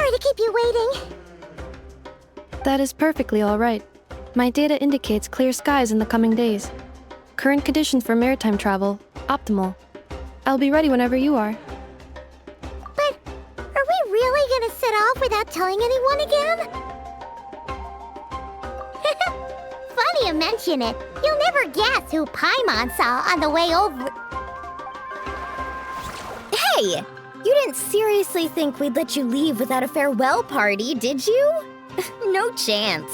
Sorry to keep you waiting. That is perfectly all right. My data indicates clear skies in the coming days. Current conditions for maritime travel, optimal. I'll be ready whenever you are. But are we really gonna set off without telling anyone again? Funny you mention it. You'll never guess who Paimon saw on the way over. Hey! You didn't seriously think we'd let you leave without a farewell party, did you? No chance.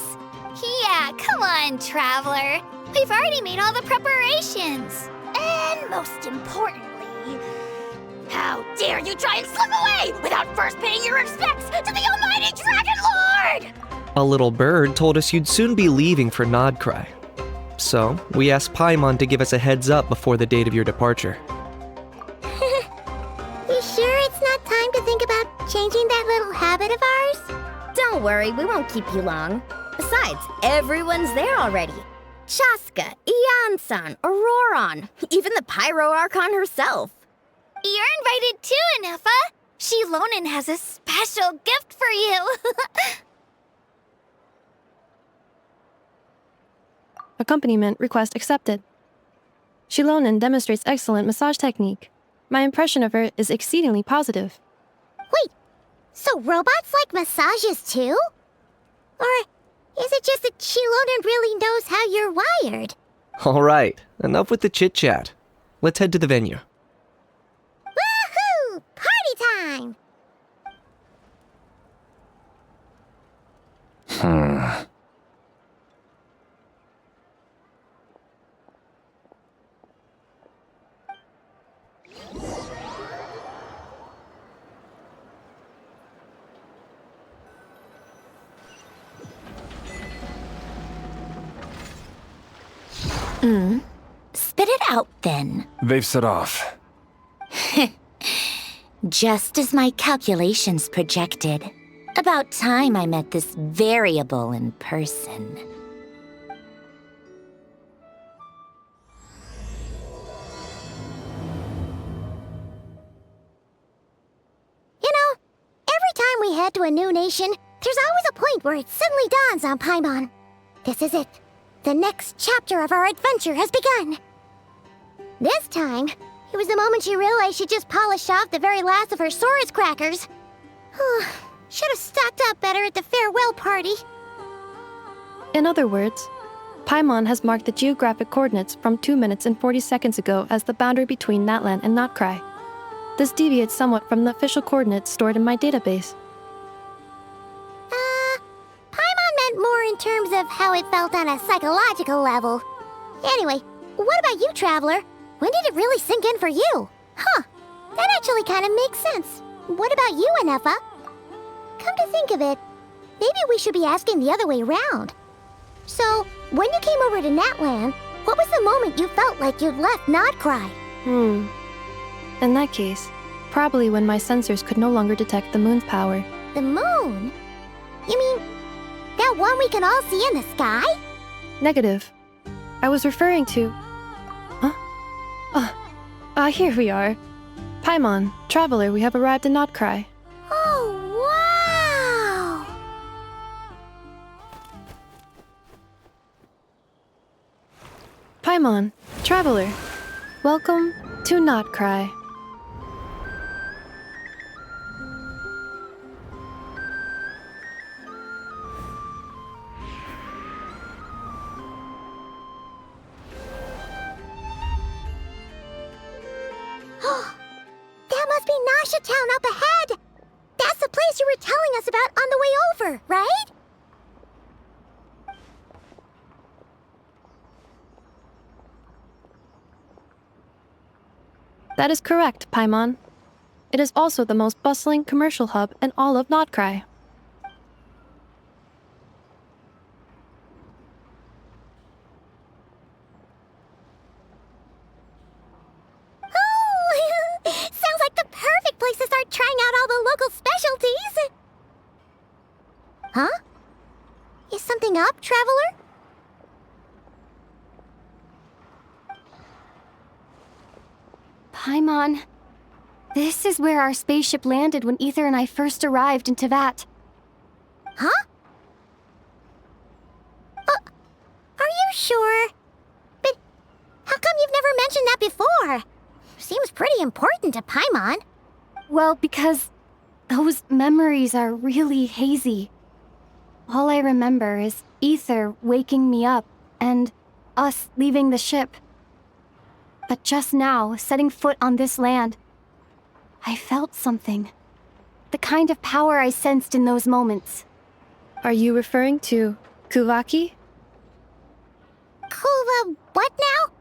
Yeah, come on, Traveler. We've already made all the preparations. And most importantly, how dare you try and slip away without first paying your respects to the almighty Dragon Lord! A little bird told us you'd soon be leaving for Nodcry. So, we asked Paimon to give us a heads up before the date of your departure. You sure it's not time to think about changing that little habit of ours? Don't worry, we won't keep you long. Besides, everyone's there already. Chaska, Ian-san, Auroron, even the Pyro Archon herself. You're invited too, Anefa. Shilonen has a special gift for you. Accompaniment request accepted. Shilonen demonstrates excellent massage technique. My impression of her is exceedingly positive. Wait, so robots like massages too? Or is it just that Shilonen really knows how you're wired? All right, enough with the chit-chat. Let's head to the venue. Woohoo! Party time! Spit it out then. They've set off. Just as my calculations projected. About time I met this variable in person. You know, every time we head to a new nation, there's always a point where it suddenly dawns on Paimon. This is it. The next chapter of our adventure has begun. This time, it was the moment she realized she just polished off the very last of her Saurus crackers. Should have stocked up better at the farewell party. In other words, Paimon has marked the geographic coordinates from 2 minutes and 40 seconds ago as the boundary between Natlan and Notcry. This deviates somewhat from the official coordinates stored in my database. Paimon meant more in terms of how it felt on a psychological level. Anyway, what about you, Traveler? When did it really sink in for you? Huh, that actually kind of makes sense. What about you, Anefa? Come to think of it, maybe we should be asking the other way around. So, when you came over to Natlan, what was the moment you felt like you'd left Nodcry? In that case, probably when my sensors could no longer detect the moon's power. The moon? You mean, that one we can all see in the sky? Negative. I was referring to... here we are. Paimon, Traveler, we have arrived in Notcry. Oh, wow! Paimon, Traveler, welcome to Notcry. That must be Nasha Town up ahead! That's the place you were telling us about on the way over, right? That is correct, Paimon. It is also the most bustling commercial hub in all of Notcry. Sounds like the perfect place to start trying out all the local specialties! Huh? Is something up, Traveler? Paimon, This is where our spaceship landed when Ether and I first arrived in Tevat. Huh? Are you sure? But how come you've never mentioned that before? Seems pretty important to Paimon. Well, because those memories are really hazy. All I remember is Ether waking me up and us leaving the ship. But just now, setting foot on this land, I felt something. The kind of power I sensed in those moments. Are you referring to Kuvaki? Kuva, what now?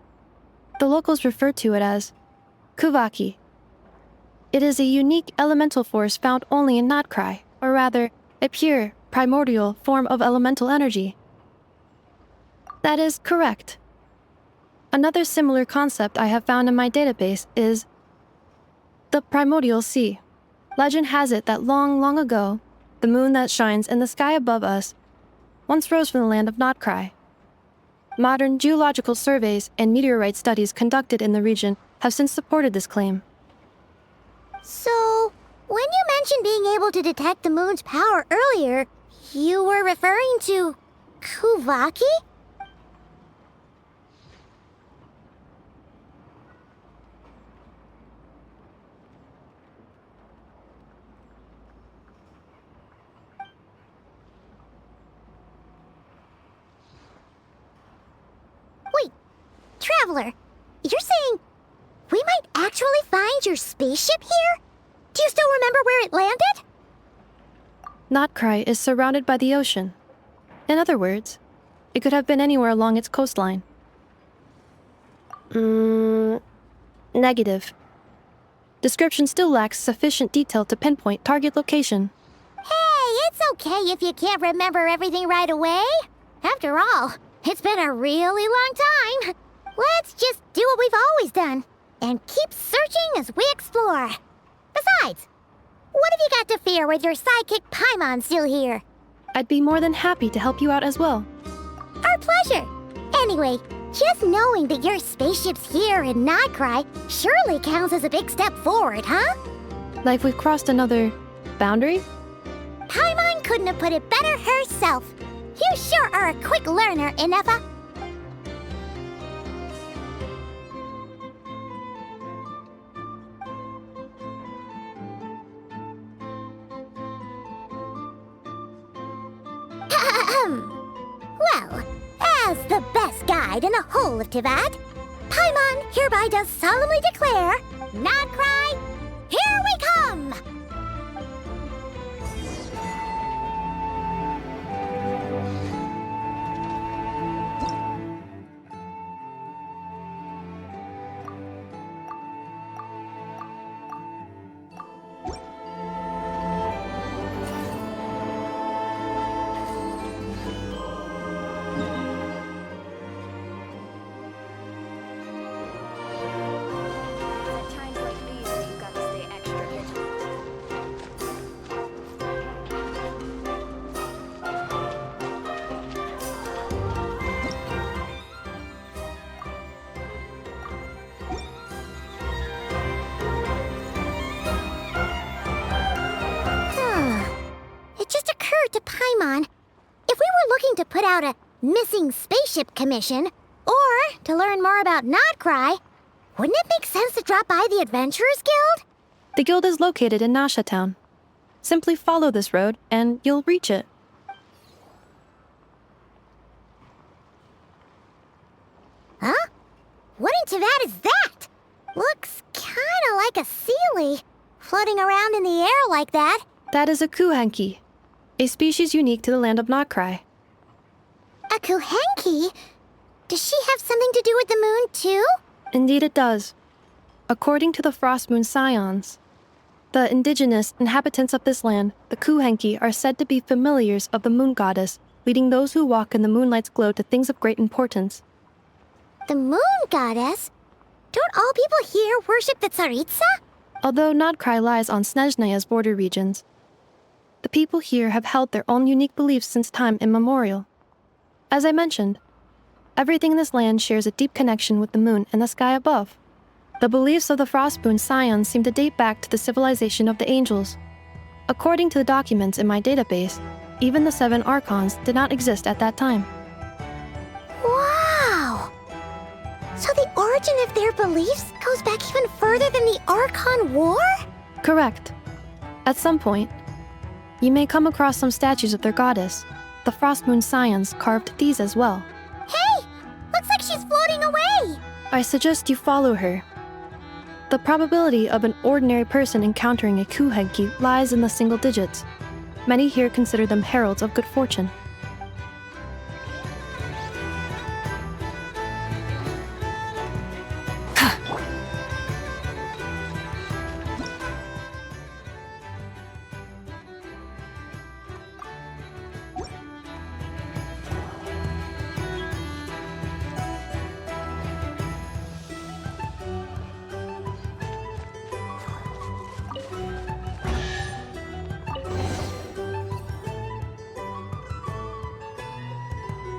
The locals refer to it as Kuvaki. It is a unique elemental force found only in Notcry, or rather, a pure, primordial form of elemental energy. That is correct. Another similar concept I have found in my database is the primordial sea. Legend has it that long, long ago, the moon that shines in the sky above us once rose from the land of Notcry. Modern geological surveys and meteorite studies conducted in the region have since supported this claim. So, when you mentioned being able to detect the moon's power earlier, you were referring to Kuvaki? Wait, Traveler, you're saying we might actually find your spaceship here? Do you still remember where it landed? Notcry is surrounded by the ocean. In other words, it could have been anywhere along its coastline. Negative. Description still lacks sufficient detail to pinpoint target location. Hey, it's okay if you can't remember everything right away. After all, it's been a really long time. Let's just do what we've always done and keep searching as we explore. Besides, what have you got to fear with your sidekick Paimon still here? I'd be more than happy to help you out as well. Our pleasure. Anyway, just knowing that your spaceship's here in Notcry surely counts as a big step forward, huh? Like we've crossed another boundary? Paimon couldn't have put it better herself. You sure are a quick learner, Inefa. Well, as the best guide in the whole of Tevat, Paimon hereby does solemnly declare, Notcry, here we come! To Paimon, if we were looking to put out a missing spaceship commission, or to learn more about Notcry, wouldn't it make sense to drop by the Adventurers Guild? The guild is located in Nasha Town. Simply follow this road and you'll reach it. Huh? What in Tevat is that? Looks kinda like a Sealy, floating around in the air like that. That is a Kuhanki, a species unique to the land of Notcry. A Kuhenki? Does she have something to do with the moon, too? Indeed it does. According to the Frost Moon Scions, the indigenous inhabitants of this land, the Kuhenki, are said to be familiars of the moon goddess, leading those who walk in the moonlight's glow to things of great importance. The moon goddess? Don't all people here worship the Tsaritsa? Although Notcry lies on Snezhnaya's border regions, the people here have held their own unique beliefs since time immemorial. As I mentioned, everything in this land shares a deep connection with the moon and the sky above. The beliefs of the Frostmoon Scions seem to date back to the civilization of the angels. According to the documents in my database, even the 7 Archons did not exist at that time. Wow! So the origin of their beliefs goes back even further than the Archon War? Correct. At some point, you may come across some statues of their goddess. The Frostmoon Scions carved these as well. Hey! Looks like she's floating away! I suggest you follow her. The probability of an ordinary person encountering a Kuhenki lies in the single digits. Many here consider them heralds of good fortune.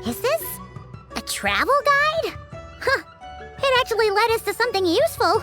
Is this a travel guide? Huh. It actually led us to something useful.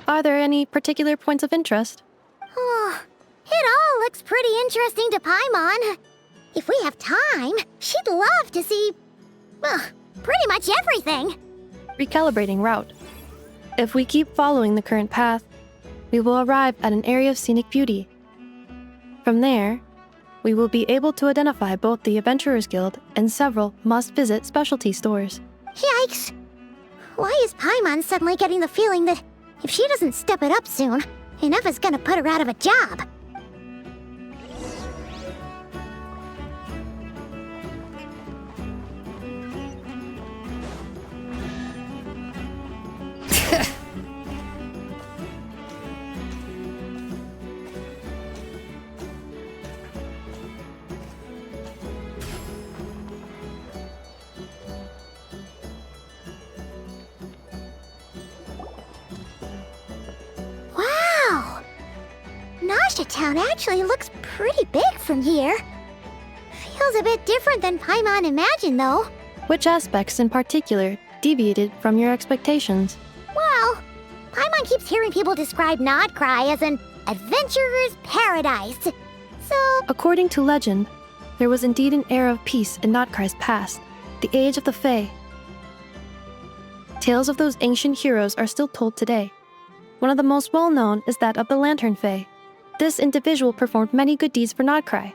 Are there any particular points of interest? Oh, it all looks pretty interesting to Paimon. If we have time, she'd love to see, pretty much everything. Recalibrating route. If we keep following the current path, we will arrive at an area of scenic beauty. From there, we will be able to identify both the Adventurers Guild and several must-visit specialty stores. Yikes! Why is Paimon suddenly getting the feeling that if she doesn't step it up soon, enough is gonna put her out of a job? Town actually looks pretty big from here. Feels a bit different than Paimon imagined, though. Which aspects in particular deviated from your expectations? Well, Paimon keeps hearing people describe Nodcry as an adventurer's paradise. So, according to legend, there was indeed an era of peace in Nodcry's past, the age of the Fae. Tales of those ancient heroes are still told today. One of the most well-known is that of the Lantern Fae. This individual performed many good deeds for Nodcry.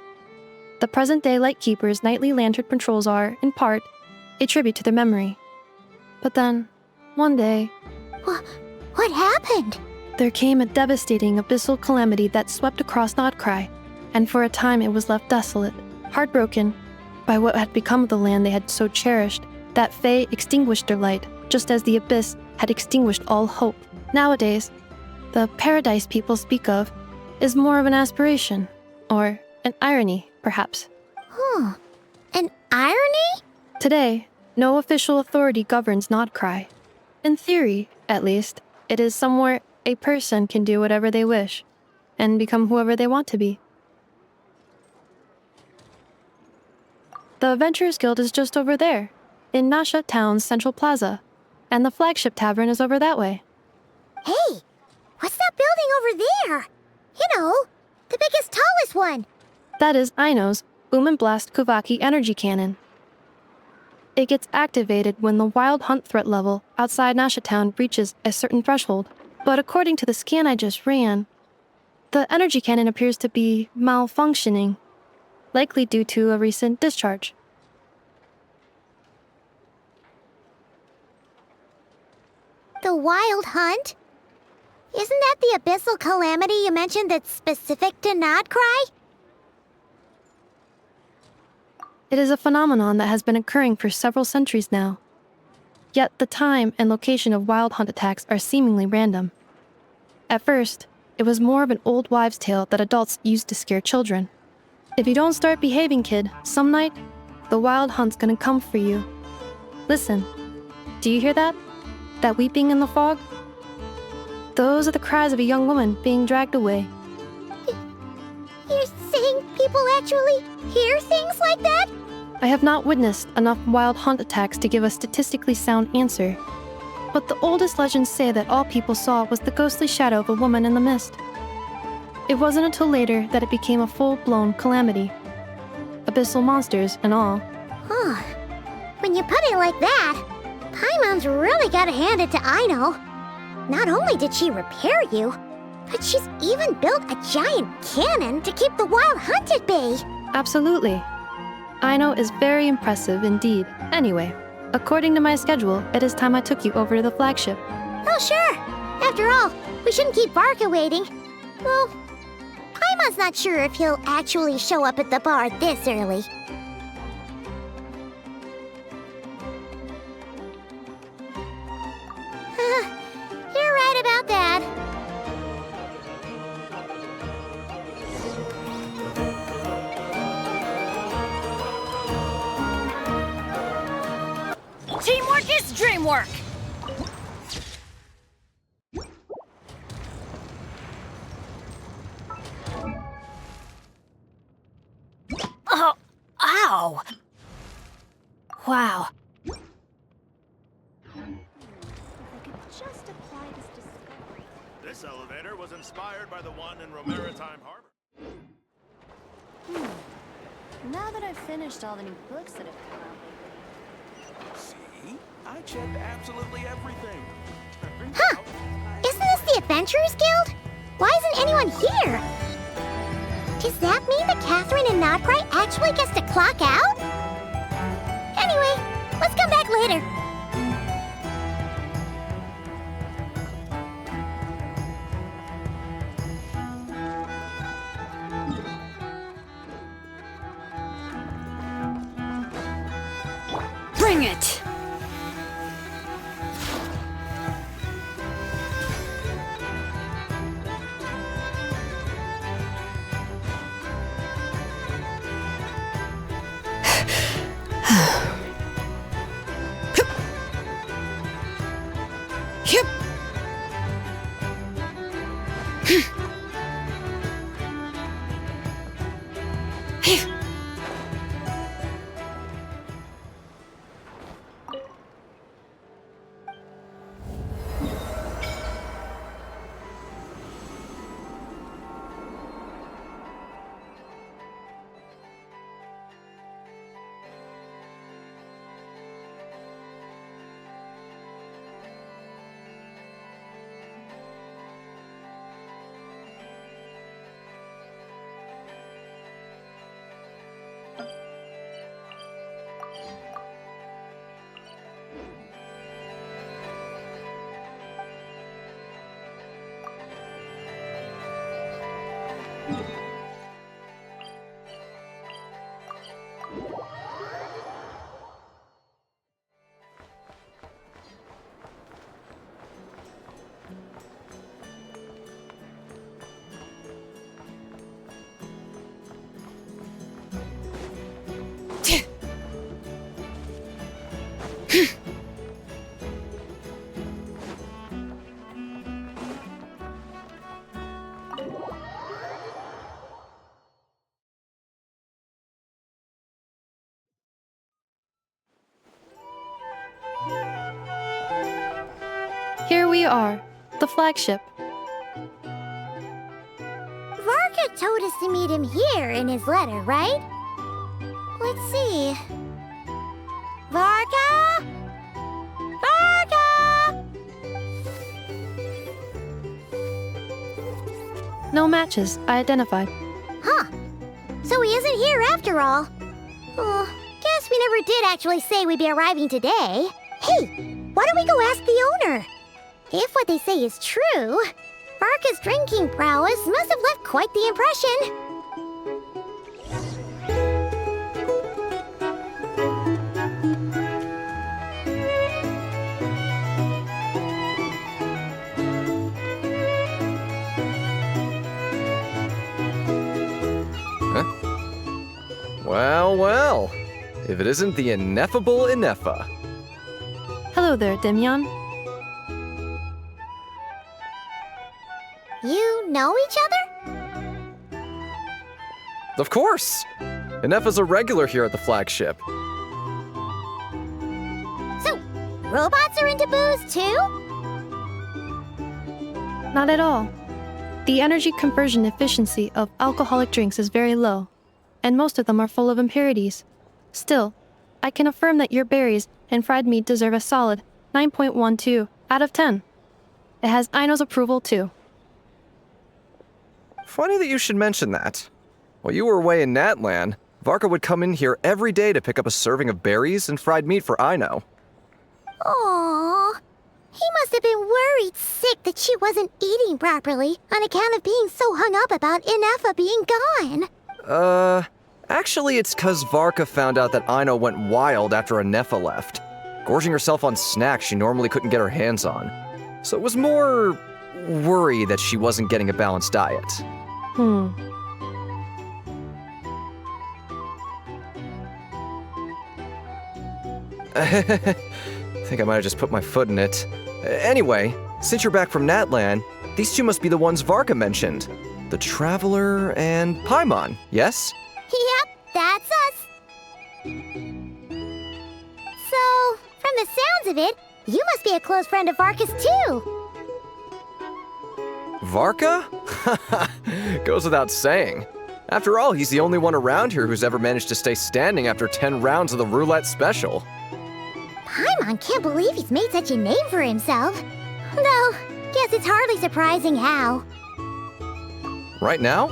The present-day Lightkeeper's nightly lantern patrols are, in part, a tribute to their memory. But then, one day... What happened? There came a devastating abyssal calamity that swept across Nodcry, and for a time it was left desolate, heartbroken by what had become of the land they had so cherished. That Fae extinguished their light, just as the abyss had extinguished all hope. Nowadays, the paradise people speak of is more of an aspiration, or an irony, perhaps. Huh. An irony? Today, no official authority governs Nodcry. In theory, at least, it is somewhere a person can do whatever they wish, and become whoever they want to be. The Adventurers Guild is just over there, in Nasha Town's Central Plaza, and the flagship tavern is over that way. Hey, what's that building over there? You know, the biggest, tallest one. That is Aino's Boom and Blast Kuvaki energy cannon. It gets activated when the wild hunt threat level outside Nasha Town reaches a certain threshold, but according to the scan I just ran, the energy cannon appears to be malfunctioning, likely due to a recent discharge. The wild hunt? Isn't that the abyssal calamity you mentioned that's specific to Nodcry? It is a phenomenon that has been occurring for several centuries now. Yet the time and location of wild hunt attacks are seemingly random. At first, it was more of an old wives' tale that adults used to scare children. If you don't start behaving, kid, some night, the wild hunt's gonna come for you. Listen, do you hear that? That weeping in the fog? Those are the cries of a young woman being dragged away. You're saying people actually hear things like that? I have not witnessed enough wild hunt attacks to give a statistically sound answer, but the oldest legends say that all people saw was the ghostly shadow of a woman in the mist. It wasn't until later that it became a full-blown calamity. Abyssal monsters and all. Huh. When you put it like that, Paimon's really gotta hand it to Aino. Not only did she repair you, but she's even built a giant cannon to keep the wild hunt at bay. Absolutely. Aino is very impressive indeed. Anyway, according to my schedule, it is time I took you over to the flagship. Oh, sure. After all, we shouldn't keep Barca waiting. Well, Paimon's not sure if he'll actually show up at the bar this early. You're right about that. Teamwork is dreamwork! Oh, ow! Wow. This elevator was inspired by the one in Maritime Harbor. Now that I've finished all the new books that have come out lately. See? I checked absolutely everything. Turns Huh. out Isn't this the Adventurers Guild? Why isn't anyone here? Does that mean that Catherine and Nodcry actually gets to clock out? Anyway, let's come back later. Bring it! Here we are, the flagship. Varka told us to meet him here in his letter, right? Let's see. Varka? Varka! No matches, I identified. Huh. So he isn't here after all. Oh, guess we never did actually say we'd be arriving today. Hey, why don't we go ask the owner? If what they say is true, Varka's drinking prowess must have left quite the impression. Well, well. If it isn't the ineffable Ineffa. Hello there, Demyon. You know each other? Of course! Ineffa's a regular here at the flagship. So, robots are into booze too? Not at all. The energy conversion efficiency of alcoholic drinks is very low, and most of them are full of impurities. Still, I can affirm that your berries and fried meat deserve a solid 9.12 out of 10. It has Aino's approval too. Funny that you should mention that. While you were away in Natlan, Varka would come in here every day to pick up a serving of berries and fried meat for Aino. Aww. He must have been worried sick that she wasn't eating properly on account of being so hung up about Ineffa being gone. Actually it's 'cause Varka found out that Aino went wild after Ineffa left, gorging herself on snacks she normally couldn't get her hands on. So it was more worry that she wasn't getting a balanced diet. I think I might have just put my foot in it. Anyway, since you're back from Natlan, these two must be the ones Varka mentioned. The Traveler and Paimon, yes? Yep, that's us. So, from the sounds of it, you must be a close friend of Varka's too. Varka? Goes without saying. After all, he's the only one around here who's ever managed to stay standing after 10 rounds of the roulette special. Paimon can't believe he's made such a name for himself. Though, guess it's hardly surprising how. Right now?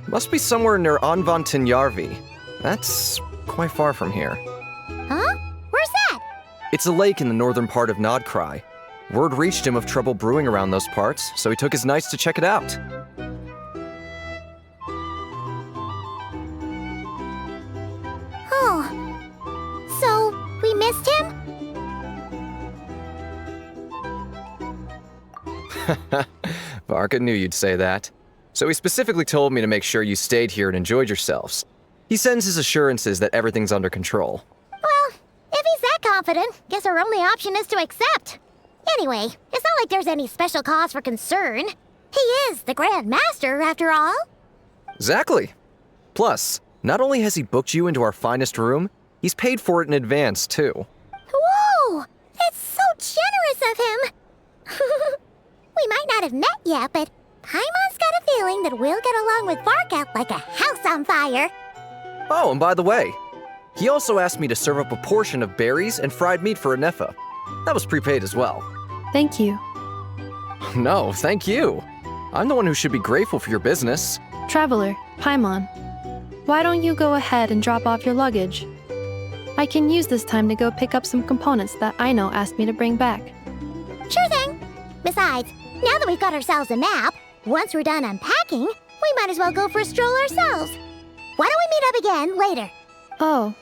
Must be somewhere near Anvantinyarvi. That's quite far from here. Huh? Where's that? It's a lake in the northern part of Nodkrai. Word reached him of trouble brewing around those parts, so he took his knights to check it out. Oh. So, we missed him? Varka knew you'd say that. So he specifically told me to make sure you stayed here and enjoyed yourselves. He sends his assurances that everything's under control. Well, if he's that confident, guess our only option is to accept. Anyway, it's not like there's any special cause for concern. He is the Grand Master, after all. Exactly. Plus, not only has he booked you into our finest room, he's paid for it in advance, too. Whoa! That's so generous of him! We might not have met yet, but Paimon's got a feeling that we'll get along with Varka like a house on fire. Oh, and by the way, he also asked me to serve up a portion of berries and fried meat for Ineffa. That was prepaid as well. Thank you. No, thank you. I'm the one who should be grateful for your business. Traveler, Paimon, why don't you go ahead and drop off your luggage? I can use this time to go pick up some components that Aino asked me to bring back. Sure thing. Besides, now that we've got ourselves a map, once we're done unpacking, we might as well go for a stroll ourselves. Why don't we meet up again later? Oh.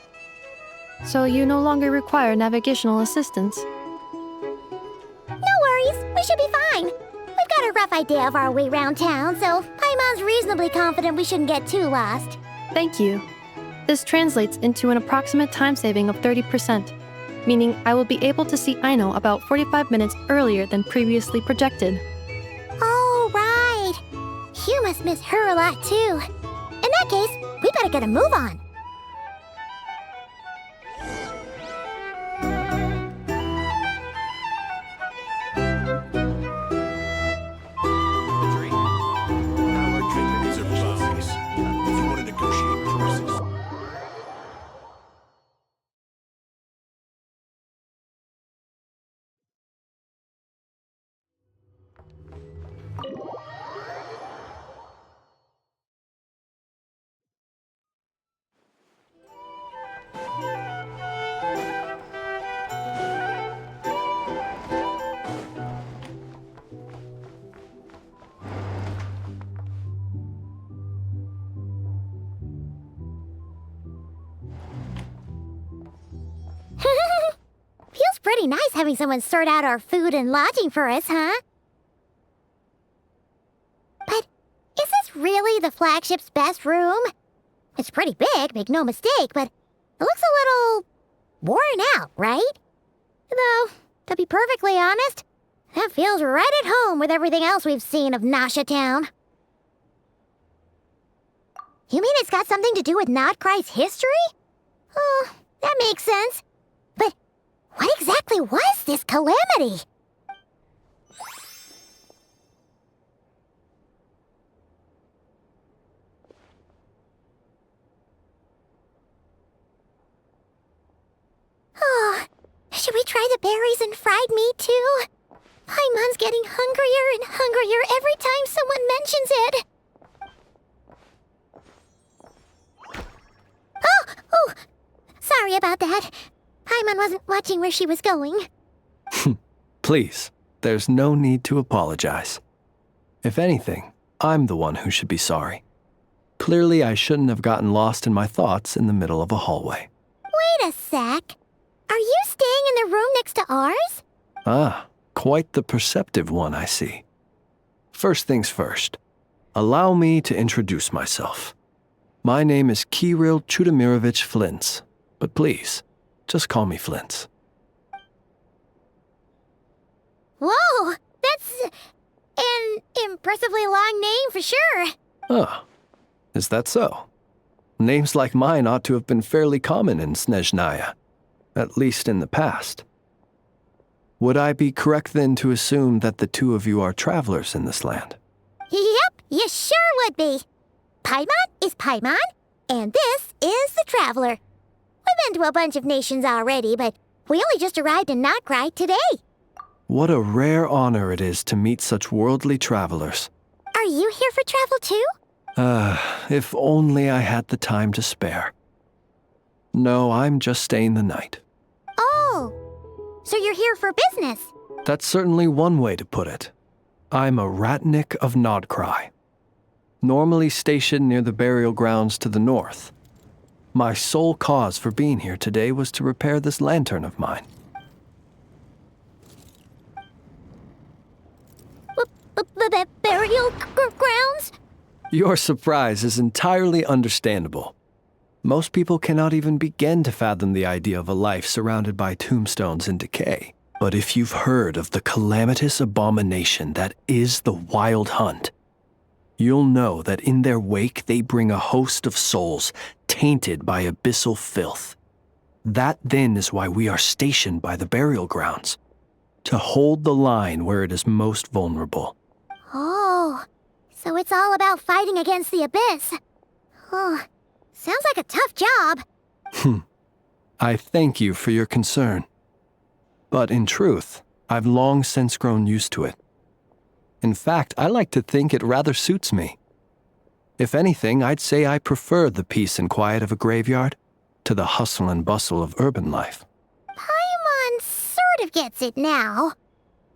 So you no longer require navigational assistance? No worries, we should be fine. We've got a rough idea of our way around town, so Paimon's reasonably confident we shouldn't get too lost. Thank you. This translates into an approximate time saving of 30%, meaning I will be able to see Aino about 45 minutes earlier than previously projected. Oh, right. You must miss her a lot, too. In that case, we better get a move on. Our treaties are bones. If you want to negotiate prices. Feels pretty nice having someone sort out our food and lodging for us, huh? But is this really the flagship's best room? It's pretty big, make no mistake, but it looks a little worn out, right? Though, to be perfectly honest, that feels right at home with everything else we've seen of Nasha Town. You mean it's got something to do with Nodcry's history? Oh, that makes sense. But what exactly was this calamity? Oh, should we try the berries and fried meat too? Paimon's getting hungrier and hungrier every time someone mentions it. Oh, sorry about that. Paimon wasn't watching where she was going. Please, there's no need to apologize. If anything, I'm the one who should be sorry. Clearly, I shouldn't have gotten lost in my thoughts in the middle of a hallway. Wait a sec. Are you staying in the room next to ours? Ah, quite the perceptive one, I see. First things first, allow me to introduce myself. My name is Kirill Chudamirovich Flintz, but please, just call me Flintz. Whoa, that's an impressively long name for sure. Oh, is that so? Names like mine ought to have been fairly common in Snezhnaya, at least in the past. Would I be correct then to assume that the two of you are travelers in this land? Yep, you sure would be. Paimon is Paimon, and this is the Traveler. We've been to a bunch of nations already, but we only just arrived in Notcry today. What a rare honor it is to meet such worldly travelers. Are you here for travel too? If only I had the time to spare. No, I'm just staying the night. Oh, so you're here for business? That's certainly one way to put it. I'm a ratnik of Nodcry, normally stationed near the burial grounds to the north. My sole cause for being here today was to repair this lantern of mine. Burial grounds? Your surprise is entirely understandable. Most people cannot even begin to fathom the idea of a life surrounded by tombstones and decay. But if you've heard of the calamitous abomination that is the Wild Hunt, you'll know that in their wake they bring a host of souls tainted by abyssal filth. That then is why we are stationed by the burial grounds, to hold the line where it is most vulnerable. Oh, so it's all about fighting against the abyss. Oh, sounds like a tough job. I thank you for your concern. But in truth, I've long since grown used to it. In fact, I like to think it rather suits me. If anything, I'd say I prefer the peace and quiet of a graveyard to the hustle and bustle of urban life. Paimon sort of gets it now.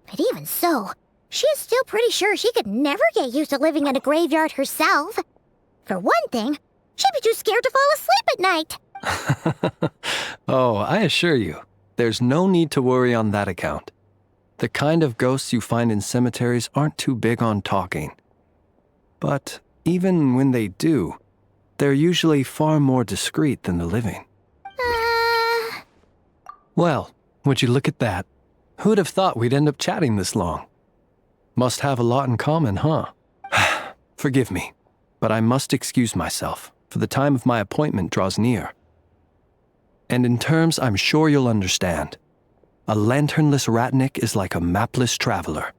But even so, she is still pretty sure she could never get used to living in a graveyard herself. For one thing, she'd be too scared to fall asleep at night. Oh, I assure you, there's no need to worry on that account. The kind of ghosts you find in cemeteries aren't too big on talking. But even when they do, They're usually far more discreet than the living. Well, would you look at that? Who'd have thought we'd end up chatting this long? Must have a lot in common, huh? Forgive me, but I must excuse myself, for the time of my appointment draws near. And in terms I'm sure you'll understand, a lanternless ratnik is like a mapless traveler.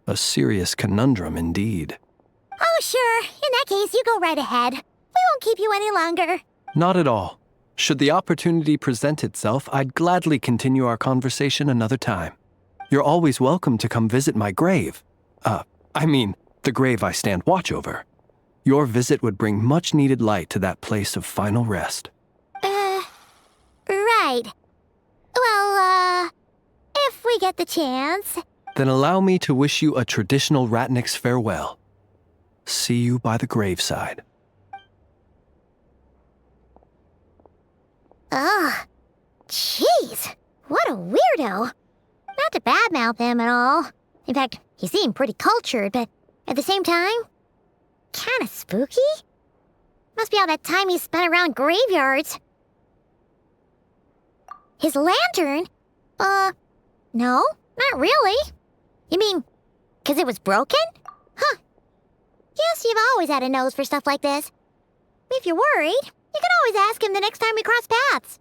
A serious conundrum indeed. Oh, sure. In that case, you go right ahead. We won't keep you any longer. Not at all. Should the opportunity present itself, I'd gladly continue our conversation another time. You're always welcome to come visit my grave. The grave I stand watch over. Your visit would bring much-needed light to that place of final rest. Right. Well, if we get the chance. Then allow me to wish you a traditional ratnik's farewell. See you by the graveside. Ugh. Jeez. What a weirdo. Not to badmouth him at all. In fact, he seemed pretty cultured, but at the same time, kinda spooky? Must be all that time he spent around graveyards. His lantern? No, not really. You mean, 'cause it was broken? Huh. Guess you've always had a nose for stuff like this. If you're worried, you can always ask him the next time we cross paths.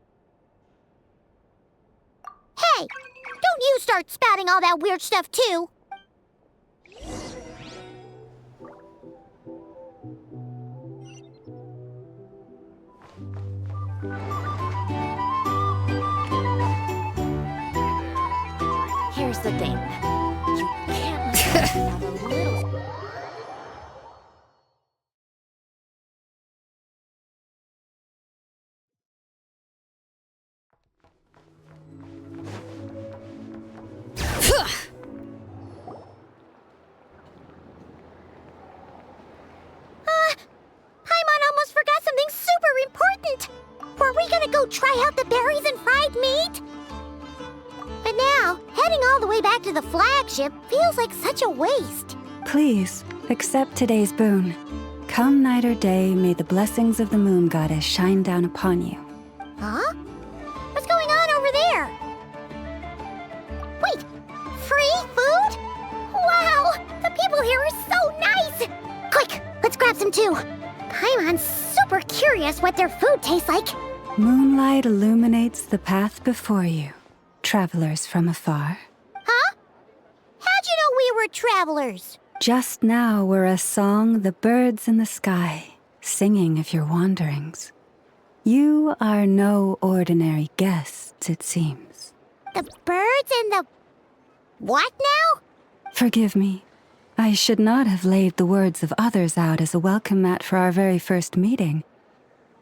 Hey, don't you start spouting all that weird stuff too. Here's the thing. You can't let him have a little... Paimon almost forgot something super important. Were we gonna go try out the berries and fried meat? But now, heading all the way back to the flagship feels like such a waste. Please, accept today's boon. Come night or day, may the blessings of the moon goddess shine down upon you. Huh? What's going on over there? Wait, free food? Wow, the people here are so nice! Quick, let's grab some too. Paimon's super curious what their food tastes like. Moonlight illuminates the path before you, travelers from afar. Huh? How'd you know we were travelers? Just now were a song the birds in the sky, singing of your wanderings. You are no ordinary guests, it seems. The birds and the... what now? Forgive me. I should not have laid the words of others out as a welcome mat for our very first meeting.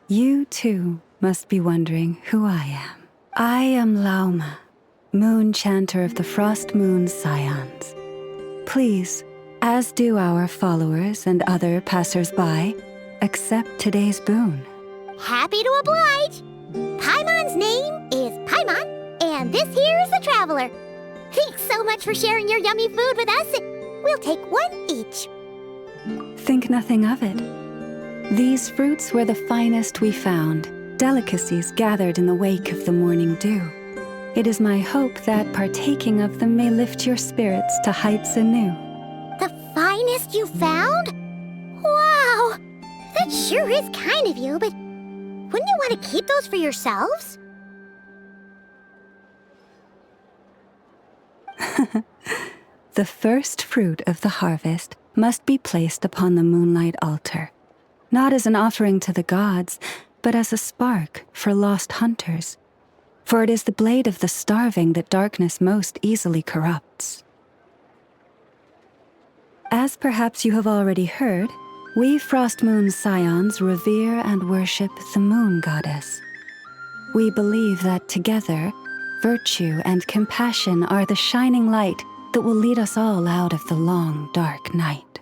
You, too, must be wondering who I am. I am Lauma, moon chanter of the Frost Moon's scions. Please, as do our followers and other passers-by, accept today's boon. Happy to oblige. Paimon's name is Paimon, and this here is the traveler. Thanks so much for sharing your yummy food with us. We'll take one each. Think nothing of it. These fruits were the finest we found, delicacies gathered in the wake of the morning dew. It is my hope that partaking of them may lift your spirits to heights anew. The finest you found? Wow! That sure is kind of you, but wouldn't you want to keep those for yourselves? The first fruit of the harvest must be placed upon the Moonlight altar, not as an offering to the gods, but as a spark for lost hunters. For it is the blade of the starving that darkness most easily corrupts. As perhaps you have already heard, we Frost Moon scions revere and worship the moon goddess. We believe that together, virtue and compassion are the shining light that will lead us all out of the long, dark night.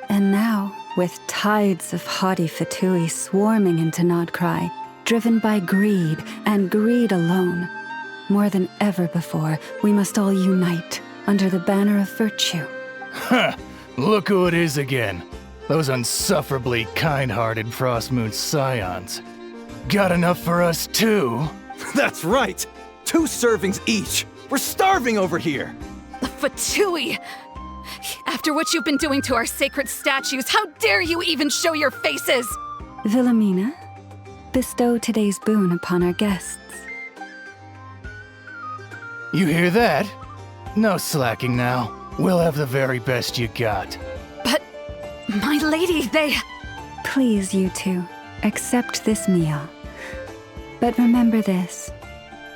And now, with tides of haughty Fatui swarming into Nodcry, driven by greed and greed alone, more than ever before, we must all unite under the banner of virtue. Ha! Look who it is again. Those unsufferably kind-hearted Frost Moon Scions. Got enough for us too? That's right! 2 servings each! We're starving over here! Fatui! After what you've been doing to our sacred statues, how dare you even show your faces? Wilhelmina, bestow today's boon upon our guests. You hear that? No slacking now. We'll have the very best you got. But, my lady, they... Please, you two, accept this meal. But remember this.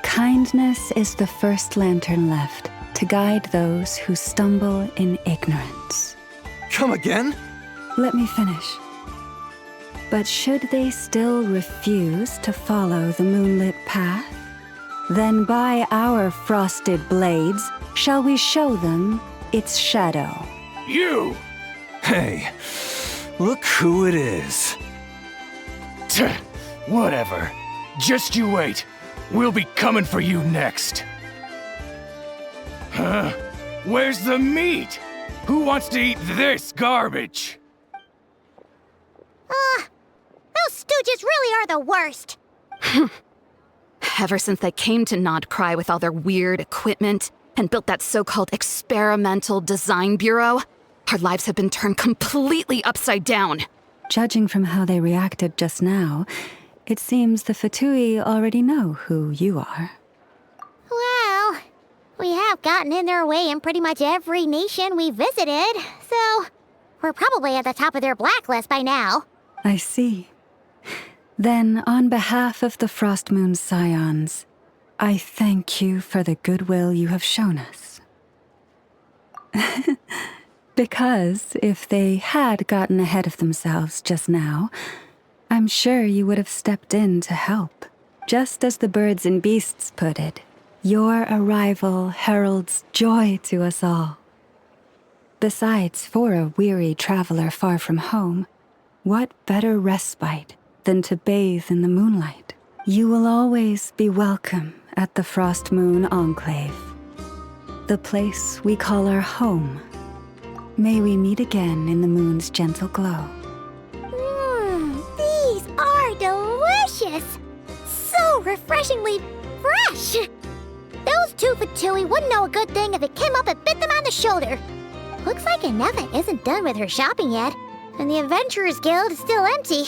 Kindness is the first lantern left to guide those who stumble in ignorance. Come again? Let me finish. But should they still refuse to follow the moonlit path, then by our frosted blades shall we show them its shadow. You! Hey, look who it is. Tch, whatever. Just you wait. We'll be coming for you next. Huh? Where's the meat? Who wants to eat this garbage? Those stooges really are the worst. Ever since they came to Nodcry with all their weird equipment and built that so-called experimental design bureau, our lives have been turned completely upside down. Judging from how they reacted just now, it seems the Fatui already know who you are. Well, we have gotten in their way in pretty much every nation we visited, so we're probably at the top of their blacklist by now. I see. Then, on behalf of the Frost Moon Scions, I thank you for the goodwill you have shown us. Because if they had gotten ahead of themselves just now, I'm sure you would have stepped in to help. Just as the birds and beasts put it, your arrival heralds joy to us all. Besides, for a weary traveler far from home, what better respite than to bathe in the moonlight? You will always be welcome at the Frost Moon Enclave, the place we call our home. May we meet again in the moon's gentle glow. These are delicious! So refreshingly fresh! Those 2 Fatui wouldn't know a good thing if it came up and bit them on the shoulder. Looks like Inefa isn't done with her shopping yet, and the Adventurers Guild is still empty.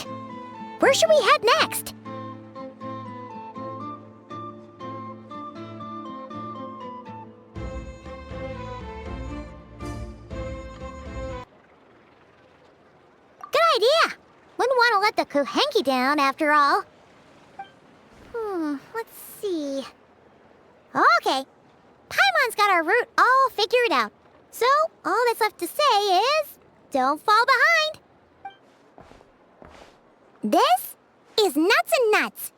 Where should we head next? Good idea! Wouldn't want to let the Kuhenki down, after all. Let's see. Okay. Paimon's got our route all figured out. So, all that's left to say is, don't fall behind. This is Nuts and Nuts.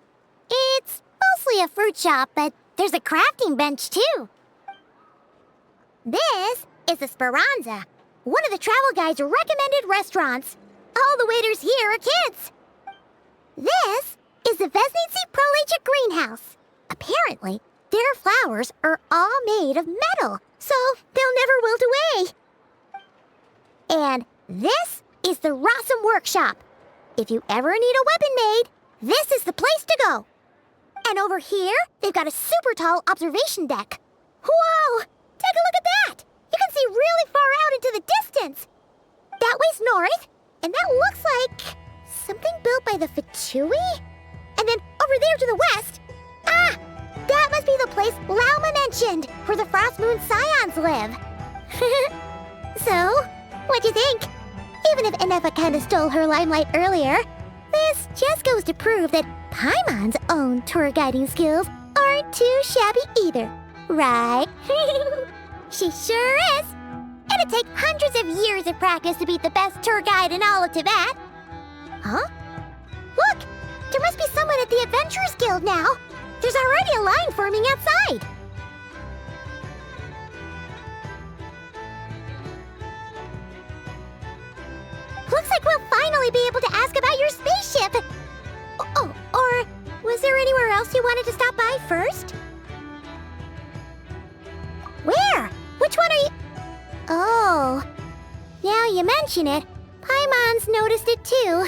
It's mostly a fruit shop, but there's a crafting bench too. This is the Speranza, one of the travel guide's recommended restaurants. All the waiters here are kids. This is the Vesnitsi Prolegia greenhouse. Apparently, their flowers are all made of metal, so they'll never wilt away. And this is the Rossum Workshop. If you ever need a weapon made, this is the place to go. And over here, they've got a super tall observation deck. Whoa! Take a look at that! You can see really far out into the distance. That way's north, and that looks like something built by the Fatui? And then over there to the west, that must be the place Lauma mentioned, where the Frost Moon Scions live. So, what'd you think? Even if Inefa kinda stole her limelight earlier, this just goes to prove that Paimon's own tour guiding skills aren't too shabby either, right? She sure is. It'd take hundreds of years of practice to beat the best tour guide in all of Tibet. Huh? Look! There must be someone at the Adventurers Guild now. There's already a line forming outside. Looks like we'll finally be able to ask about your spaceship. Oh, or was there anywhere else you wanted to stop by first? Where? Which one are you? Oh, now you mention it, Paimon Paimon's noticed it too.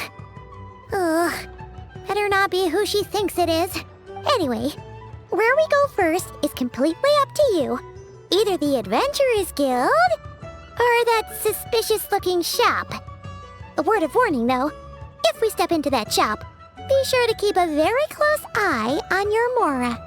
Ugh. Better not be who she thinks it is. Anyway, where we go first is completely up to you. Either the Adventurers Guild, or that suspicious-looking shop. A word of warning, though. If we step into that shop, be sure to keep a very close eye on your Mora.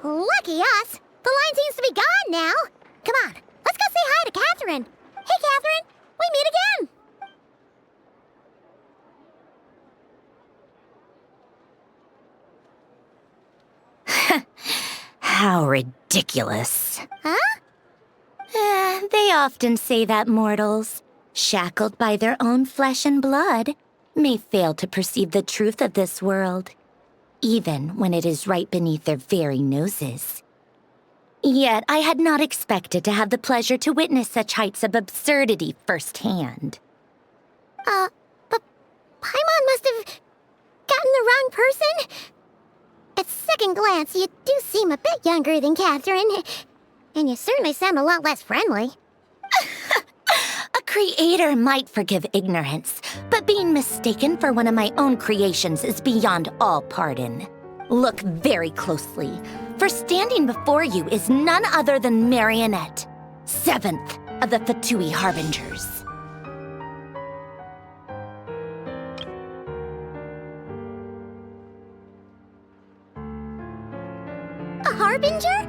Lucky us! The line seems to be gone now! Come on, let's go say hi to Catherine! Hey, Catherine! We meet again! How ridiculous. Huh? They often say that mortals, shackled by their own flesh and blood, may fail to perceive the truth of this world, even when it is right beneath their very noses. Yet I had not expected to have the pleasure to witness such heights of absurdity firsthand. But Paimon must have gotten the wrong person? At second glance, you do seem a bit younger than Catherine, and you certainly sound a lot less friendly. A creator might forgive ignorance, but being mistaken for one of my own creations is beyond all pardon. Look very closely, for standing before you is none other than Marionette, 7th of the Fatui Harbingers. A Harbinger?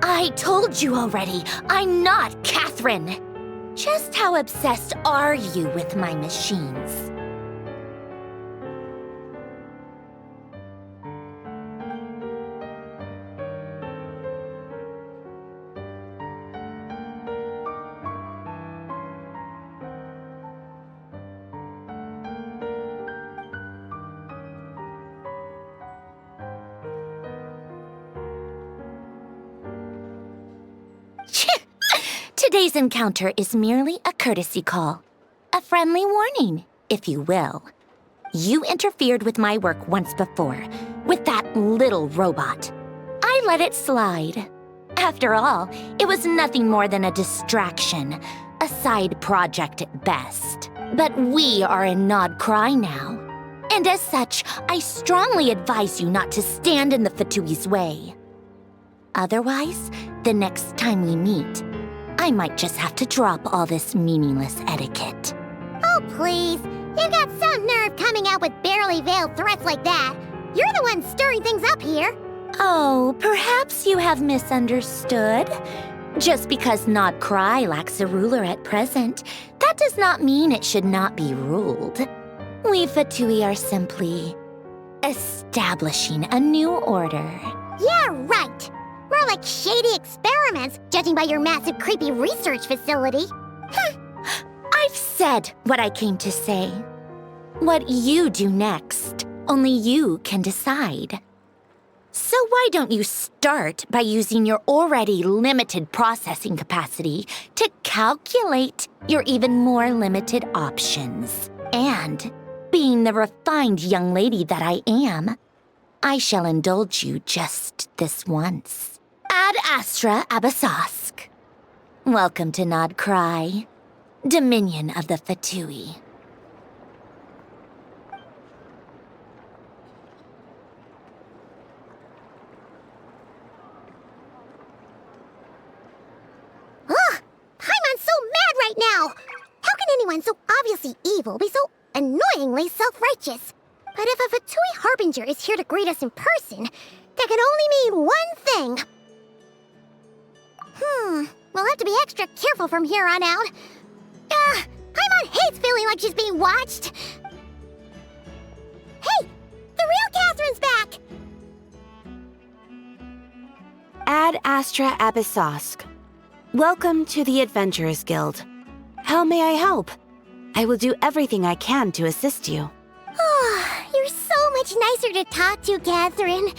I told you already, I'm not Catherine. Just how obsessed are you with my machines? Today's encounter is merely a courtesy call. A friendly warning, if you will. You interfered with my work once before, with that little robot. I let it slide. After all, it was nothing more than a distraction, a side project at best. But we are in Nod Cry now. And as such, I strongly advise you not to stand in the Fatui's way. Otherwise, the next time we meet, I might just have to drop all this meaningless etiquette. Oh, please. You've got some nerve coming out with barely veiled threats like that. You're the one stirring things up here. Oh, perhaps you have misunderstood. Just because Nod Cry lacks a ruler at present, that does not mean it should not be ruled. We Fatui are simply establishing a new order. Yeah, right. More like shady experiments, judging by your massive, creepy research facility. I've said what I came to say. What you do next, only you can decide. So why don't you start by using your already limited processing capacity to calculate your even more limited options? And, being the refined young lady that I am, I shall indulge you just this once. Ad Astra Abasask. Welcome to Nod Cry, Dominion of the Fatui. Ugh! Paimon's so mad right now! How can anyone so obviously evil be so annoyingly self-righteous? But if a Fatui Harbinger is here to greet us in person, that can only mean one thing. We'll have to be extra careful from here on out. Paimon hates feeling like she's being watched. Hey! The real Catherine's back! Ad Astra Abyssosk. Welcome to the Adventurers Guild. How may I help? I will do everything I can to assist you. Oh, you're so much nicer to talk to, Catherine.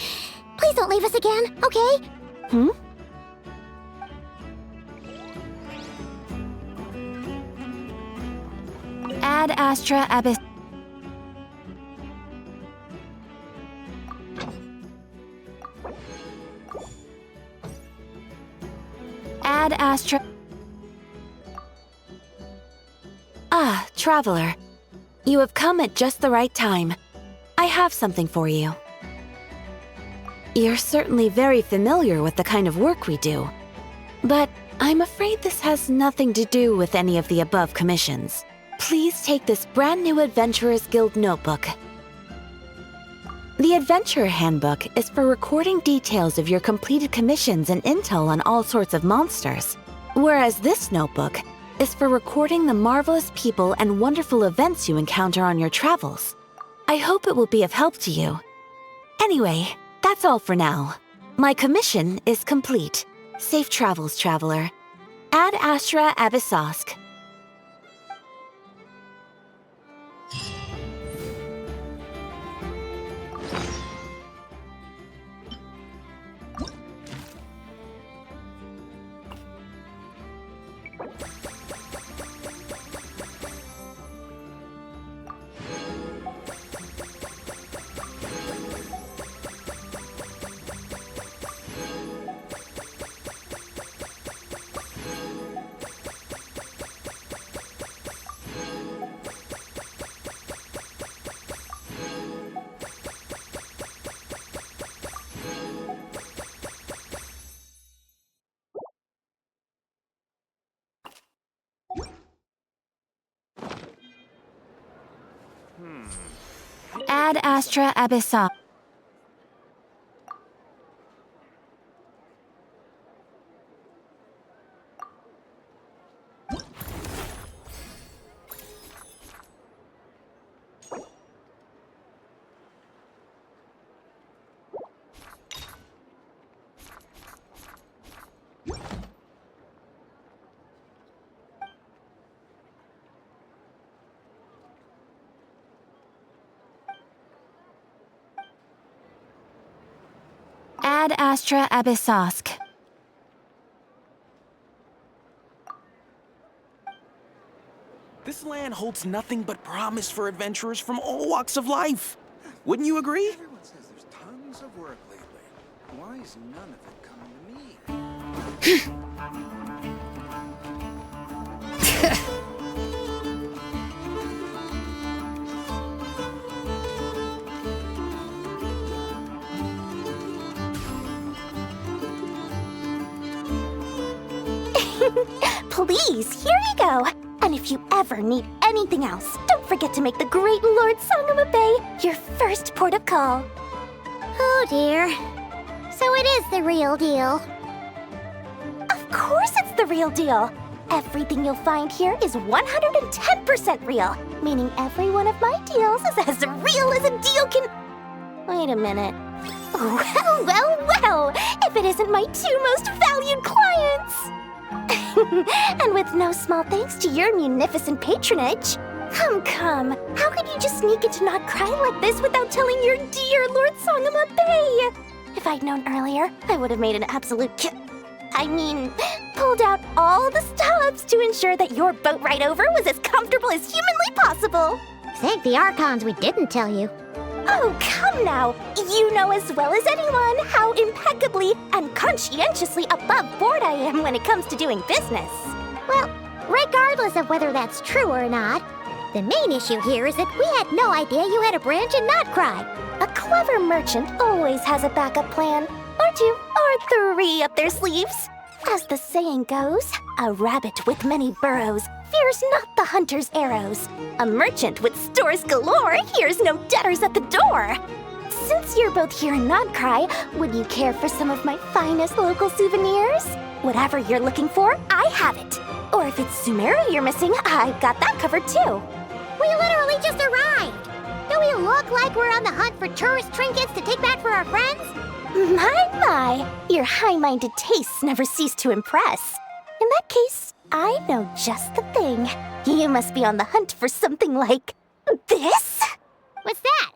Please don't leave us again, okay? Ad Astra Abyss. Ad Astra. Ah, traveler. You have come at just the right time. I have something for you. You're certainly very familiar with the kind of work we do. But I'm afraid this has nothing to do with any of the above commissions. Please take this brand new Adventurers Guild notebook. The Adventurer Handbook is for recording details of your completed commissions and intel on all sorts of monsters, whereas this notebook is for recording the marvelous people and wonderful events you encounter on your travels. I hope it will be of help to you. Anyway, that's all for now. My commission is complete. Safe travels, traveler. Ad Astra Abyssosk. Ad Astra Abyssosk. Ad Astra Abyssosk. This land holds nothing but promise for adventurers from all walks of life. Wouldn't you agree? Everyone says there's tons of work lately. Why is none of it coming to me? Please, here you go. And if you ever need anything else, don't forget to make the great Lord Sangama Bay your first port of call. Oh dear. So it is the real deal. Of course it's the real deal. Everything you'll find here is 110% real, meaning every one of my deals is as real as a deal can... Wait a minute. Well, if it isn't my two most valued clients! And with no small thanks to your munificent patronage. Come. How could you just sneak into Not Cry like this without telling your dear Lord Sangama Bay? If I'd known earlier, I would have made an absolute pulled out all the stops to ensure that your boat ride over was as comfortable as humanly possible. Thank the Archons we didn't tell you. Oh, come now. You know as well as anyone how impeccably and conscientiously above board I am when it comes to doing business. Well, regardless of whether that's true or not, the main issue here is that we had no idea you had a branch in Not Cry. A clever merchant always has a backup plan, or two, or three up their sleeves. As the saying goes, a rabbit with many burrows fears not the hunter's arrows. A merchant with stores galore hears no debtors at the door. Since you're both here in Nodcry, would you care for some of my finest local souvenirs? Whatever you're looking for, I have it. Or if it's Sumeru you're missing, I've got that covered too. We literally just arrived. Do we look like we're on the hunt for tourist trinkets to take back for our friends? My, your high-minded tastes never cease to impress. In that case, I know just the thing. You must be on the hunt for something like this? What's that?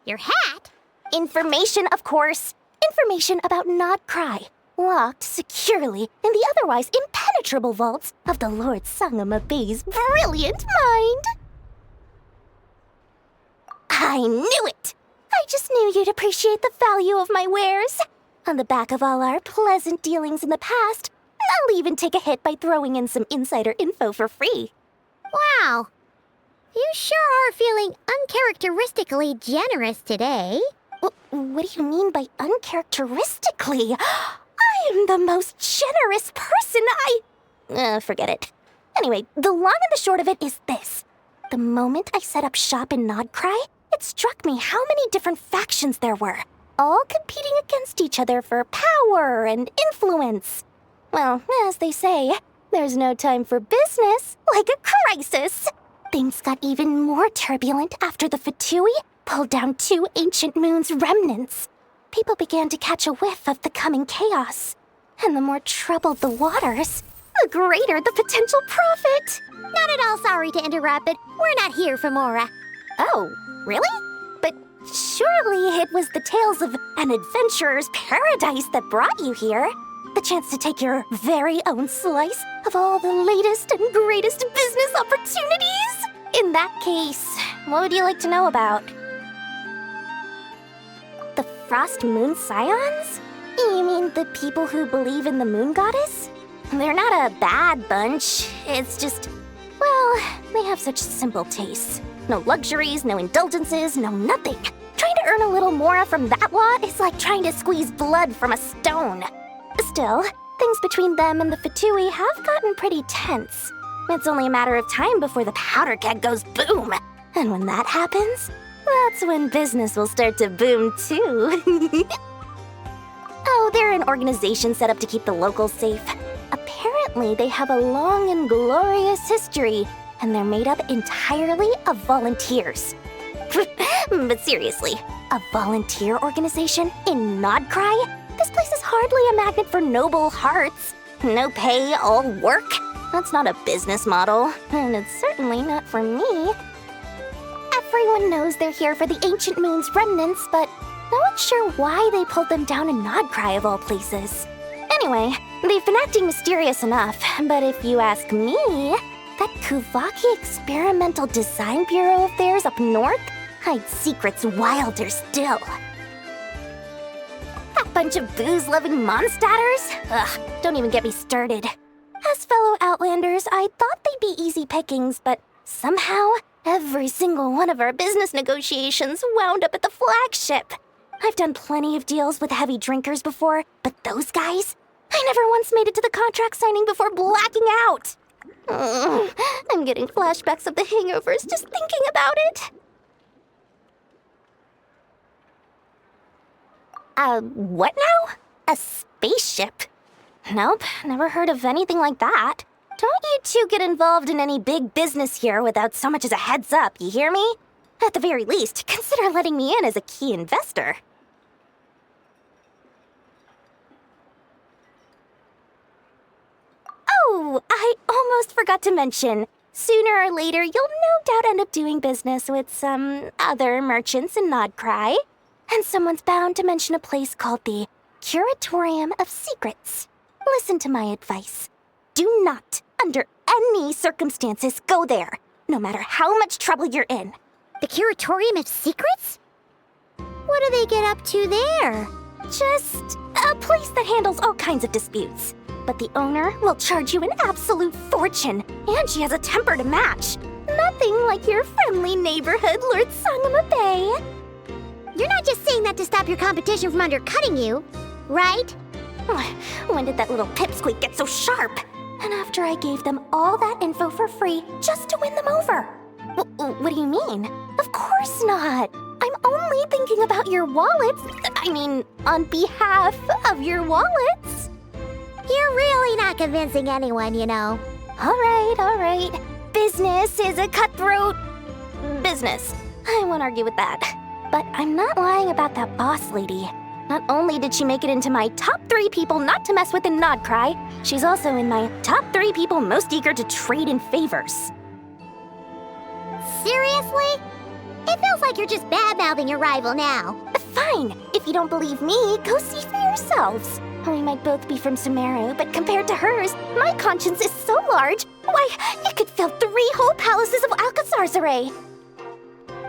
Your hat? Information, of course. Information about Nodcry, locked securely in the otherwise impenetrable vaults of the Lord Sangama Bay's brilliant mind. I knew it! I just knew you'd appreciate the value of my wares. On the back of all our pleasant dealings in the past, I'll even take a hit by throwing in some insider info for free. Wow. You sure are feeling uncharacteristically generous today. What do you mean by uncharacteristically? I am the most generous person forget it. Anyway, the long and the short of it is this. The moment I set up shop in Nodcry, it struck me how many different factions there were, all competing against each other for power and influence. Well, as they say, there's no time for business like a crisis. Things got even more turbulent after the Fatui pulled down 2 ancient moon's remnants. People began to catch a whiff of the coming chaos. And the more troubled the waters, the greater the potential profit. Not at all sorry to interrupt, but we're not here for Mora. Oh, really? But surely it was the tales of an adventurer's paradise that brought you here. The chance to take your very own slice of all the latest and greatest business opportunities. In that case, what would you like to know about? The Frost Moon Scions? You mean the people who believe in the moon goddess? They're not a bad bunch. It's just, well, they have such simple tastes. No luxuries, no indulgences, no nothing. Trying to earn a little more from that lot is like trying to squeeze blood from a stone. Still, things between them and the Fatui have gotten pretty tense. It's only a matter of time before the powder keg goes boom. And when that happens, that's when business will start to boom too. Oh, they're an organization set up to keep the locals safe. Apparently, they have a long and glorious history, and they're made up entirely of volunteers. But seriously, a volunteer organization in Nodcry? This place is hardly a magnet for noble hearts. No pay, all work. That's not a business model, and it's certainly not for me. Everyone knows they're here for the Ancient Moon's remnants, but no one's sure why they pulled them down in Nodcry of all places. Anyway, they've been acting mysterious enough, but if you ask me, that Kuvaki Experimental Design Bureau of theirs up north hides secrets wilder still. That bunch of booze-loving monstatters? Ugh, don't even get me started. As fellow Outlanders, I thought they'd be easy pickings, but somehow, every single one of our business negotiations wound up at the flagship. I've done plenty of deals with heavy drinkers before, but those guys? I never once made it to the contract signing before blacking out. I'm getting flashbacks of the hangovers just thinking about it. What now? A spaceship? Nope, never heard of anything like that. Don't you two get involved in any big business here without so much as a heads up, you hear me? At the very least, consider letting me in as a key investor. Oh, I almost forgot to mention. Sooner or later, you'll no doubt end up doing business with some other merchants in Nodcry. And someone's bound to mention a place called the Curatorium of Secrets. Listen to my advice. Do not, under any circumstances, go there, no matter how much trouble you're in. The Curatorium of Secrets? What do they get up to there? Just a place that handles all kinds of disputes. But the owner will charge you an absolute fortune, and she has a temper to match. Nothing like your friendly neighborhood, Lord Sangama Bay. You're not just saying that to stop your competition from undercutting you, right? When did that little pipsqueak get so sharp? And after I gave them all that info for free just to win them over. What do you mean? Of course not. I'm only thinking about your wallets. I mean, on behalf of your wallets. You're really not convincing anyone, you know. All right. Business is a cutthroat business. I won't argue with that. But I'm not lying about that boss lady. Not only did she make it into my top 3 people not to mess with in Nodcry, she's also in my top 3 people most eager to trade in favors. Seriously? It feels like you're just bad-mouthing your rival now. Fine. If you don't believe me, go see for yourselves. We might both be from Sumeru, but compared to hers, my conscience is so large, why, it could fill 3 whole palaces of Alcazar's array.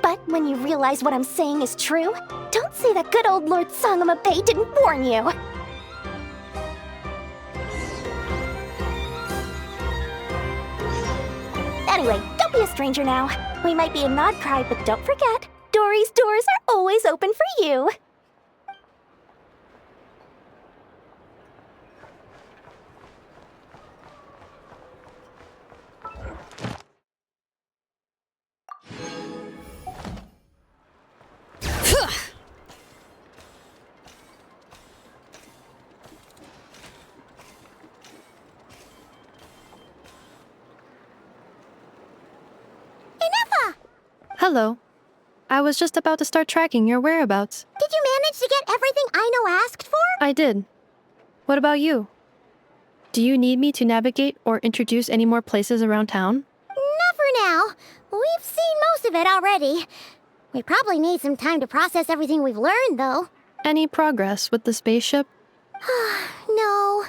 But when you realize what I'm saying is true, don't say that good old Lord Sangama Bay didn't warn you. Anyway, don't be a stranger now. We might be in Nodcry, but don't forget, Dory's doors are always open for you. Hello. I was just about to start tracking your whereabouts. Did you manage to get everything Aino asked for? I did. What about you? Do you need me to navigate or introduce any more places around town? Not for now. We've seen most of it already. We probably need some time to process everything we've learned, though. Any progress with the spaceship? No.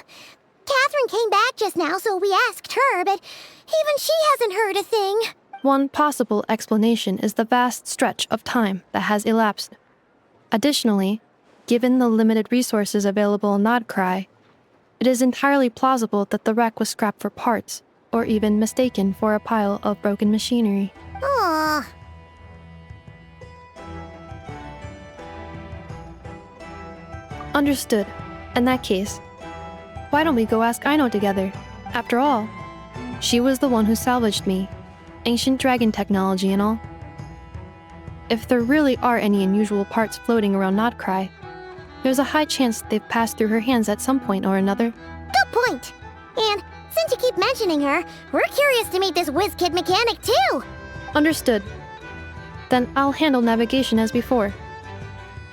Catherine came back just now, so we asked her, but even she hasn't heard a thing. One possible explanation is the vast stretch of time that has elapsed. Additionally, given the limited resources available in Nodcry, it is entirely plausible that the wreck was scrapped for parts, or even mistaken for a pile of broken machinery. Aww. Understood. In that case, why don't we go ask Aino together? After all, she was the one who salvaged me. Ancient dragon technology and all. If there really are any unusual parts floating around Nodcry, there's a high chance they've passed through her hands at some point or another. Good point. And since you keep mentioning her, we're curious to meet this whiz-kid mechanic too. Understood. Then I'll handle navigation as before.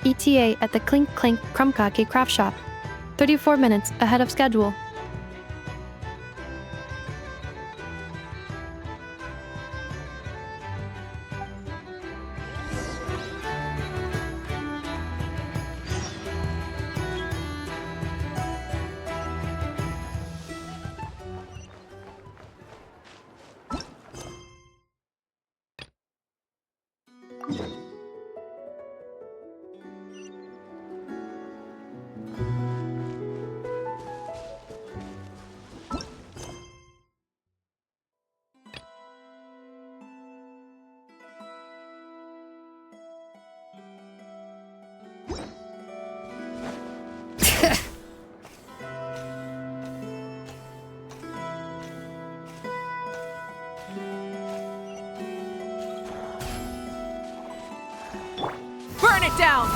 ETA at the Clink Clank Krumkake craft shop. 34 minutes ahead of schedule. Burn it down!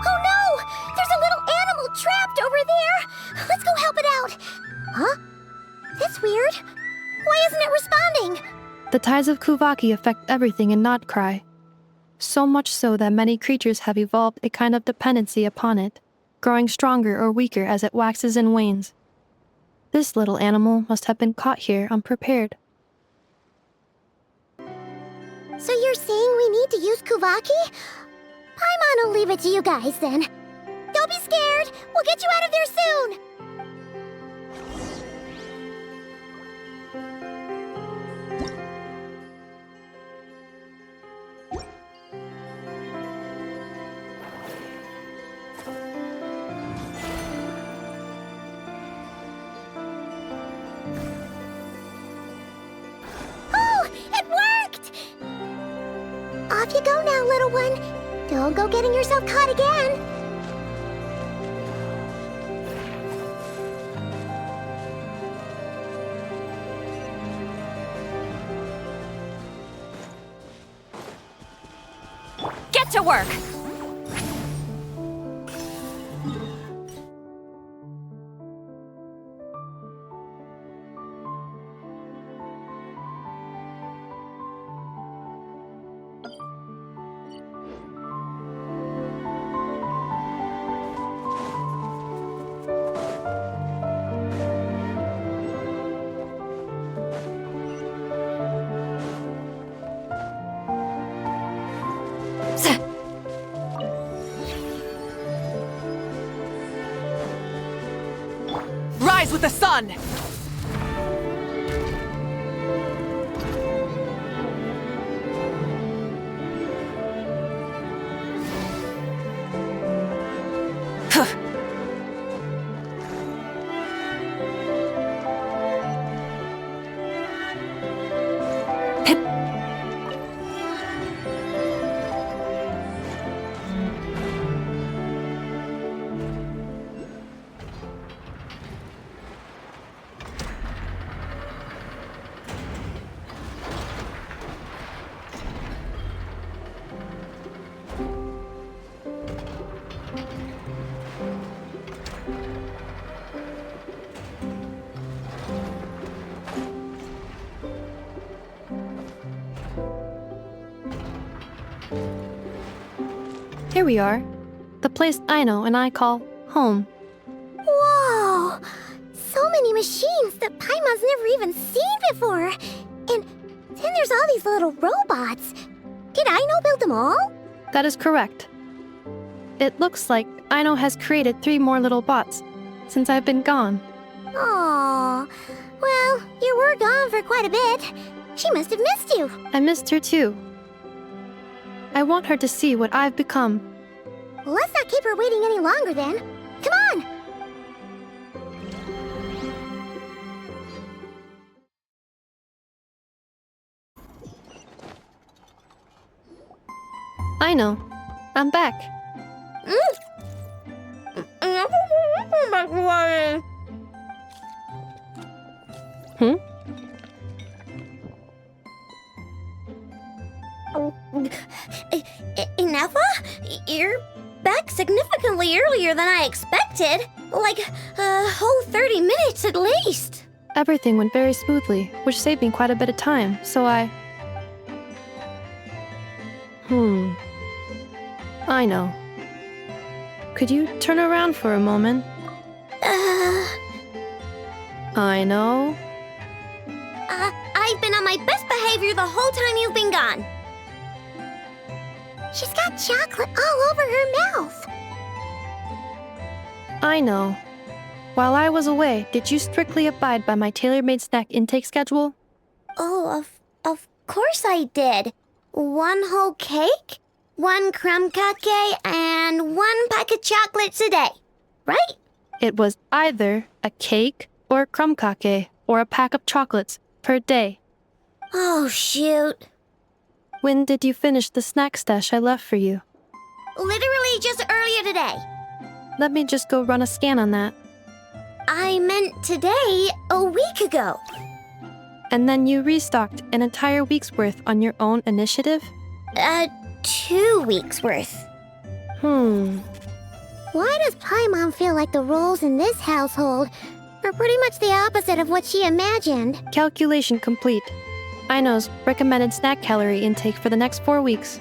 Oh no! There's a little animal trapped over there! Let's go help it out! Huh? That's weird. Why isn't it responding? The tides of Kuvaki affect everything in Nodcry. So much so that many creatures have evolved a kind of dependency upon it, growing stronger or weaker as it waxes and wanes. This little animal must have been caught here unprepared. So you're saying we need to use Kuvaki? Paimon will leave it to you guys then. Don't be scared! We'll get you out of there soon! to go now, little one. Don't go getting yourself caught again. Get to work! Rise with the sun! Here we are. The place Aino and I call home. Whoa! So many machines that Paimon's never even seen before. And then there's all these little robots. Did Aino build them all? That is correct. It looks like Aino has created 3 more little bots since I've been gone. Aw. Well, you were gone for quite a bit. She must have missed you. I missed her too. I want her to see what I've become. Well, let's not keep her waiting any longer then. Come on! Aino, I'm back. Hmm? Nefa? You're back significantly earlier than I expected. Like a whole 30 minutes at least. Everything went very smoothly, which saved me quite a bit of time, so I know. Could you turn around for a moment? I know. I've been on my best behavior the whole time you've been gone. She's got chocolate all over her mouth. I know. While I was away, did you strictly abide by my tailor-made snack intake schedule? Oh, of course I did. 1 whole cake, 1 crumb cake, and 1 pack of chocolates a day, right? It was either a cake or a crumb cake or a pack of chocolates per day. Oh, shoot. When did you finish the snack stash I left for you? Literally just earlier today. Let me just go run a scan on that. I meant today, a week ago. And then you restocked an entire week's worth on your own initiative? 2 weeks worth. Why does Paimon feel like the roles in this household are pretty much the opposite of what she imagined? Calculation complete. Aino's recommended snack calorie intake for the next 4 weeks.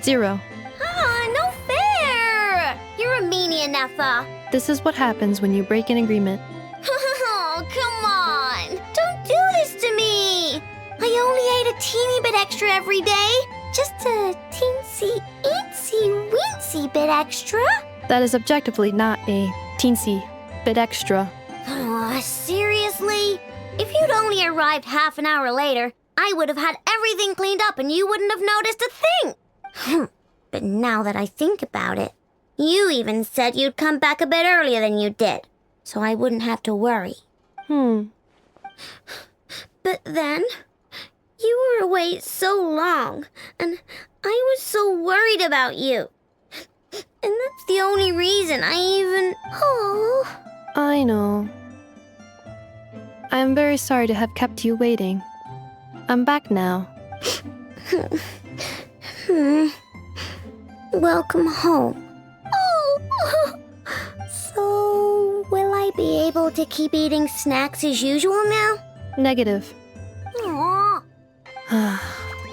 0. No fair! You're a meanie, Nefa. This is what happens when you break an agreement. Oh, come on! Don't do this to me! I only ate a teeny bit extra every day. Just a teensy-eensy-weensy bit extra. That is objectively not a teensy bit extra. Oh, seriously? If you'd only arrived half an hour later, I would have had everything cleaned up and you wouldn't have noticed a thing. But now that I think about it, you even said you'd come back a bit earlier than you did, so I wouldn't have to worry. But then, You were away so long, and I was so worried about you. And that's the only reason I even... Oh. I know. I am very sorry to have kept you waiting. I'm back now. Welcome home. Oh. So, will I be able to keep eating snacks as usual now? Negative. Aww.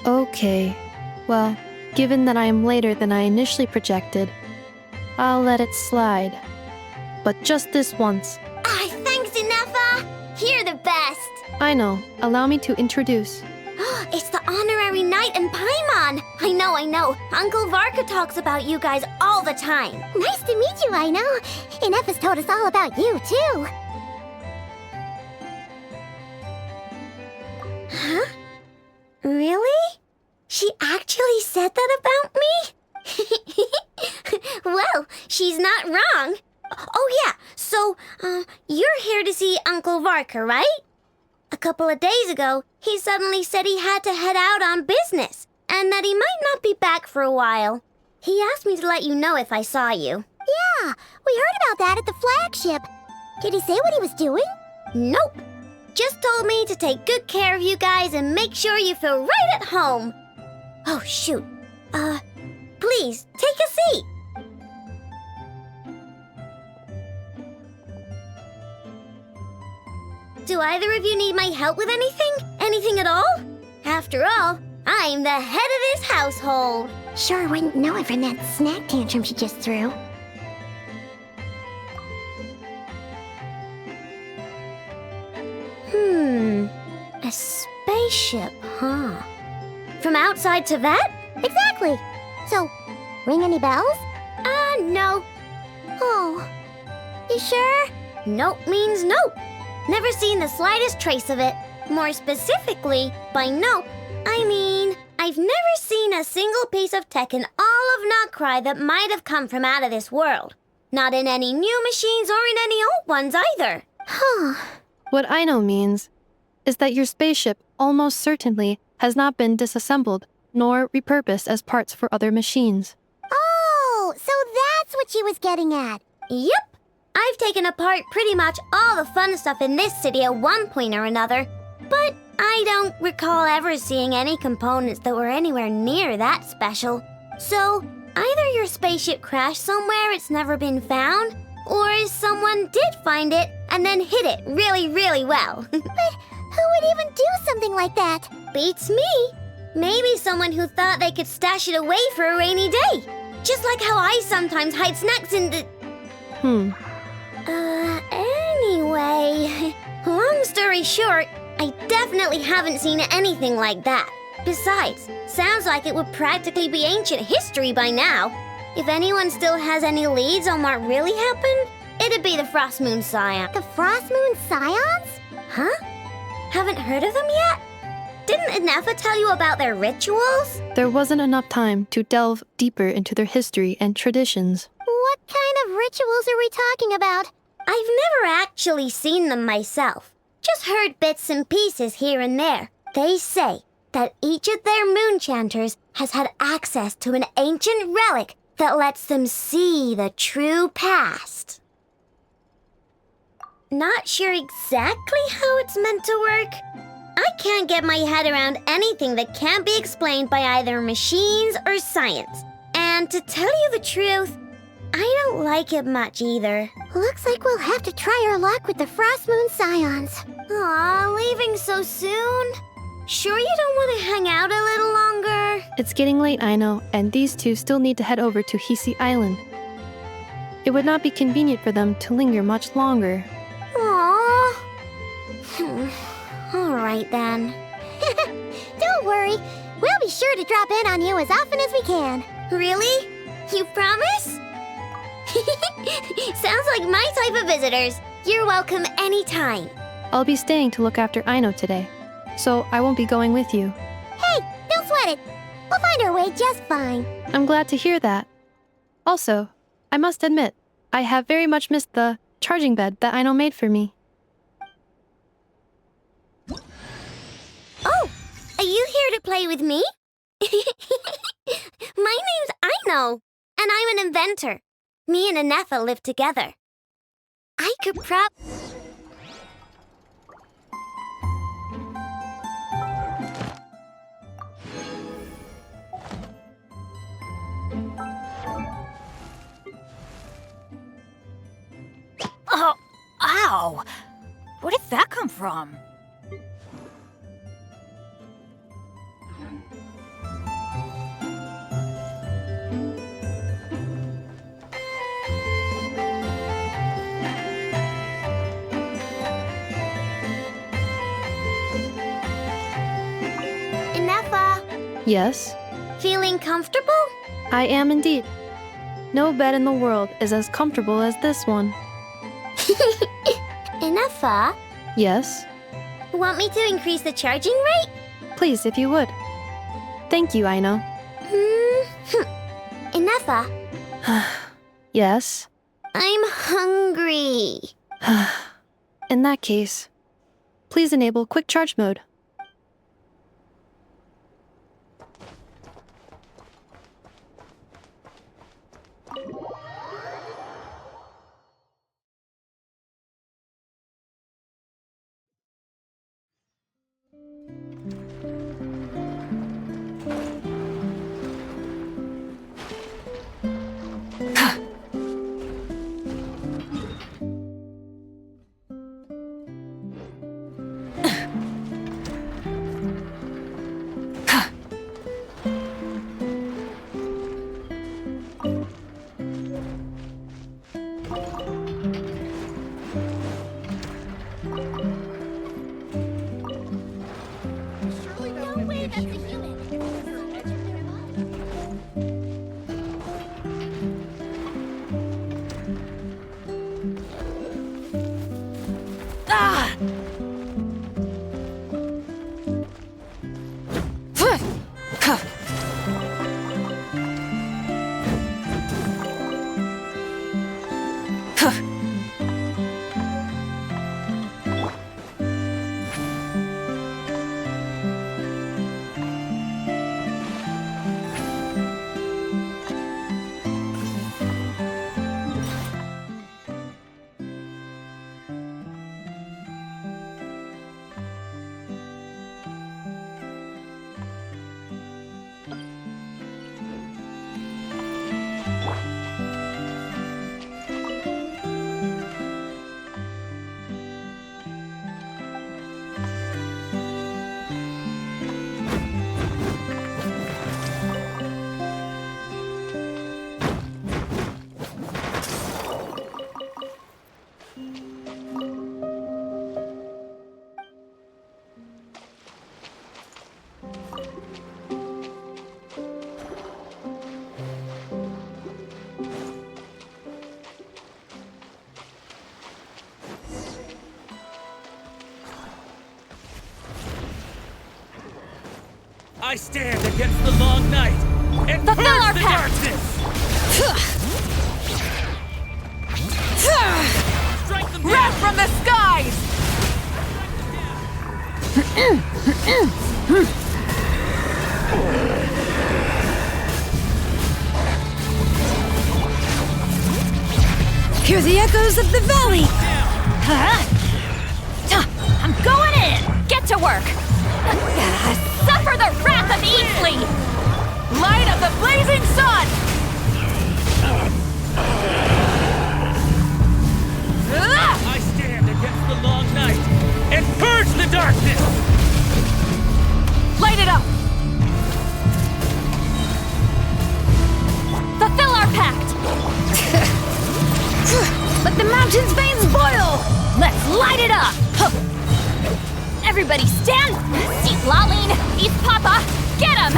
Okay. Well, given that I am later than I initially projected, I'll let it slide. But just this once. Thanks, Inefa! You're the best! I know. Allow me to introduce. It's the honorary knight and Paimon! I know. Uncle Varka talks about you guys all the time. Nice to meet you, I know. Inefa's told us all about you, too. Huh? Really? She actually said that about me? Well, she's not wrong. Oh yeah, so, you're here to see Uncle Varka, right? A couple of days ago, he suddenly said he had to head out on business, and that he might not be back for a while. He asked me to let you know if I saw you. Yeah, we heard about that at the flagship. Did he say what he was doing? Nope. Just told me to take good care of you guys and make sure you feel right at home. Oh, shoot. Please, take a seat. Do either of you need my help with anything? Anything at all? After all, I'm the head of this household. Sure wouldn't know it from that snack tantrum she just threw. A spaceship, huh? From outside to that? Exactly. So, ring any bells? No. Oh, you sure? Nope means nope. Never seen the slightest trace of it. More specifically, by nope, I mean, I've never seen a single piece of tech in all of Notcry that might have come from out of this world. Not in any new machines or in any old ones either. Huh. What I know means is that your spaceship almost certainly has not been disassembled nor repurposed as parts for other machines. Oh, so that's what she was getting at. Yep. I've taken apart pretty much all the fun stuff in this city at one point or another, but I don't recall ever seeing any components that were anywhere near that special. So, either your spaceship crashed somewhere it's never been found, or someone did find it and then hid it really, really well. But who would even do something like that? Beats me. Maybe someone who thought they could stash it away for a rainy day. Just like how I sometimes hide snacks in the... Anyway, long story short, I definitely haven't seen anything like that. Besides, sounds like it would practically be ancient history by now. If anyone still has any leads on what really happened, it'd be the Frost Moon Scion. The Frost Moon Scions? Huh? Haven't heard of them yet? Didn't Inefa tell you about their rituals? There wasn't enough time to delve deeper into their history and traditions. What kind of rituals are we talking about? I've never actually seen them myself. Just heard bits and pieces here and there. They say that each of their moonchanters has had access to an ancient relic that lets them see the true past. Not sure exactly how it's meant to work. I can't get my head around anything that can't be explained by either machines or science. And to tell you the truth, I don't like it much either. Looks like we'll have to try our luck with the Frost Moon Scions. Aw, leaving so soon? Sure you don't want to hang out a little longer? It's getting late, I know, and these two still need to head over to Hisi Island. It would not be convenient for them to linger much longer. Aww. All right then. Don't worry. We'll be sure to drop in on you as often as we can. Really? You promise? Sounds like my type of visitors. You're welcome anytime. I'll be staying to look after Aino today, so I won't be going with you. Hey, don't sweat it. We'll find our way just fine. I'm glad to hear that. Also, I must admit, I have very much missed the charging bed that Aino made for me. Oh, you here to play with me? My name's Aino, and I'm an inventor. Me and Anefa live together. I could Oh, ow! Where did that come from? Anefa, Yes, feeling comfortable? I am indeed. No bed in the world is as comfortable as this one. Anefa, Yes, want me to increase the charging rate? please, if you would. Thank you, Aino. Anefa, Yes. I'm hungry. In that case, please enable quick charge mode. I stand against the long night and purge the darkness! Wrath from the skies! Hear the echoes of the valley! I'm going in! Get to work! Suffer the wrath of Easley! Light of the blazing sun! I stand against the long night and purge the darkness! Light it up! Fulfill our pact! Let the mountain's veins boil! Let's light it up! Everybody stand! Seat Laline! East Papa! Get him!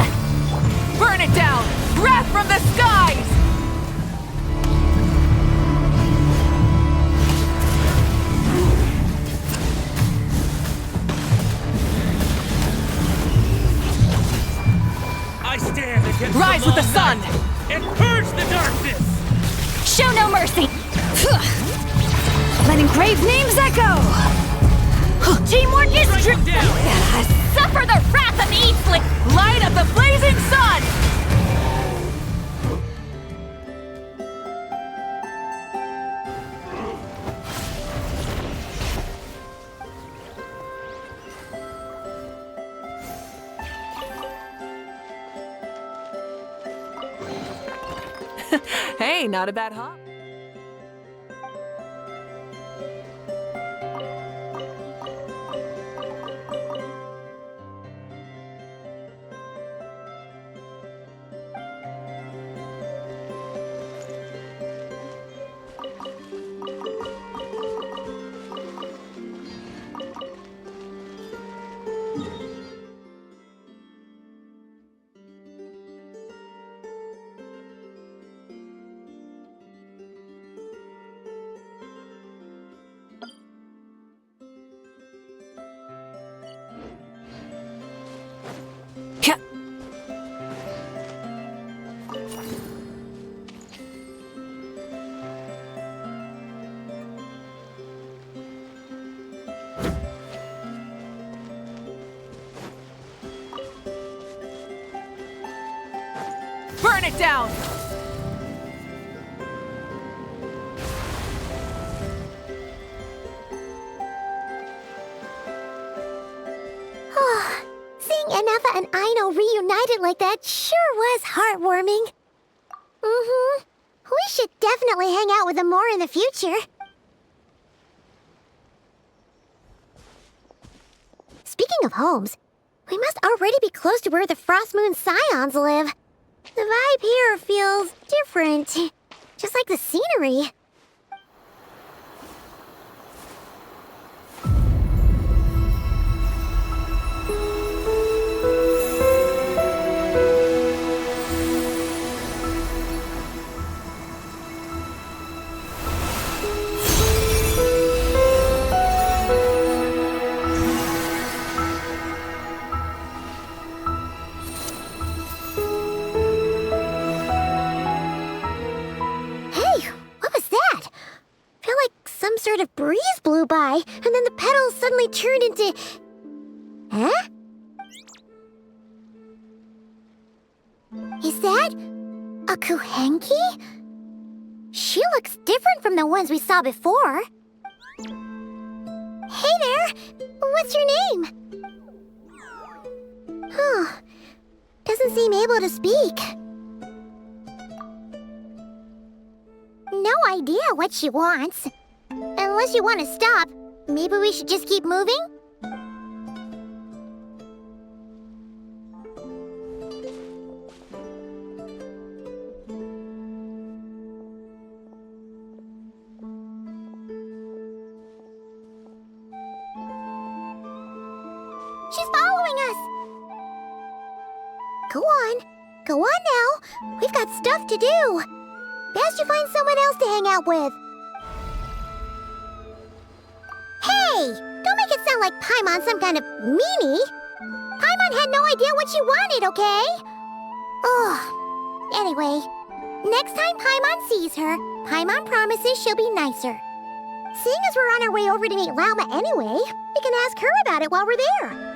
Burn it down! Wrath from the skies! I stand against Rise with the sun! and purge the darkness! Show no mercy! Letting grave names echo! Teamwork is Suffer the wrath of the Eastling! Light of the blazing sun! Hey, not a bad hop. Burn it down! Seeing Enefa and Aino reunited like that sure was heartwarming. Mm-hmm. We should definitely hang out with them more in the future. Speaking of homes, we must already be close to where the Frost Moon Scions live. The vibe here feels different, just like the scenery. Sort of breeze blew by, and then the petals suddenly turned into... Huh? Is that... a Kuhenki? She looks different from the ones we saw before. Hey there! What's your name? Huh. Doesn't seem able to speak. No idea what she wants. Unless you want to stop, maybe we should just keep moving? She's following us! Go on. Go on now. We've got stuff to do. Best you find someone else to hang out with. Hey! Don't make it sound like Paimon's some kind of meanie. Paimon had no idea what she wanted, okay? Ugh. Anyway, next time Paimon sees her, Paimon promises she'll be nicer. Seeing as we're on our way over to meet Lauma anyway, we can ask her about it while we're there.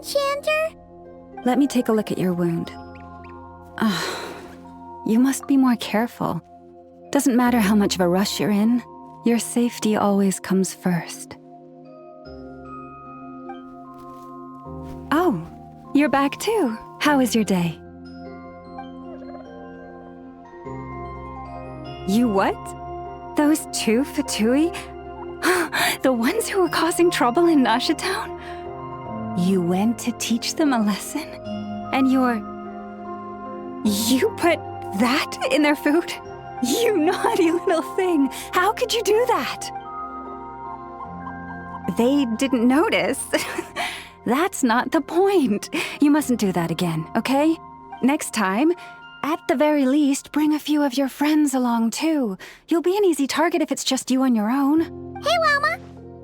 enchanter? Let me take a look at your wound. You must be more careful. Doesn't matter how much of a rush you're in, your safety always comes first. Oh, you're back too. How was your day? You what? Those two Fatui? The ones who were causing trouble in Nasha Town? You went to teach them a lesson? And you put that in their food? You naughty little thing! How could you do that? They didn't notice. That's not the point. You mustn't do that again, okay? Next time, at the very least, bring a few of your friends along too. You'll be an easy target if it's just you on your own. Hey, Wilma!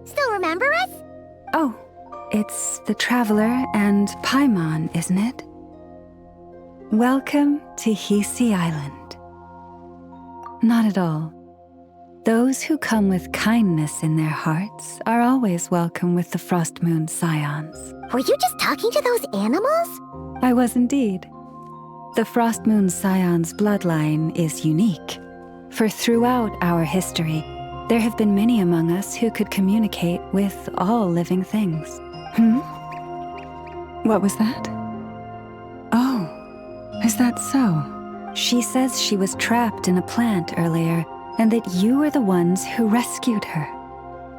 Still remember us? Oh, it's the Traveler and Paimon, isn't it? Welcome to Hisi Island. Not at all. Those who come with kindness in their hearts are always welcome with the Frost Moon Scions. Were you just talking to those animals? I was indeed. The Frost Moon Scions bloodline is unique, for throughout our history, there have been many among us who could communicate with all living things. What was that? Oh, is that so? She says she was trapped in a plant earlier, and that you were the ones who rescued her.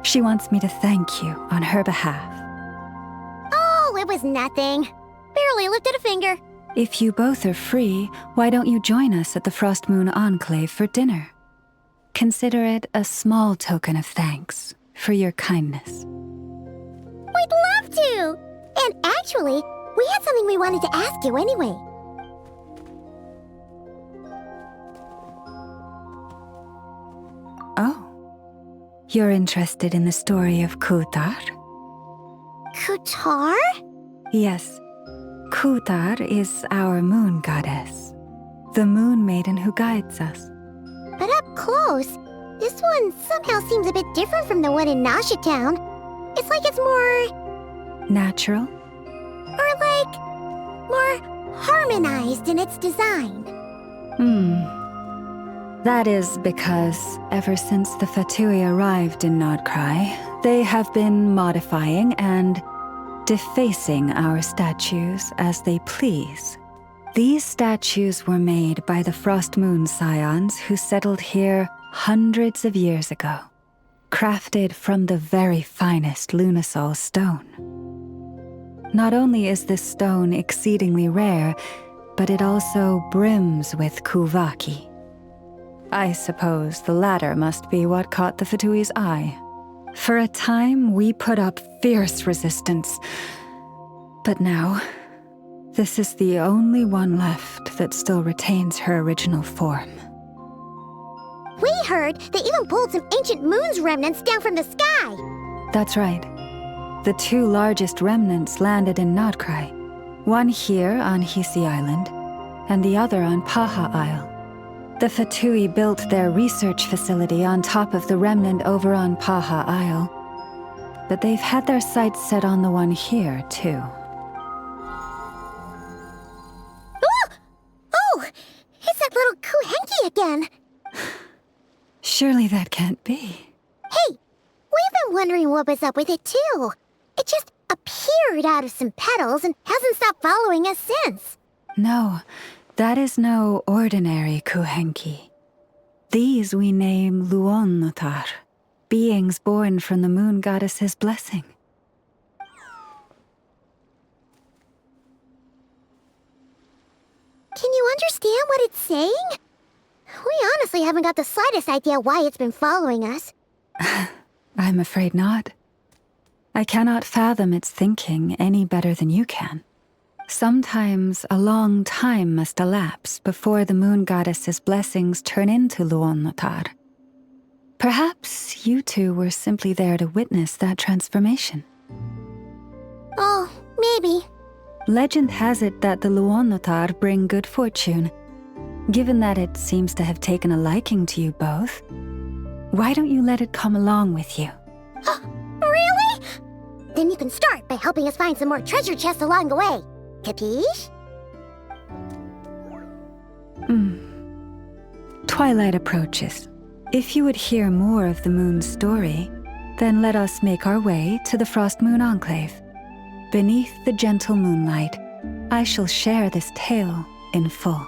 She wants me to thank you on her behalf. Oh, it was nothing. Barely lifted a finger. If you both are free, why don't you join us at the Frost Moon Enclave for dinner? Consider it a small token of thanks for your kindness. We'd love to! And actually, we had something we wanted to ask you anyway. Oh. You're interested in the story of Kutar? Kutar? Yes. Kutar is our moon goddess, the moon maiden who guides us. But up close, this one somehow seems a bit different from the one in Nasha Town. It's like it's more... natural? Or like... more harmonized in its design. That is because ever since the Fatui arrived in Nodcry, they have been modifying and defacing our statues as they please. These statues were made by the Frost Moon Scions who settled here hundreds of years ago, crafted from the very finest Lunasol stone. Not only is this stone exceedingly rare, but it also brims with Kuvaki. I suppose the latter must be what caught the Fatui's eye. For a time, we put up fierce resistance. But now, this is the only one left that still retains her original form. We heard they even pulled some ancient moon's remnants down from the sky. That's right. The two largest remnants landed in Nodcry. One here on Hisi Island, and the other on Paha Isle. The Fatui built their research facility on top of the remnant over on Paha Isle. But they've had their sights set on the one here, too. Oh! It's that little Kuhenki again! Surely that can't be. Hey! We've been wondering what was up with it, too. It just appeared out of some petals and hasn't stopped following us since. No. That is no ordinary Kuhenki. These we name Luonnotar, beings born from the moon goddess's blessing. Can you understand what it's saying? We honestly haven't got the slightest idea why it's been following us. I'm afraid not. I cannot fathom its thinking any better than you can. Sometimes a long time must elapse before the moon goddess's blessings turn into Luonnotar. Perhaps you two were simply there to witness that transformation. Oh, maybe. Legend has it that the Luonnotar bring good fortune. Given that it seems to have taken a liking to you both, why don't you let it come along with you? Really? Then you can start by helping us find some more treasure chests along the way. Capiche? Twilight approaches. If you would hear more of the moon's story, then let us make our way to the Frost Moon Enclave. Beneath the gentle moonlight, I shall share this tale in full.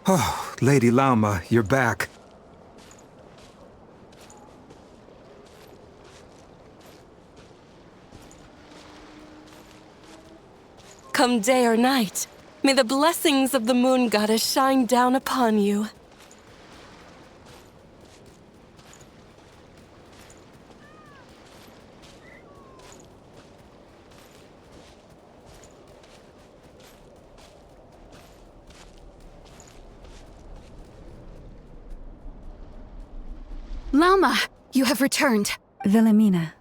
Oh, Lady Lauma, you're back. Come day or night, may the blessings of the Moon Goddess shine down upon you. Lauma, you have returned. Wilhelmina,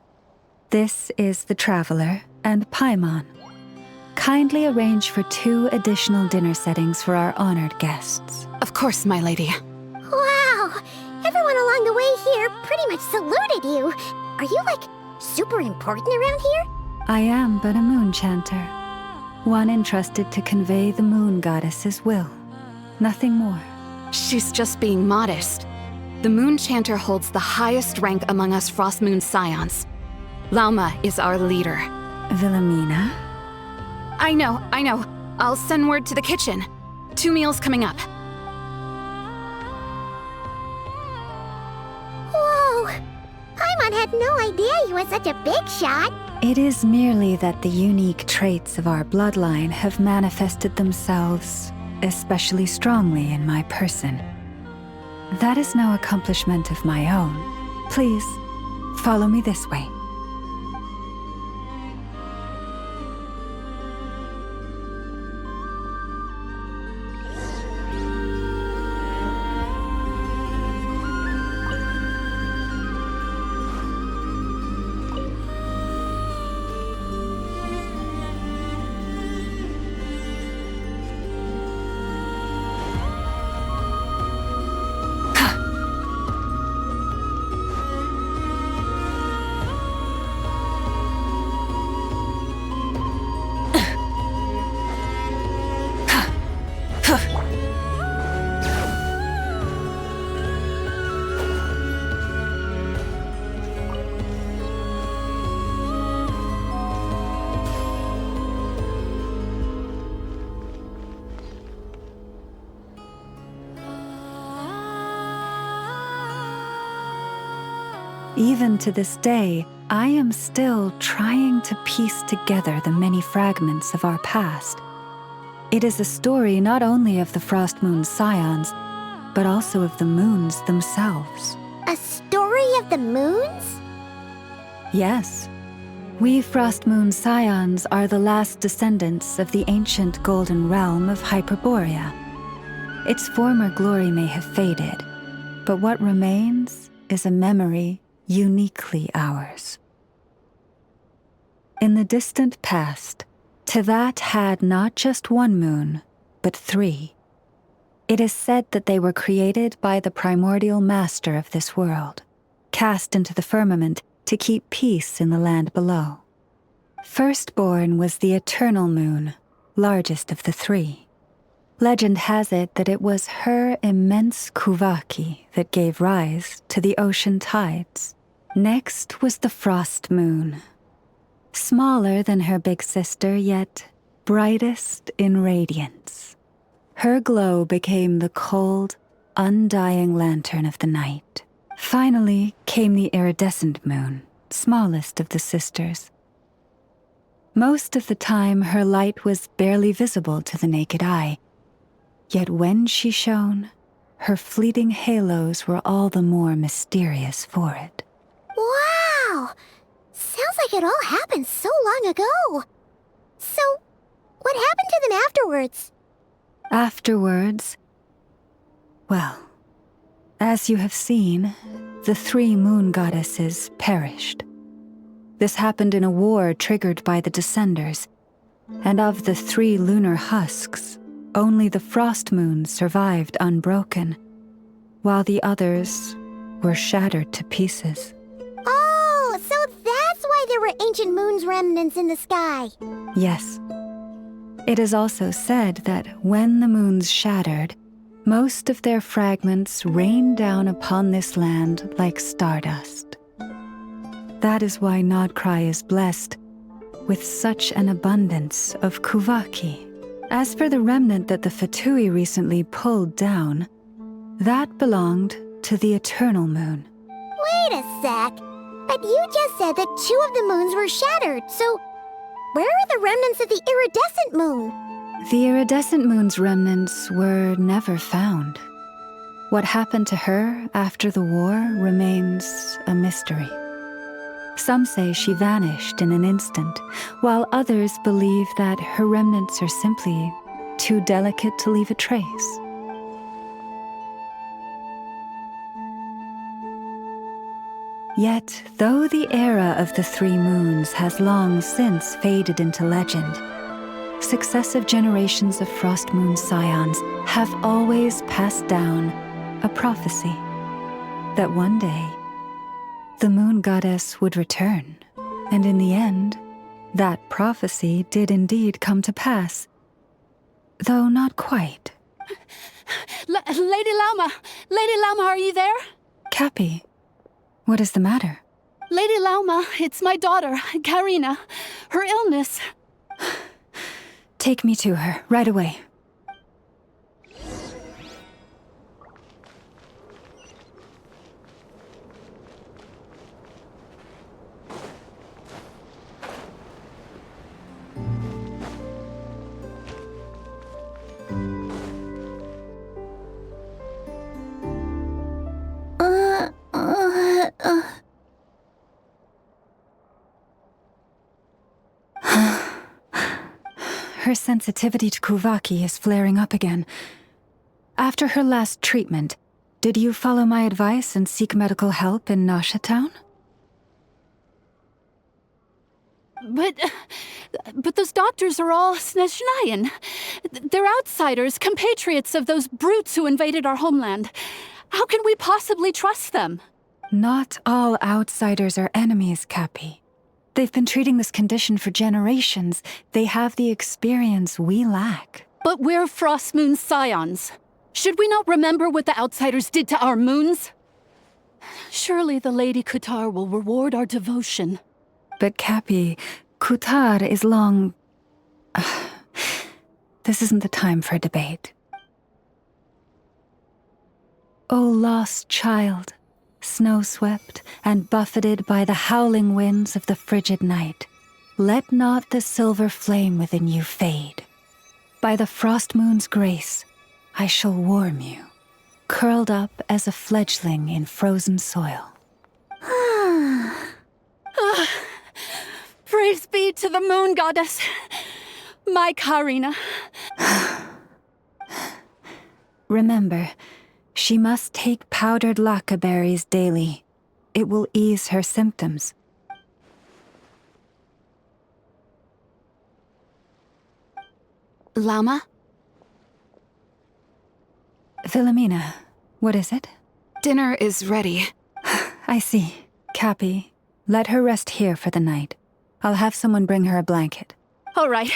this is the Traveler and Paimon. Kindly arrange for 2 additional dinner settings for our honored guests. Of course, my lady. Wow! Everyone along the way here pretty much saluted you. Are you, like, super important around here? I am but a moon chanter, one entrusted to convey the moon goddess's will. Nothing more. She's just being modest. The Moon Chanter holds the highest rank among us Frost Moon Scions. Lauma is our leader. Wilhelmina? I know. I'll send word to the kitchen. 2 meals coming up. Whoa! Paimon had no idea you were such a big shot. It is merely that the unique traits of our bloodline have manifested themselves especially strongly in my person. That is no accomplishment of my own. Please, follow me this way. Even to this day, I am still trying to piece together the many fragments of our past. It is a story not only of the Frost Moon Scions, but also of the moons themselves. A story of the moons? Yes. We Frost Moon Scions are the last descendants of the ancient golden realm of Hyperborea. Its former glory may have faded, but what remains is a memory uniquely ours. In the distant past, Tevat had not just 1 moon, but 3. It is said that they were created by the primordial master of this world, cast into the firmament to keep peace in the land below. Firstborn was the eternal moon, largest of the 3. Legend has it that it was her immense kuvaki that gave rise to the ocean tides. Next was the frost moon. Smaller than her big sister, yet brightest in radiance. Her glow became the cold, undying lantern of the night. Finally came the iridescent moon, smallest of the sisters. Most of the time, her light was barely visible to the naked eye. Yet when she shone, her fleeting halos were all the more mysterious for it. Wow! Sounds like it all happened so long ago. So, what happened to them afterwards? Afterwards, well, as you have seen, the 3 moon goddesses perished. This happened in a war triggered by the Descenders, and of the 3 lunar husks, only the frost moon survived unbroken, while the others were shattered to pieces. Oh, so that's why there were ancient moon's remnants in the sky. Yes. It is also said that when the moons shattered, most of their fragments rained down upon this land like stardust. That is why Nodcry is blessed with such an abundance of kuvaki. As for the remnant that the Fatui recently pulled down, that belonged to the eternal moon. Wait a sec. But you just said that 2 of the moons were shattered, so where are the remnants of the iridescent moon? The iridescent moon's remnants were never found. What happened to her after the war remains a mystery. Some say she vanished in an instant, while others believe that her remnants are simply too delicate to leave a trace. Yet, though the era of the 3 moons has long since faded into legend, successive generations of Frost Moon Scions have always passed down a prophecy that one day the moon goddess would return, and in the end, that prophecy did indeed come to pass, though not quite. Lady Lauma! Lady Lauma, are you there? Cappy, what is the matter? Lady Lauma, it's my daughter, Karina. Her illness. Take me to her, right away. Her sensitivity to kuvaki is flaring up again. After her last treatment, did you follow my advice and seek medical help in Nasha Town? But those doctors are all Snezhnayan. They're outsiders, compatriots of those brutes who invaded our homeland. How can we possibly trust them? Not all outsiders are enemies, Cappy. They've been treating this condition for generations. They have the experience we lack. But we're Frost Moon Scions. Should we not remember what the outsiders did to our moons? Surely the Lady Kutar will reward our devotion. But Cappy, Kutar is long... This isn't the time for a debate. O lost child, snow-swept and buffeted by the howling winds of the frigid night, let not the silver flame within you fade. By the frost moon's grace, I shall warm you, curled up as a fledgling in frozen soil. Praise be to the moon goddess, my Karina. Remember, she must take powdered laka berries daily. It will ease her symptoms. Lama? Philomena, what is it? Dinner is ready. I see. Cappy, let her rest here for the night. I'll have someone bring her a blanket. All right.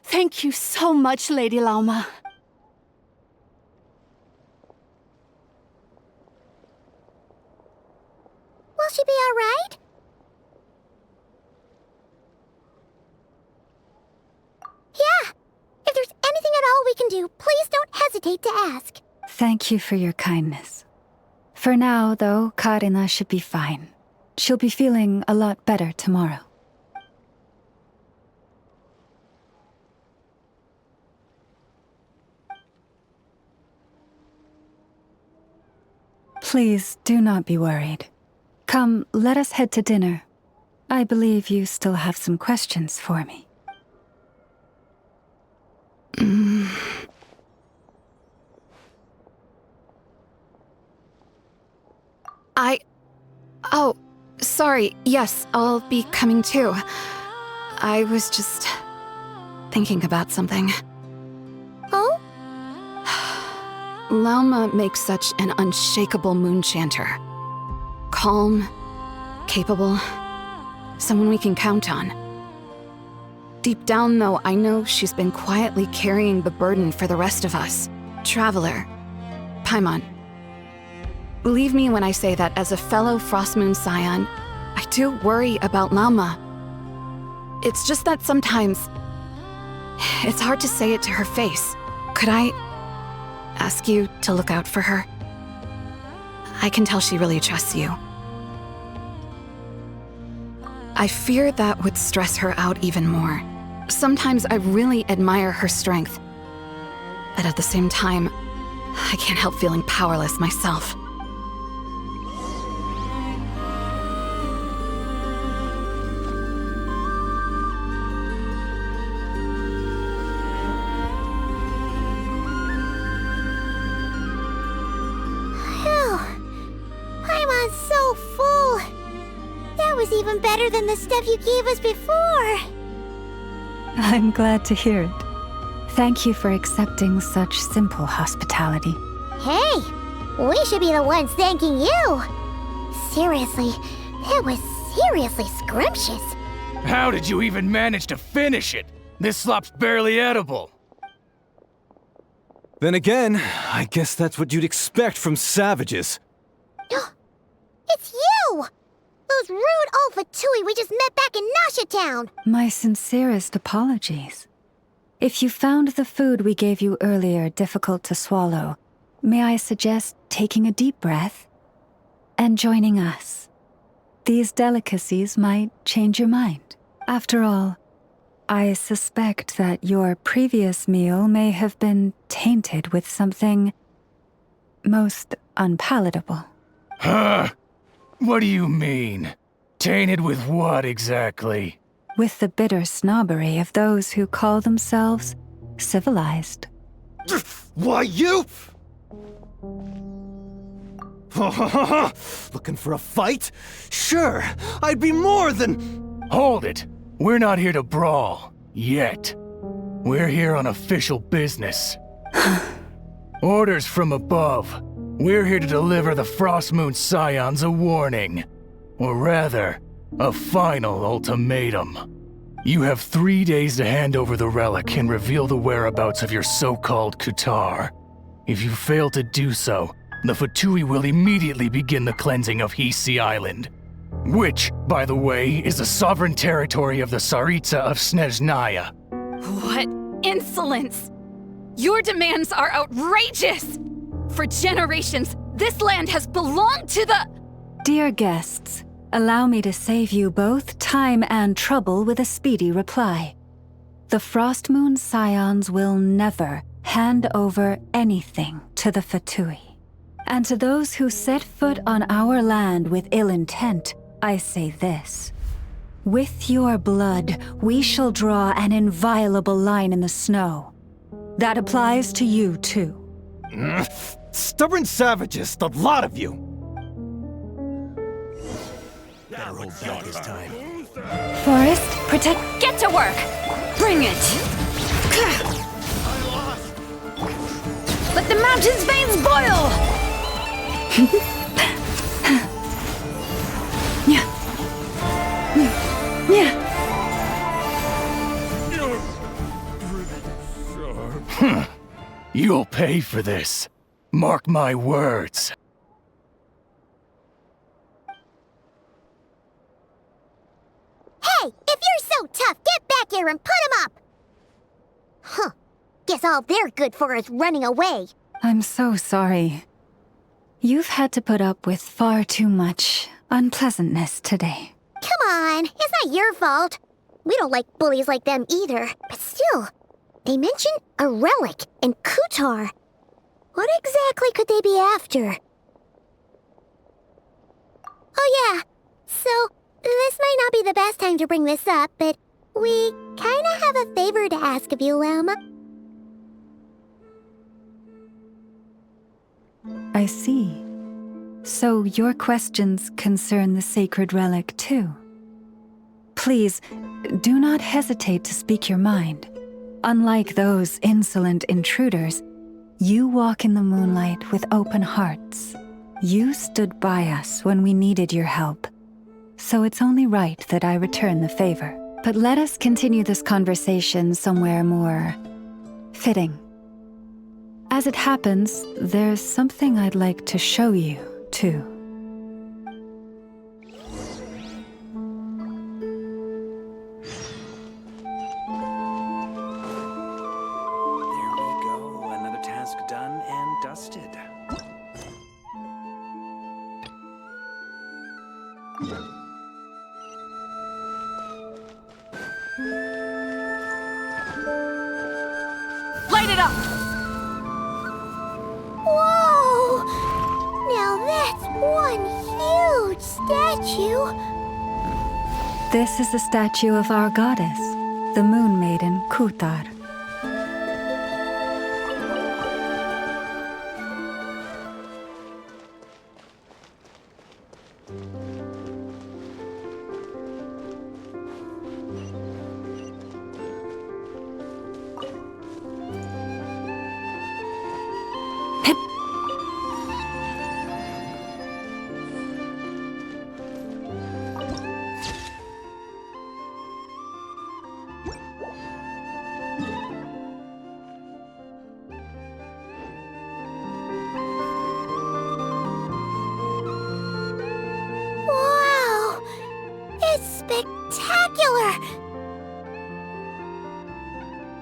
Thank you so much, Lady Lauma. she be alright? Yeah. If there's anything at all we can do, please don't hesitate to ask. Thank you for your kindness. For now, though, Karina should be fine. She'll be feeling a lot better tomorrow. Please do not be worried. Come, let us head to dinner. I believe you still have some questions for me. Oh, sorry. Yes, I'll be coming too. I was just thinking about something. Oh? Lauma makes such an unshakable moon chanter. Calm, capable, someone we can count on. Deep down, though, I know she's been quietly carrying the burden for the rest of us. Traveler, Paimon. Believe me when I say that as a fellow Frostmoon Scion, I do worry about Lauma. It's just that sometimes it's hard to say it to her face. Could I ask you to look out for her? I can tell she really trusts you. I fear that would stress her out even more. Sometimes I really admire her strength, but at the same time, I can't help feeling powerless myself. Paimon's so full. That was even better than the stuff you gave us before. I'm glad to hear it. Thank you for accepting such simple hospitality. Hey, we should be the ones thanking you. Seriously, that was seriously scrumptious. How did you even manage to finish it? This slop's barely edible. Then again, I guess that's what you'd expect from savages. It's you! Those rude old Fatui we just met back in Nasha Town! My sincerest apologies. If you found the food we gave you earlier difficult to swallow, may I suggest taking a deep breath and joining us? These delicacies might change your mind. After all, I suspect that your previous meal may have been tainted with something most unpalatable. Huh? What do you mean? Tainted with what exactly? With the bitter snobbery of those who call themselves civilized. Why, you... Looking for a fight? Sure, I'd be more than... Hold it! We're not here to brawl. Yet. We're here on official business. Orders from above. We're here to deliver the Frostmoon Scions a warning. Or rather, a final ultimatum. You have 3 days to hand over the relic and reveal the whereabouts of your so-called Kutar. If you fail to do so, the Fatui will immediately begin the cleansing of Hisi Island. Which, by the way, is the sovereign territory of the Tsaritsa of Snezhnaya. What insolence! Your demands are outrageous! For generations, this land has belonged to the... Dear guests, allow me to save you both time and trouble with a speedy reply. The Frostmoon Scions will never hand over anything to the Fatui. And to those who set foot on our land with ill intent, I say this. With your blood, we shall draw an inviolable line in the snow. That applies to you, too. Stubborn savages, the lot of you! Better hold back this time. Forest, protect... Get to work! Bring it! Let the mountain's veins boil! You'll pay for this. Mark my words. so tough. Get back here and put him up! Huh. Guess all they're good for is running away. I'm so sorry. You've had to put up with far too much unpleasantness today. Come on, it's not your fault. We don't like bullies like them either. But still, they mentioned a relic and Kutar. What exactly could they be after? Oh yeah, so this might not be the best time to bring this up, but we kinda have a favor to ask of you, Lama. I see. So your questions concern the sacred relic too. Please, do not hesitate to speak your mind. Unlike those insolent intruders, you walk in the moonlight with open hearts. You stood by us when we needed your help, so it's only right that I return the favor. But let us continue this conversation somewhere more fitting. As it happens, there's something I'd like to show you, too. There we go. Another task done and dusted. Light it up! Whoa! Now that's one huge statue. This is a statue of our goddess, the Moon Maiden Kutar. Wow! It's spectacular!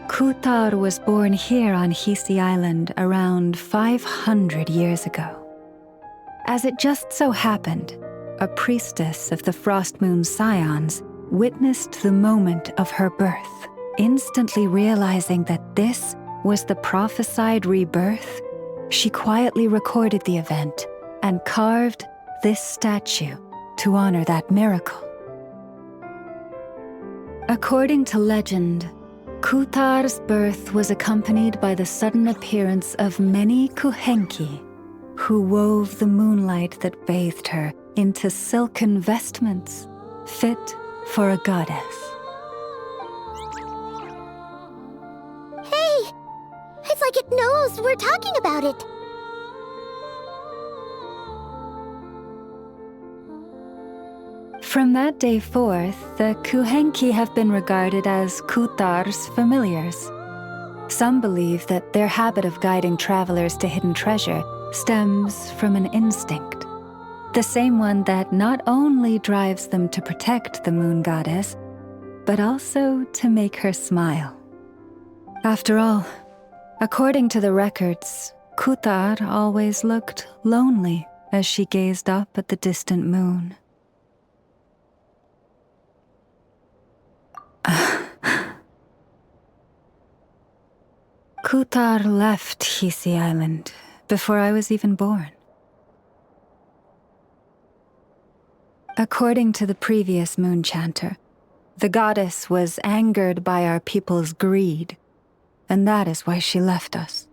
Kutar was born here on Hisi Island around 500 years ago. As it just so happened, a priestess of the Frost Moon Scions witnessed the moment of her birth. Instantly realizing that this was the prophesied rebirth, she quietly recorded the event and carved this statue to honor that miracle. According to legend, Kutar's birth was accompanied by the sudden appearance of many Kuhenki, who wove the moonlight that bathed her into silken vestments fit for a goddess. Hey! It's like it knows we're talking about it. From that day forth, the Kuhenki have been regarded as Kutar's familiars. Some believe that their habit of guiding travelers to hidden treasure stems from an instinct, the same one that not only drives them to protect the moon goddess, but also to make her smile. After all, according to the records, Kutar always looked lonely as she gazed up at the distant moon. Kutar left Hisi Island before I was even born. According to the previous moon chanter, the goddess was angered by our people's greed, and that is why she left us.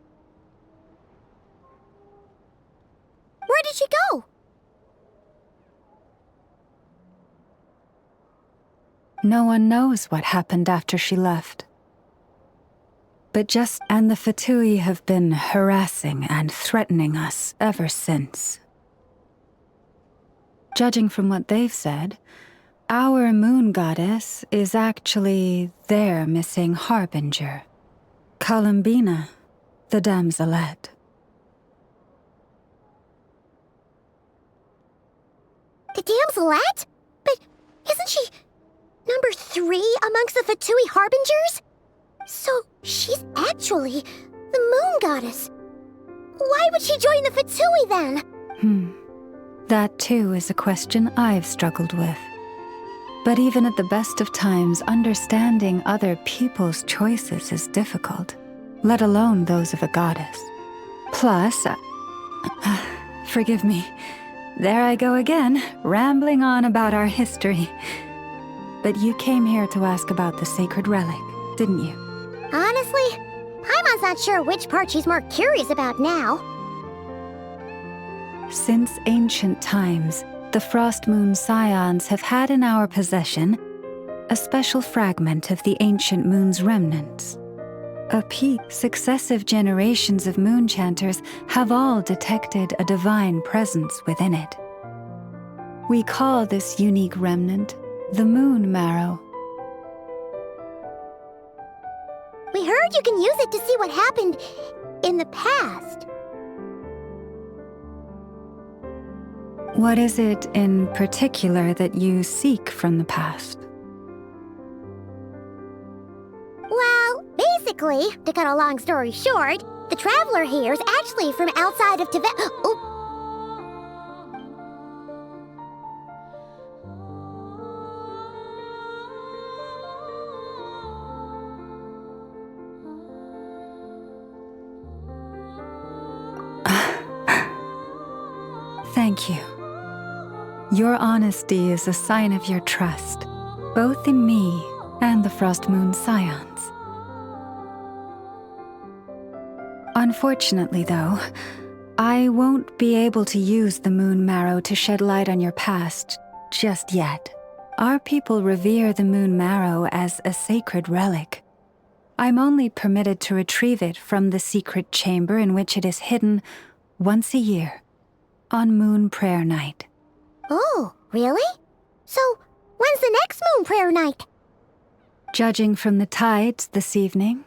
Where did she go? No one knows what happened after she left. But and the Fatui have been harassing and threatening us ever since. Judging from what they've said, our moon goddess is actually their missing harbinger, Columbina, the damselette. The damselette? But isn't she number number 3 amongst the Fatui Harbingers? So she's actually the moon goddess. Why would she join the Fatui then? That too is a question I've struggled with. But even at the best of times, understanding other people's choices is difficult, let alone those of a goddess. Plus, forgive me, there I go again, rambling on about our history. But you came here to ask about the sacred relic, didn't you? Honestly, Paimon's not sure which part she's more curious about now. Since ancient times, the Frost Moon Scions have had in our possession a special fragment of the ancient moon's remnants. Successive generations of moon chanters have all detected a divine presence within it. We call this unique remnant the Moon Marrow. We heard you can use it to see what happened in the past. What is it in particular that you seek from the past? Well, basically, to cut a long story short, the traveler here is actually from outside of Tibet. Oh. Thank you. Your honesty is a sign of your trust, both in me and the Frost Moon Scions. Unfortunately, though, I won't be able to use the Moon Marrow to shed light on your past just yet. Our people revere the Moon Marrow as a sacred relic. I'm only permitted to retrieve it from the secret chamber in which it is hidden once a year, on Moon Prayer Night. Oh, really? So, when's the next Moon Prayer Night? Judging from the tides this evening,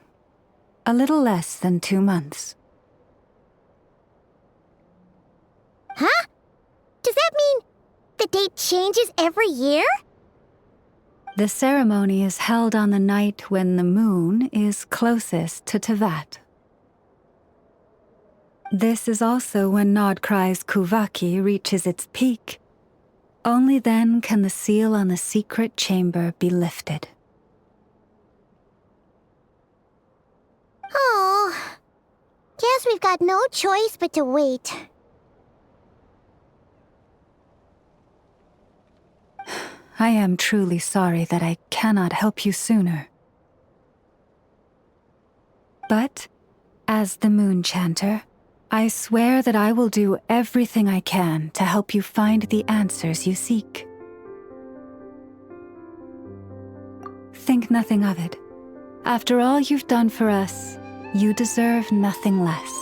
a little less than 2 months. Huh? Does that mean the date changes every year? The ceremony is held on the night when the moon is closest to Tevat. This is also when Nodkrai's Kuvaki reaches its peak. Only then can the seal on the secret chamber be lifted. Oh, guess we've got no choice but to wait. I am truly sorry that I cannot help you sooner. But, as the Moon Chanter, I swear that I will do everything I can to help you find the answers you seek. Think nothing of it. After all you've done for us, you deserve nothing less.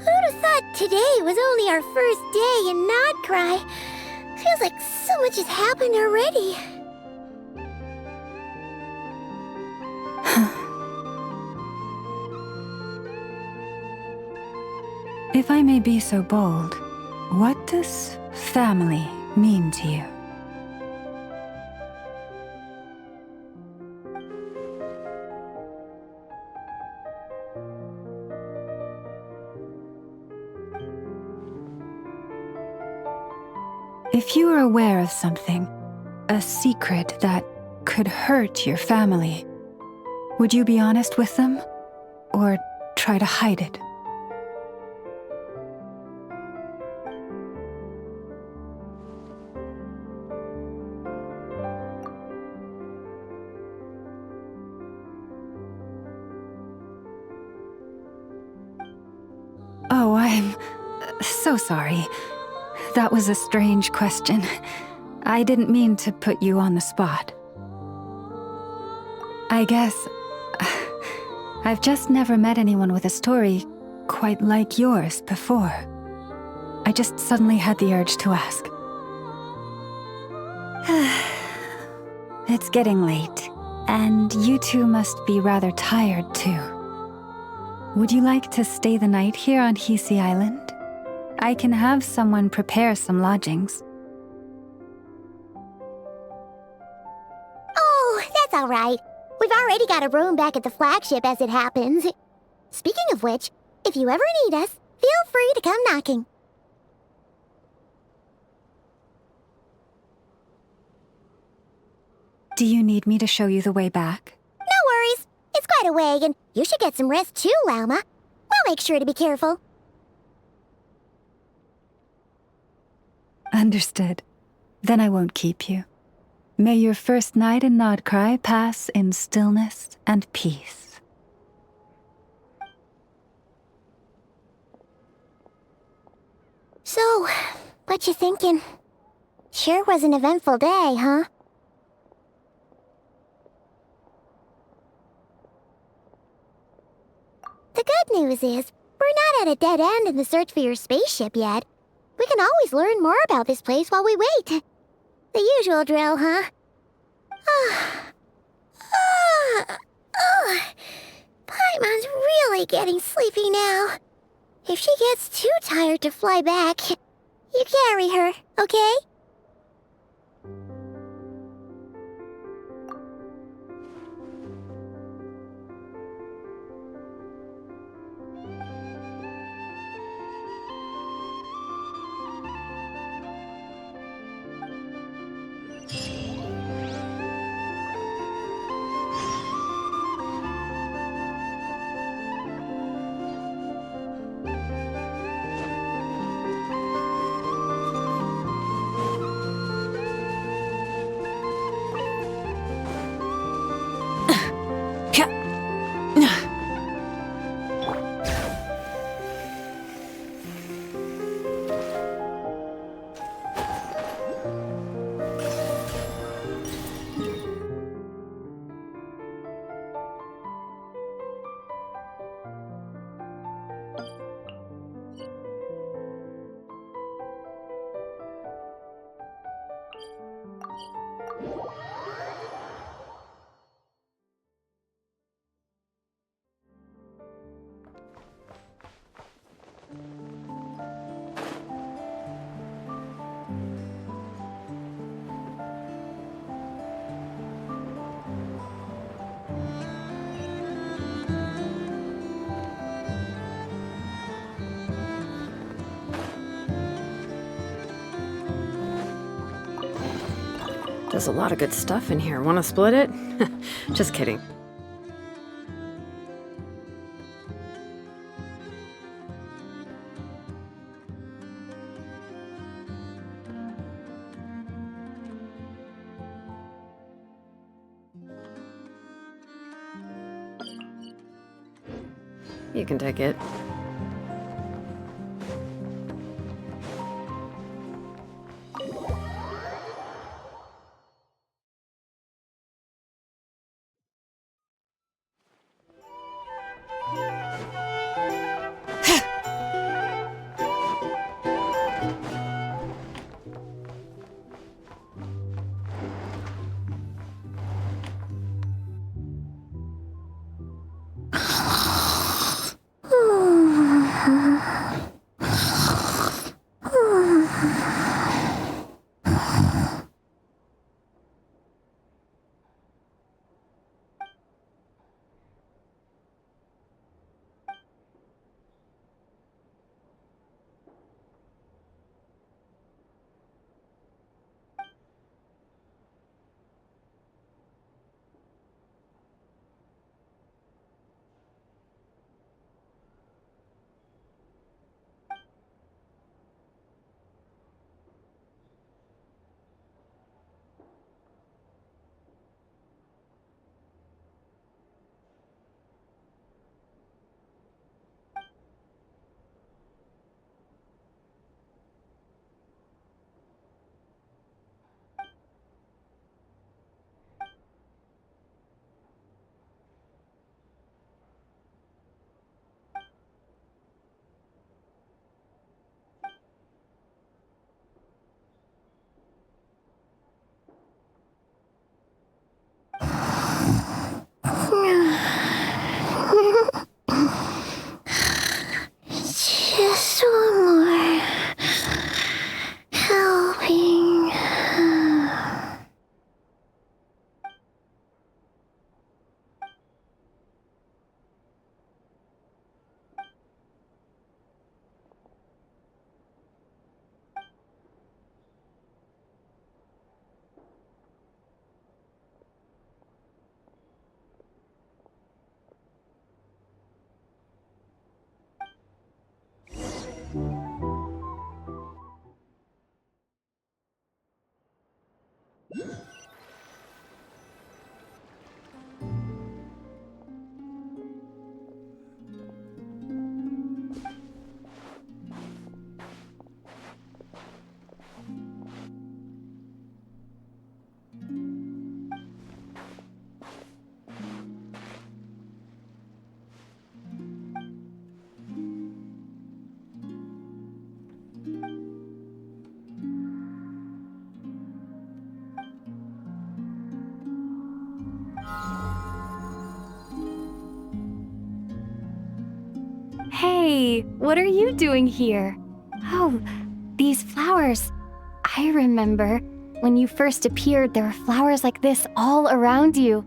Who'd have thought today was only our first day in Nodcry? Feels like so much has happened already. If I may be so bold, what does family mean to you? If you are aware of something, a secret that could hurt your family, would you be honest with them, or try to hide it? Oh, I'm so sorry. That was a strange question. I didn't mean to put you on the spot. I guess I've just never met anyone with a story quite like yours before. I just suddenly had the urge to ask. It's getting late, and you two must be rather tired too. Would you like to stay the night here on Hisi Island? I can have someone prepare some lodgings. Oh, that's all right. We've already got a room back at the flagship as it happens. Speaking of which, if you ever need us, feel free to come knocking. Do you need me to show you the way back? No worries. It's quite a way, and you should get some rest too, Lauma. We'll make sure to be careful. Understood. Then I won't keep you. May your first night in Nodcry pass in stillness and peace. So, what you thinking? Sure was an eventful day, huh? The good news is, we're not at a dead end in the search for your spaceship yet. We can always learn more about this place while we wait. The usual drill, huh? Paimon's really getting sleepy now. If she gets too tired to fly back, you carry her, okay? There's a lot of good stuff in here. Want to split it? Just kidding. You can take it. Hey, what are you doing here? Oh, these flowers. I remember when you first appeared, there were flowers like this all around you.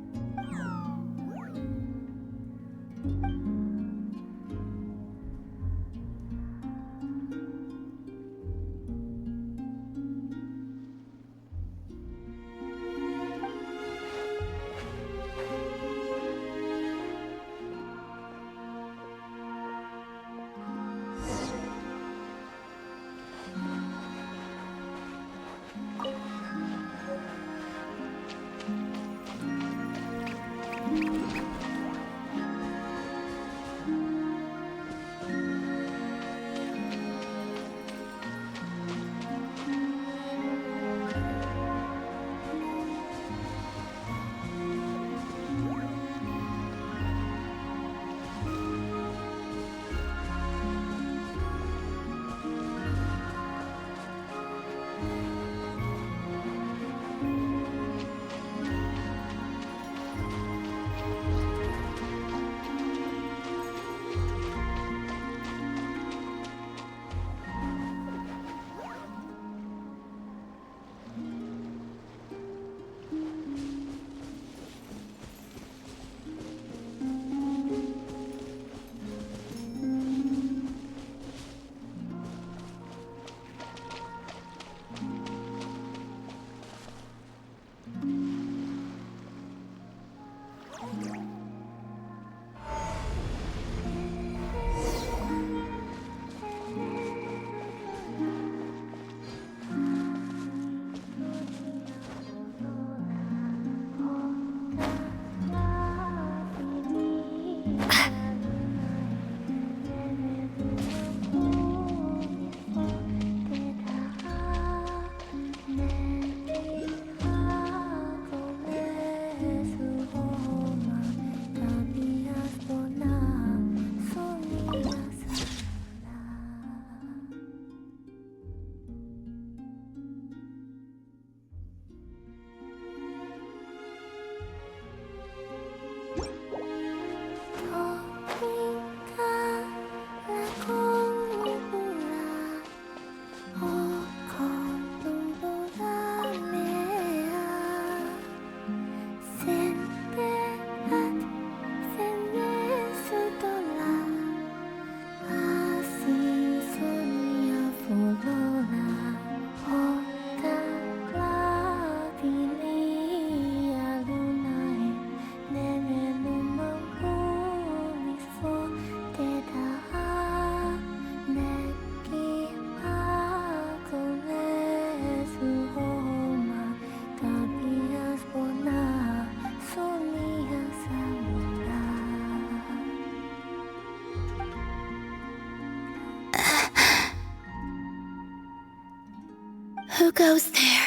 Who goes there?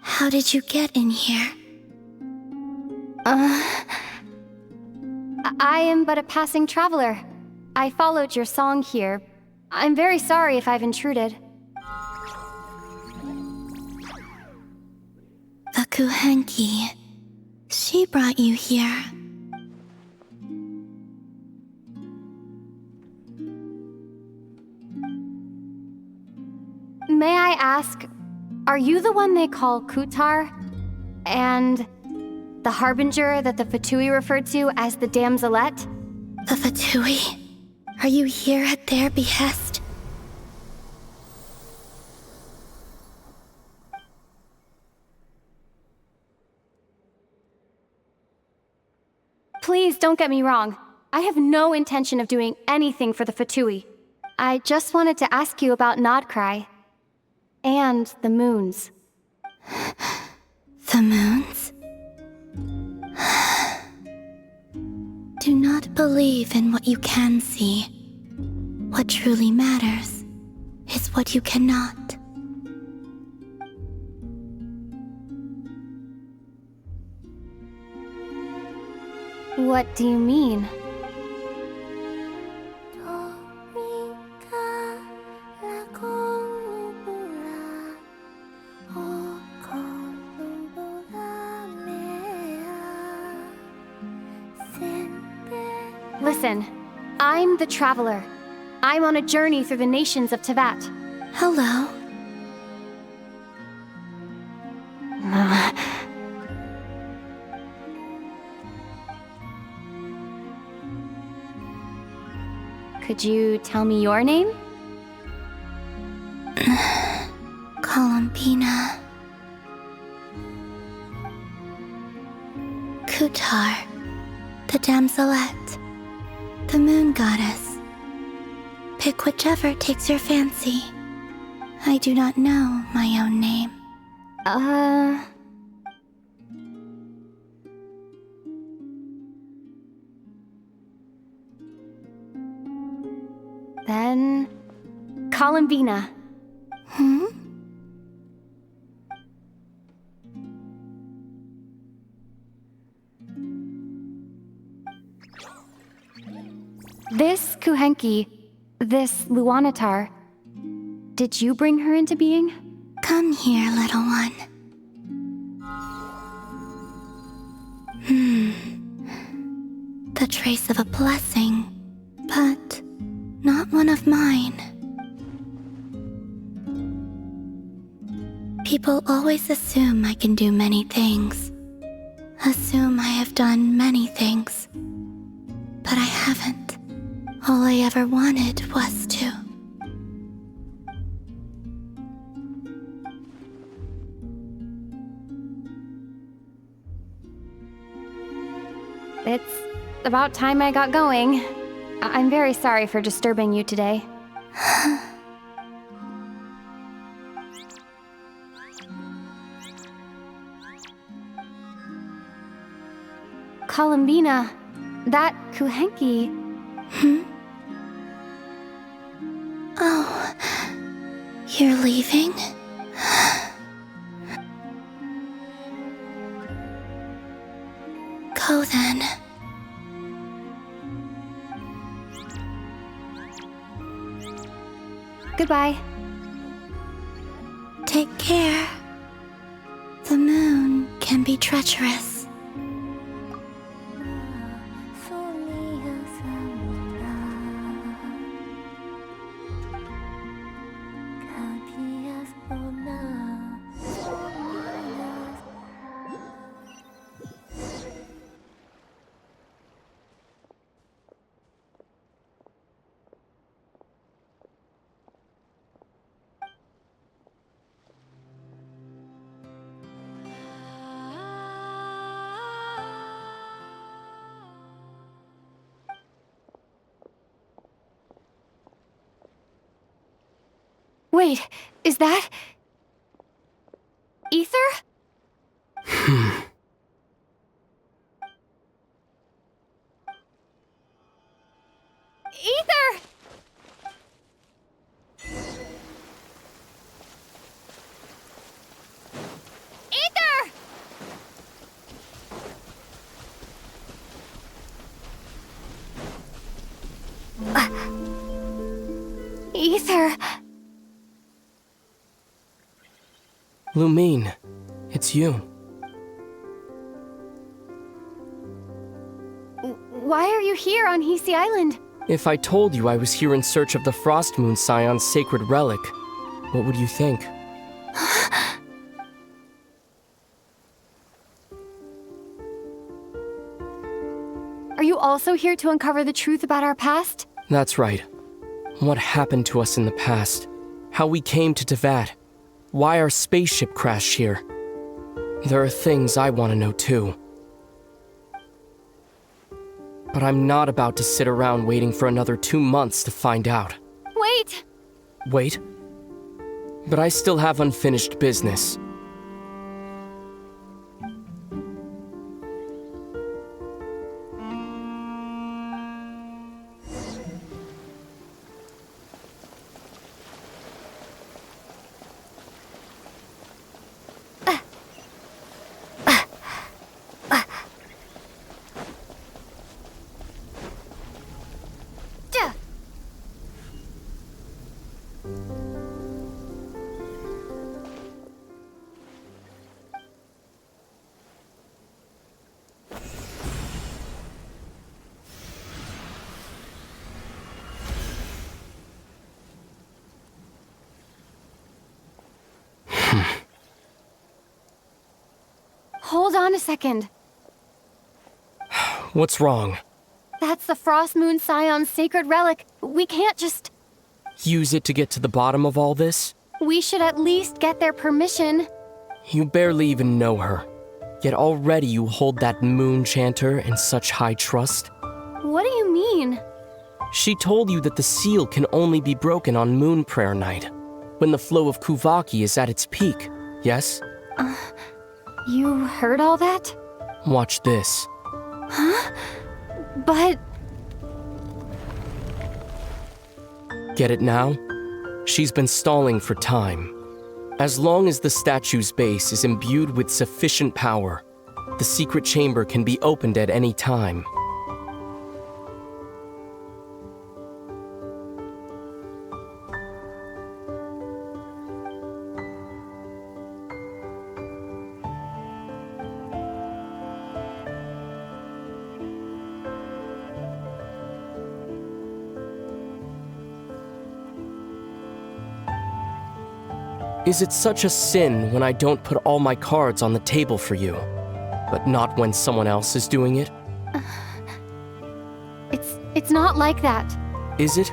How did you get in here? I am but a passing traveler. I followed your song here. I'm very sorry if I've intruded. The Kuhenki. She brought you here. May I ask, are you the one they call Kutar? And the harbinger that the Fatui referred to as the Damselette? The Fatui? Are you here at their behest? Please don't get me wrong. I have no intention of doing anything for the Fatui. I just wanted to ask you about Nodcry. And the moons. The moons? Do not believe in what you can see. What truly matters is what you cannot. What do you mean? Listen, I'm the Traveler. I'm on a journey through the nations of Tevat. Hello. Could you tell me your name? Columbina. Kutar, the damselette, the moon goddess. Pick whichever takes your fancy. I do not know my own name. Then... Columbina. This Kuhenki, this Luanatar, did you bring her into being? Come here, little one. The trace of a blessing, but not one of mine. People always assume I can do many things. Assume I have done many things. But I haven't. All I ever wanted was to. It's about time I got going. I'm very sorry for disturbing you today. Columbina, that Kuhenki... Oh, you're leaving? Go then. Goodbye. Take care. The moon can be treacherous. Wait, is that... Ether? Ether! Ether! Ether... Lumine, it's you. Why are you here on Hisi Island? If I told you I was here in search of the Frost Moon Scion's sacred relic, what would you think? Are you also here to uncover the truth about our past? That's right. What happened to us in the past? How we came to Tevat? Why our spaceship crashed here? There are things I want to know too. But I'm not about to sit around waiting for another 2 months to find out. Wait! Wait? But I still have unfinished business. Hold on a second. What's wrong? That's the Frost Moon Scion's sacred relic. We can't just... Use it to get to the bottom of all this? We should at least get their permission. You barely even know her. Yet already you hold that moon chanter in such high trust. What do you mean? She told you that the seal can only be broken on Moon Prayer Night, when the flow of Kuvaki is at its peak, yes? You heard all that? Watch this. Huh? But... Get it now? She's been stalling for time. As long as the statue's base is imbued with sufficient power, the secret chamber can be opened at any time. Is it such a sin when I don't put all my cards on the table for you, but not when someone else is doing it? It's not like that. Is it?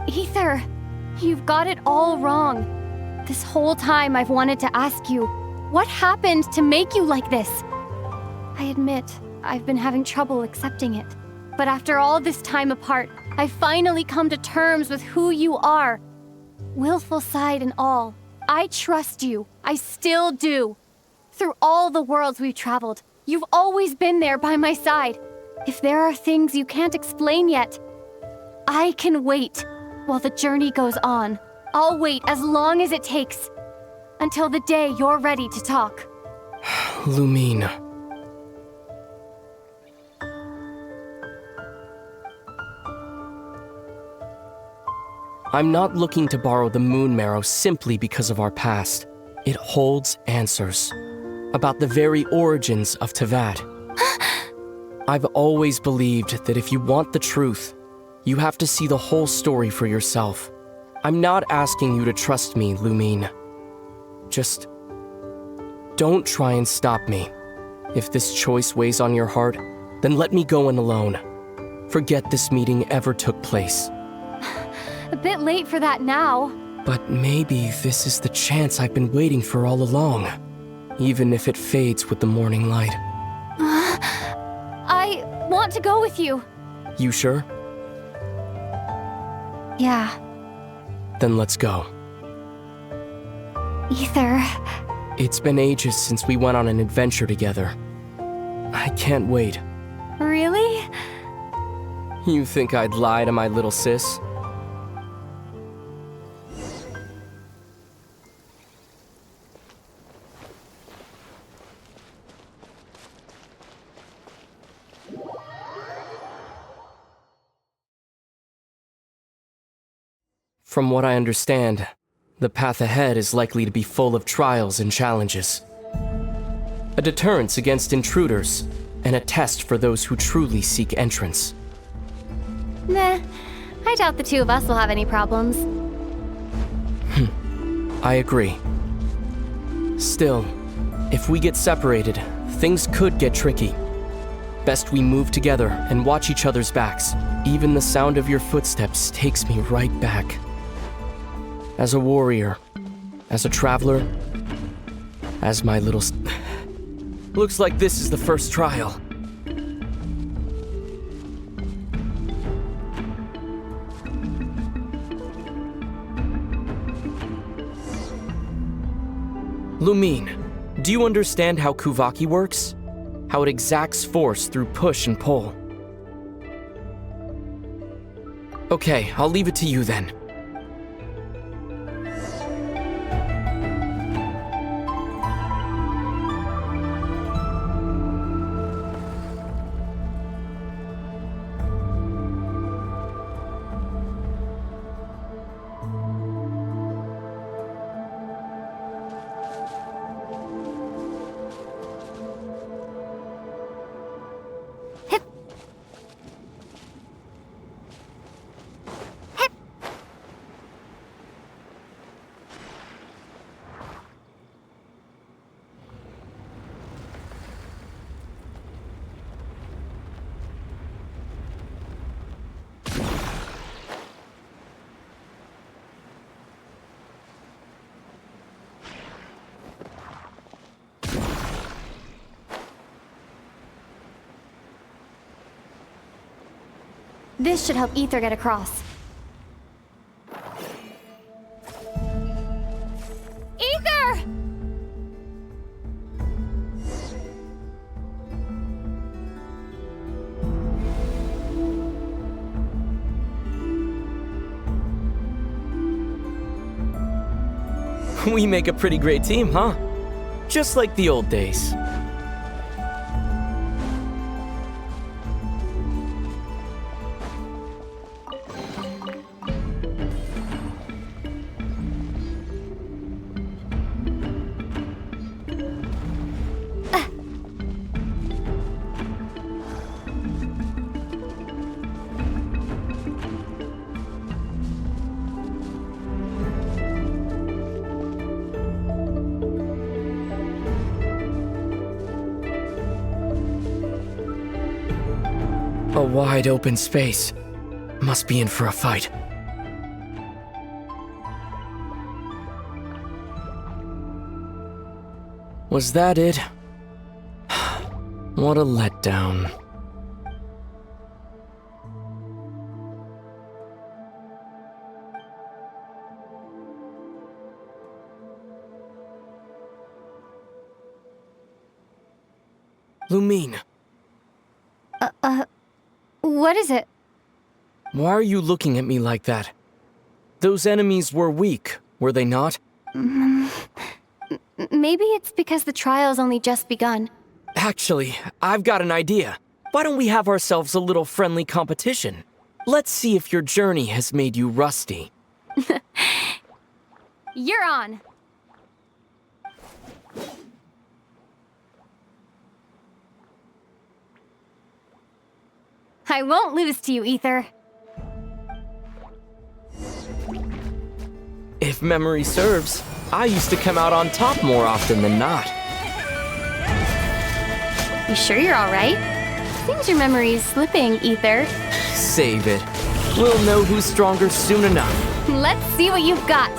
Ether, you've got it all wrong. This whole time I've wanted to ask you, what happened to make you like this? I admit, I've been having trouble accepting it. But after all this time apart, I've finally come to terms with who you are. Willful side and all, I trust you. I still do. Through all the worlds we've traveled, you've always been there by my side. If there are things you can't explain yet, I can wait while the journey goes on. I'll wait as long as it takes, until the day you're ready to talk. Lumine. I'm not looking to borrow the moon marrow simply because of our past. It holds answers about the very origins of Teyvat. I've always believed that if you want the truth, you have to see the whole story for yourself. I'm not asking you to trust me, Lumine. Just don't try and stop me. If this choice weighs on your heart, then let me go in alone. Forget this meeting ever took place. A bit late for that now. But maybe this is the chance I've been waiting for all along, even if it fades with the morning light. I want to go with you. You sure? Yeah. Then let's go. Ether. It's been ages since we went on an adventure together. I can't wait. Really? You think I'd lie to my little sis? From what I understand, the path ahead is likely to be full of trials and challenges. A deterrence against intruders, and a test for those who truly seek entrance. Nah, I doubt the two of us will have any problems. I agree. Still, if we get separated, things could get tricky. Best we move together and watch each other's backs. Even the sound of your footsteps takes me right back. As a warrior, as a traveler, as my little... Looks like this is the first trial. Lumine, do you understand how Kuvaki works? How it exacts force through push and pull? Okay, I'll leave it to you then. This should help Ether get across. Ether! We make a pretty great team, huh? Just like the old days. A wide open space. Must be in for a fight. Was that it? What a letdown. Lumine. What is it? Why are you looking at me like that? Those enemies were weak, were they not? Maybe it's because the trial's only just begun. Actually, I've got an idea. Why don't we have ourselves a little friendly competition? Let's see if your journey has made you rusty. You're on. I won't lose to you, Ether. If memory serves, I used to come out on top more often than not. You sure you're alright? Seems your memory's slipping, Ether. Save it. We'll know who's stronger soon enough. Let's see what you've got.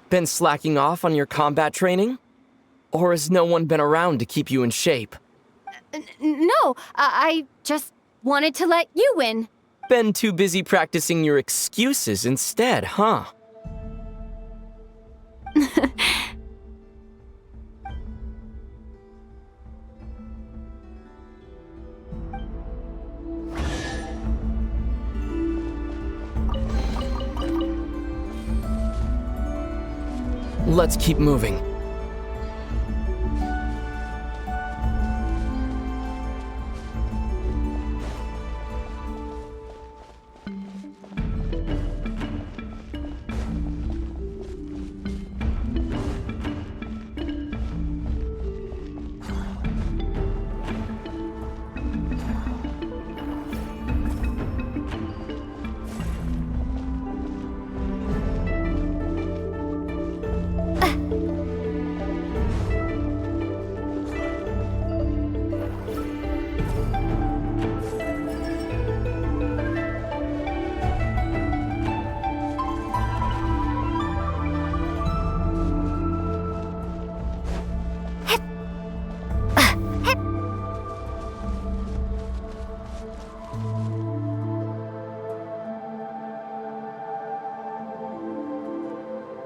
Been slacking off on your combat training? Or has no one been around to keep you in shape? No, I just wanted to let you win. Been too busy practicing your excuses instead, huh? Let's keep moving.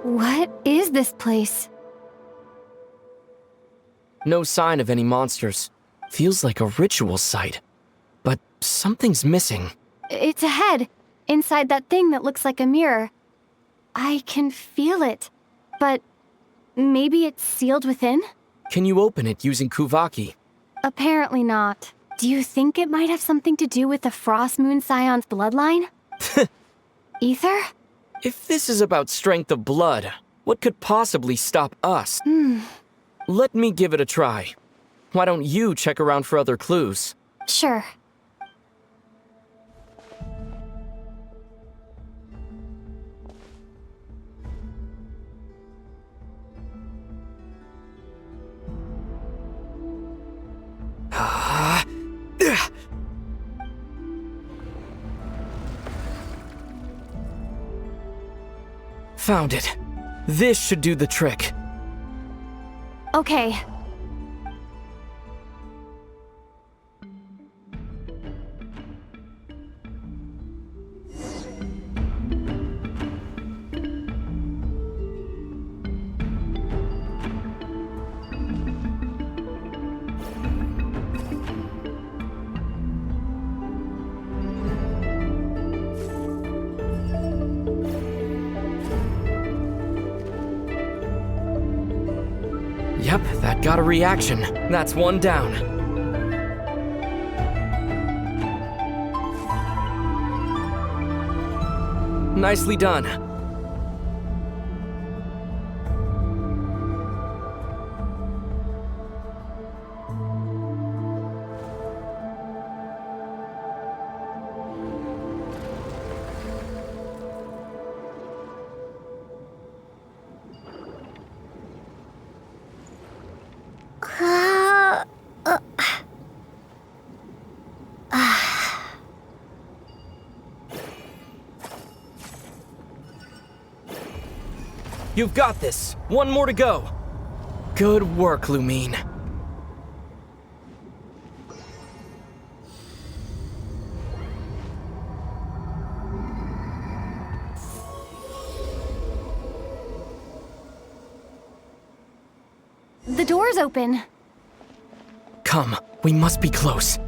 What is this place? No sign of any monsters. Feels like a ritual site. But something's missing. It's ahead, inside that thing that looks like a mirror. I can feel it, but maybe it's sealed within? Can you open it using Kuvaki? Apparently not. Do you think it might have something to do with the Frost Moon Scion's bloodline? Ether? If this is about strength of blood, what could possibly stop us? Let me give it a try. Why don't you check around for other clues? Sure. Found it. This should do the trick. Okay. Yep, that got a reaction. That's one down. Nicely done. You've got this. One more to go. Good work, Lumine. The door's open. Come, we must be close.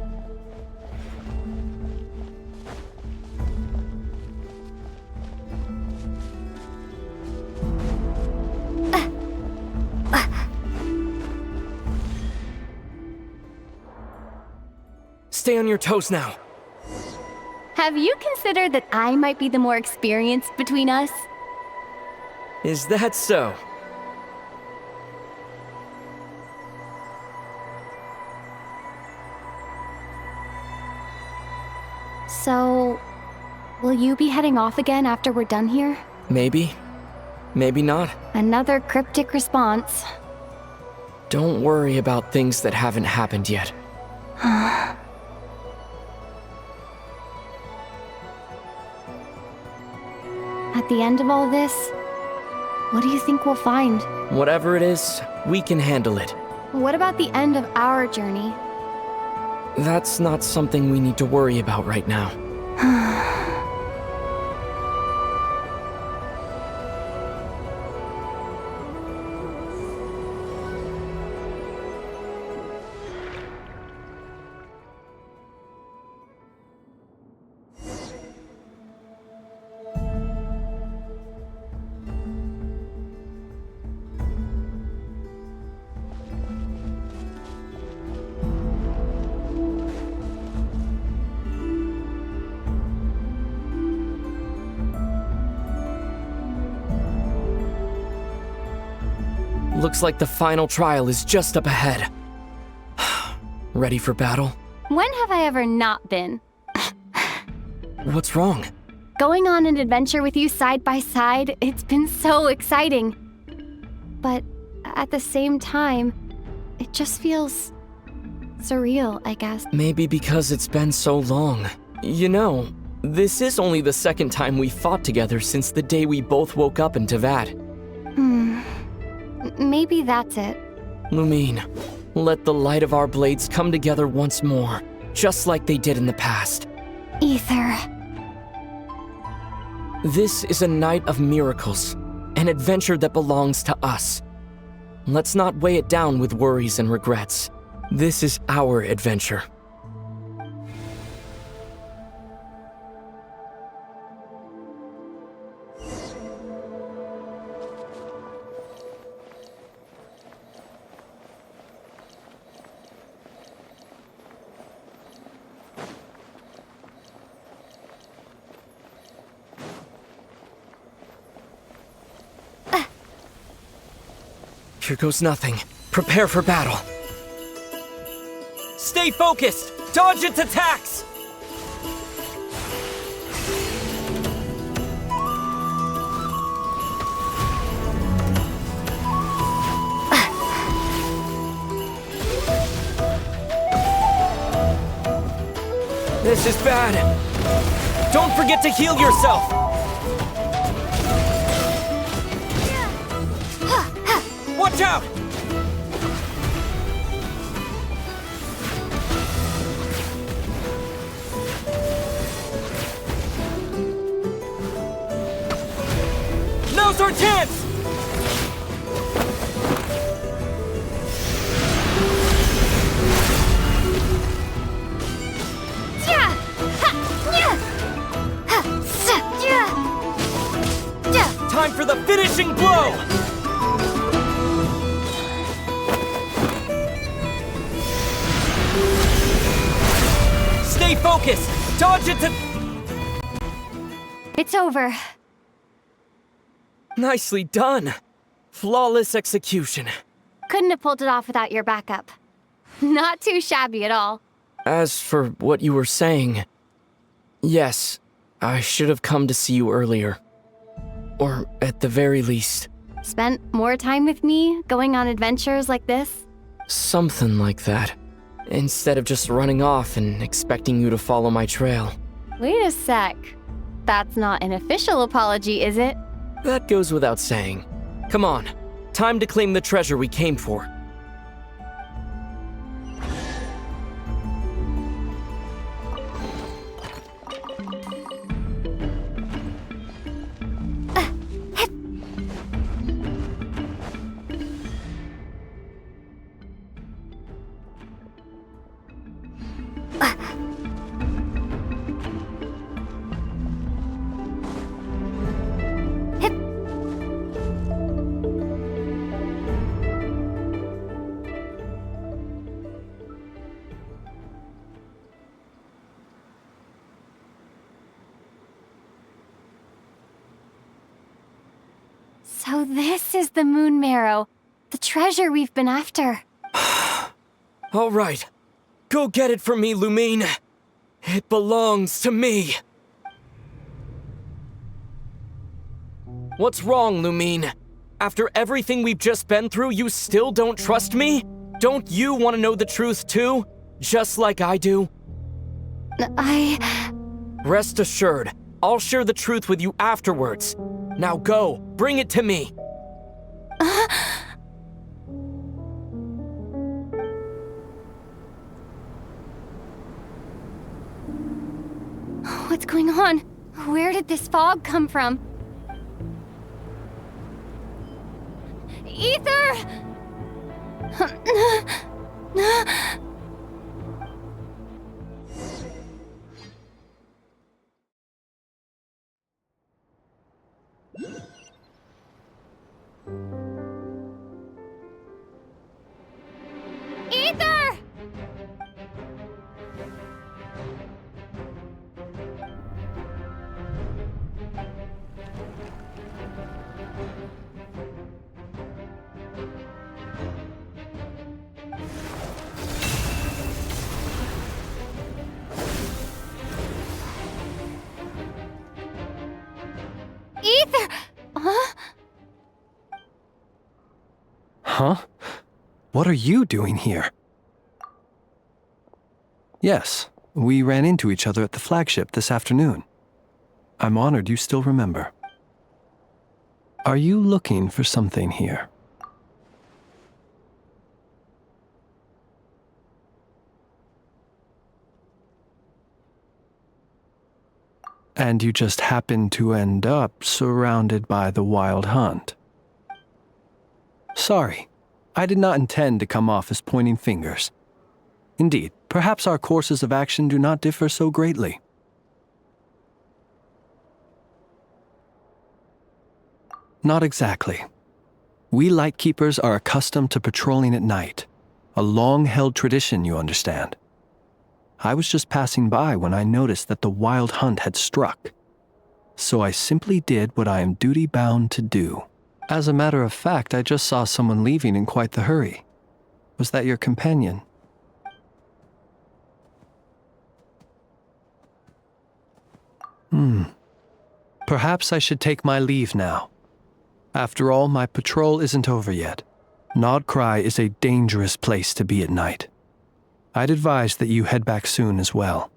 Stay on your toes now. Have you considered that I might be the more experienced between us? Is that so? So, will you be heading off again after we're done here? Maybe. Maybe not. Another cryptic response. Don't worry about things that haven't happened yet. At the end of all this, what do you think we'll find? Whatever it is, we can handle it. What about the end of our journey? That's not something we need to worry about right now. Looks like the final trial is just up ahead. Ready for battle? When have I ever not been? What's wrong? Going on an adventure with you side by side, it's been so exciting. But at the same time, it just feels surreal, I guess. Maybe because it's been so long. You know, this is only the second time we fought together since the day we both woke up in Teyvat. Maybe that's it. Lumine, let the light of our blades come together once more, just like they did in the past. Ether. This is a night of miracles, an adventure that belongs to us. Let's not weigh it down with worries and regrets. This is our adventure. Here goes nothing. Prepare for battle. Stay focused! Dodge its attacks! This is bad. Don't forget to heal yourself. Watch out! Now's our chance! Time for the finishing blow! Stay focused! Dodge it to... It's over. Nicely done. Flawless execution. Couldn't have pulled it off without your backup. Not too shabby at all. As for what you were saying... Yes, I should have come to see you earlier. Or at the very least... Spent more time with me, going on adventures like this? Something like that. Instead of just running off and expecting you to follow my trail. Wait a sec. That's not an official apology, is it? That goes without saying. Come on, time to claim the treasure we came for. So this is the Moon Marrow, the treasure we've been after. All right, go get it for me, Lumine. It belongs to me. What's wrong, Lumine? After everything we've just been through, you still don't trust me? Don't you want to know the truth too? Just like I do? Rest assured, I'll share the truth with you afterwards. Now go, bring it to me. What's going on? Where did this fog come from? Ether! Ether! Ether! Huh? Huh? What are you doing here? Yes, we ran into each other at the flagship this afternoon. I'm honored you still remember. Are you looking for something here? And you just happened to end up surrounded by the Wild Hunt. Sorry, I did not intend to come off as pointing fingers. Indeed, perhaps our courses of action do not differ so greatly. Not exactly. We Lightkeepers are accustomed to patrolling at night. A long-held tradition, you understand. I was just passing by when I noticed that the Wild Hunt had struck. So I simply did what I am duty-bound to do. As a matter of fact, I just saw someone leaving in quite the hurry. Was that your companion? Perhaps I should take my leave now. After all, my patrol isn't over yet. Nodcry is a dangerous place to be at night. I'd advise that you head back soon as well.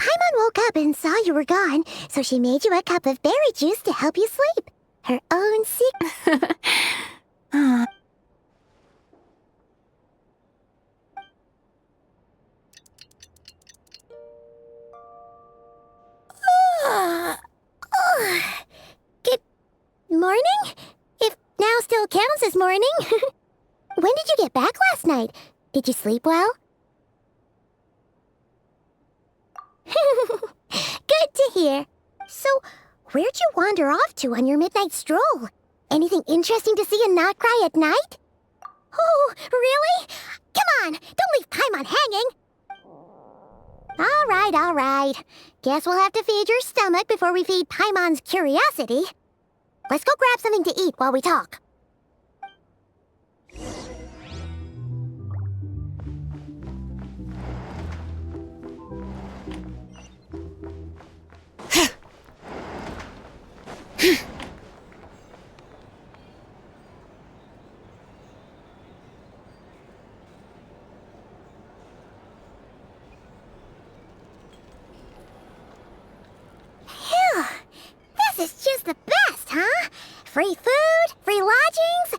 Paimon woke up and saw you were gone, so she made you a cup of berry juice to help you sleep. Her own secret. Good morning? If now still counts as morning. When did you get back last night? Did you sleep well? Good to hear. So, where'd you wander off to on your midnight stroll? Anything interesting to see in Nodcry at night? Oh, really? Come on, don't leave Paimon hanging. All right. Guess we'll have to feed your stomach before we feed Paimon's curiosity. Let's go grab something to eat while we talk. This is just the best, huh? Free food, free lodgings.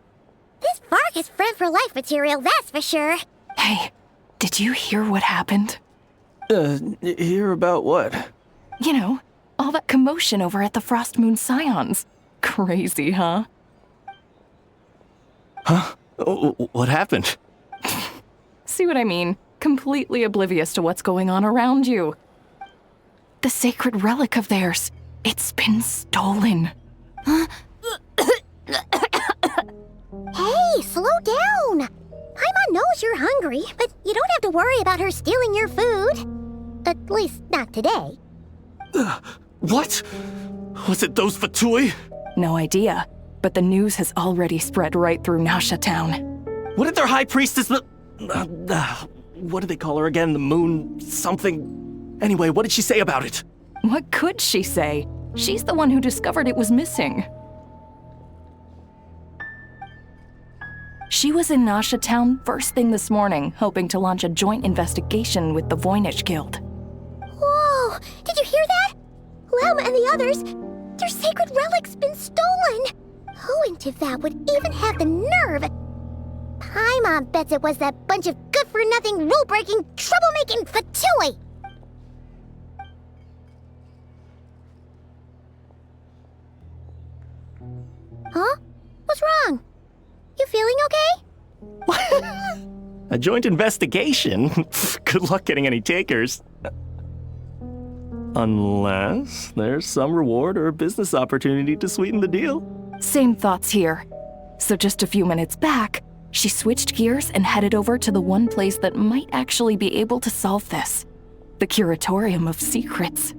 This park is friend for life material, that's for sure. Hey, did you hear what happened? Hear about what? You know, all that commotion over at the Frost Moon Scions. Crazy, huh? Huh? What happened? See what I mean? Completely oblivious to what's going on around you. The sacred relic of theirs. It's been stolen. Hey, slow down. Paimon knows you're hungry, but you don't have to worry about her stealing your food. At least, not today. What? Was it those Fatui? No idea, but the news has already spread right through Nasha Town. What did their high priestess... what did they call her again? The moon... something... Anyway, what did she say about it? What could she say? She's the one who discovered it was missing. She was in Nasha Town first thing this morning, hoping to launch a joint investigation with the Voynich Guild. Whoa! Did you hear that? Lama and the others, their sacred relic's been stolen! Who in Teyvat would even have the nerve? Paimon bets it was that bunch of good-for-nothing, rule-breaking, troublemaking Fatui! Huh? What's wrong? You feeling okay? A joint investigation? Good luck getting any takers. Unless there's some reward or business opportunity to sweeten the deal. Same thoughts here. So just a few minutes back, she switched gears and headed over to the one place that might actually be able to solve this. The Curatorium of Secrets.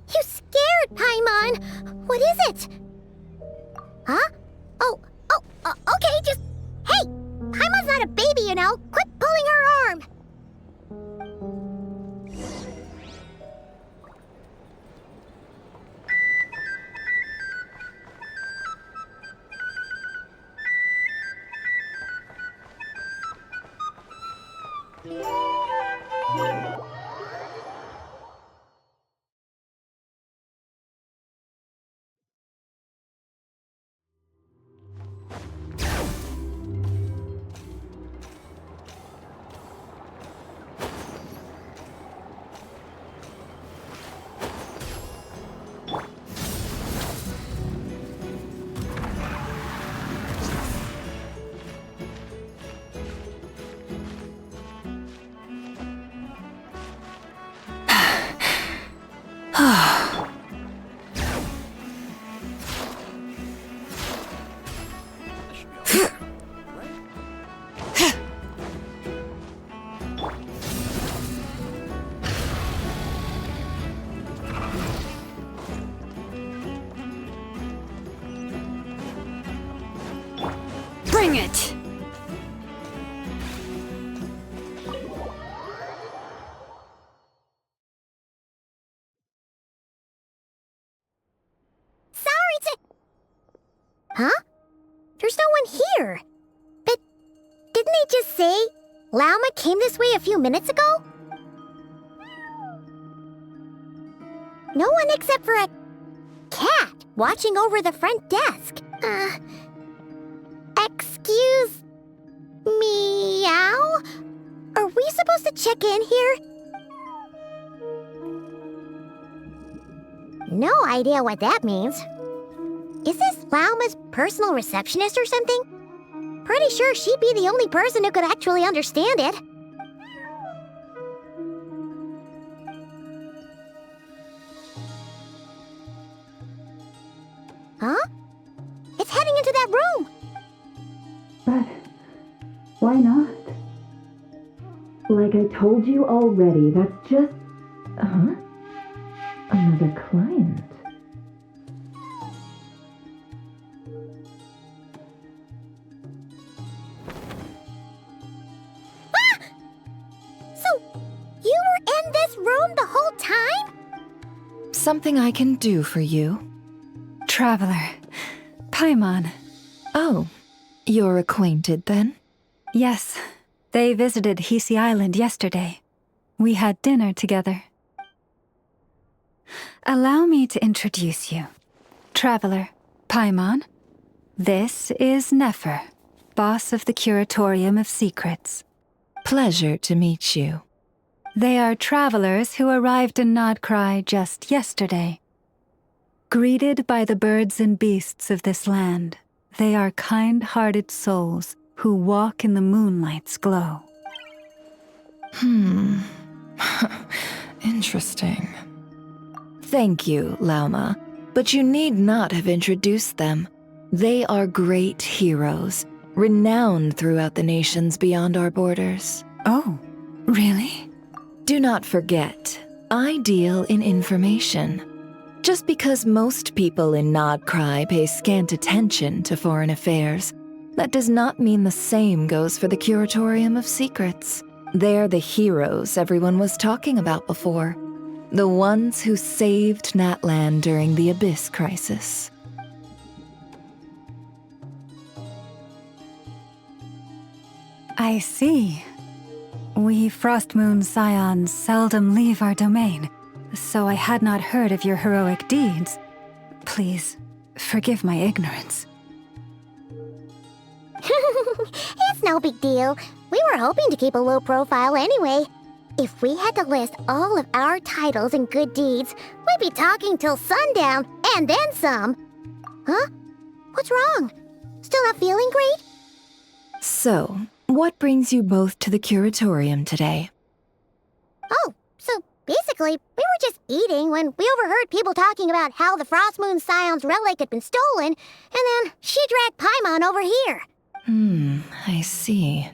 You scared, Paimon! What is it? Huh? Okay, just... Hey! Paimon's not a baby, you know! Quit pulling her arm! Bring it! Huh? There's no one here. But didn't they just say Lauma came this way a few minutes ago? No one except for a cat watching over the front desk. Excuse... meow? Are we supposed to check in here? No idea what that means. Is this Lauma's personal receptionist or something? Pretty sure she'd be the only person who could actually understand it. Huh? It's heading into that room! But why not? Like I told you already, that's just... Another client. Ah! So, you were in this room the whole time? Something I can do for you? Traveler. Paimon. Oh, you're acquainted then? Yes. They visited Hisi Island yesterday. We had dinner together. Allow me to introduce you. Traveler, Paimon. This is Nefer, boss of the Curatorium of Secrets. Pleasure to meet you. They are travelers who arrived in Nodcry just yesterday. Greeted by the birds and beasts of this land, they are kind-hearted souls who walk in the moonlight's glow. Interesting. Thank you, Lauma, but you need not have introduced them. They are great heroes, renowned throughout the nations beyond our borders. Oh, really? Do not forget, I deal in information. Just because most people in Nodcry pay scant attention to foreign affairs, that does not mean the same goes for the Curatorium of Secrets. They're the heroes everyone was talking about before. The ones who saved Natlan during the Abyss crisis. I see. We Frostmoon Scions seldom leave our domain, so I had not heard of your heroic deeds. Please, forgive my ignorance. It's no big deal. We We were hoping to keep a low profile anyway. If we had to list all of our titles and good deeds, we'd be talking till sundown, and then some. Huh? What's wrong? Still not feeling great? So, what brings you both to the curatorium today? Oh, so basically, we were just eating when we overheard people talking about how the Frost Moon Scion's relic had been stolen, and then she dragged Paimon over here. I see.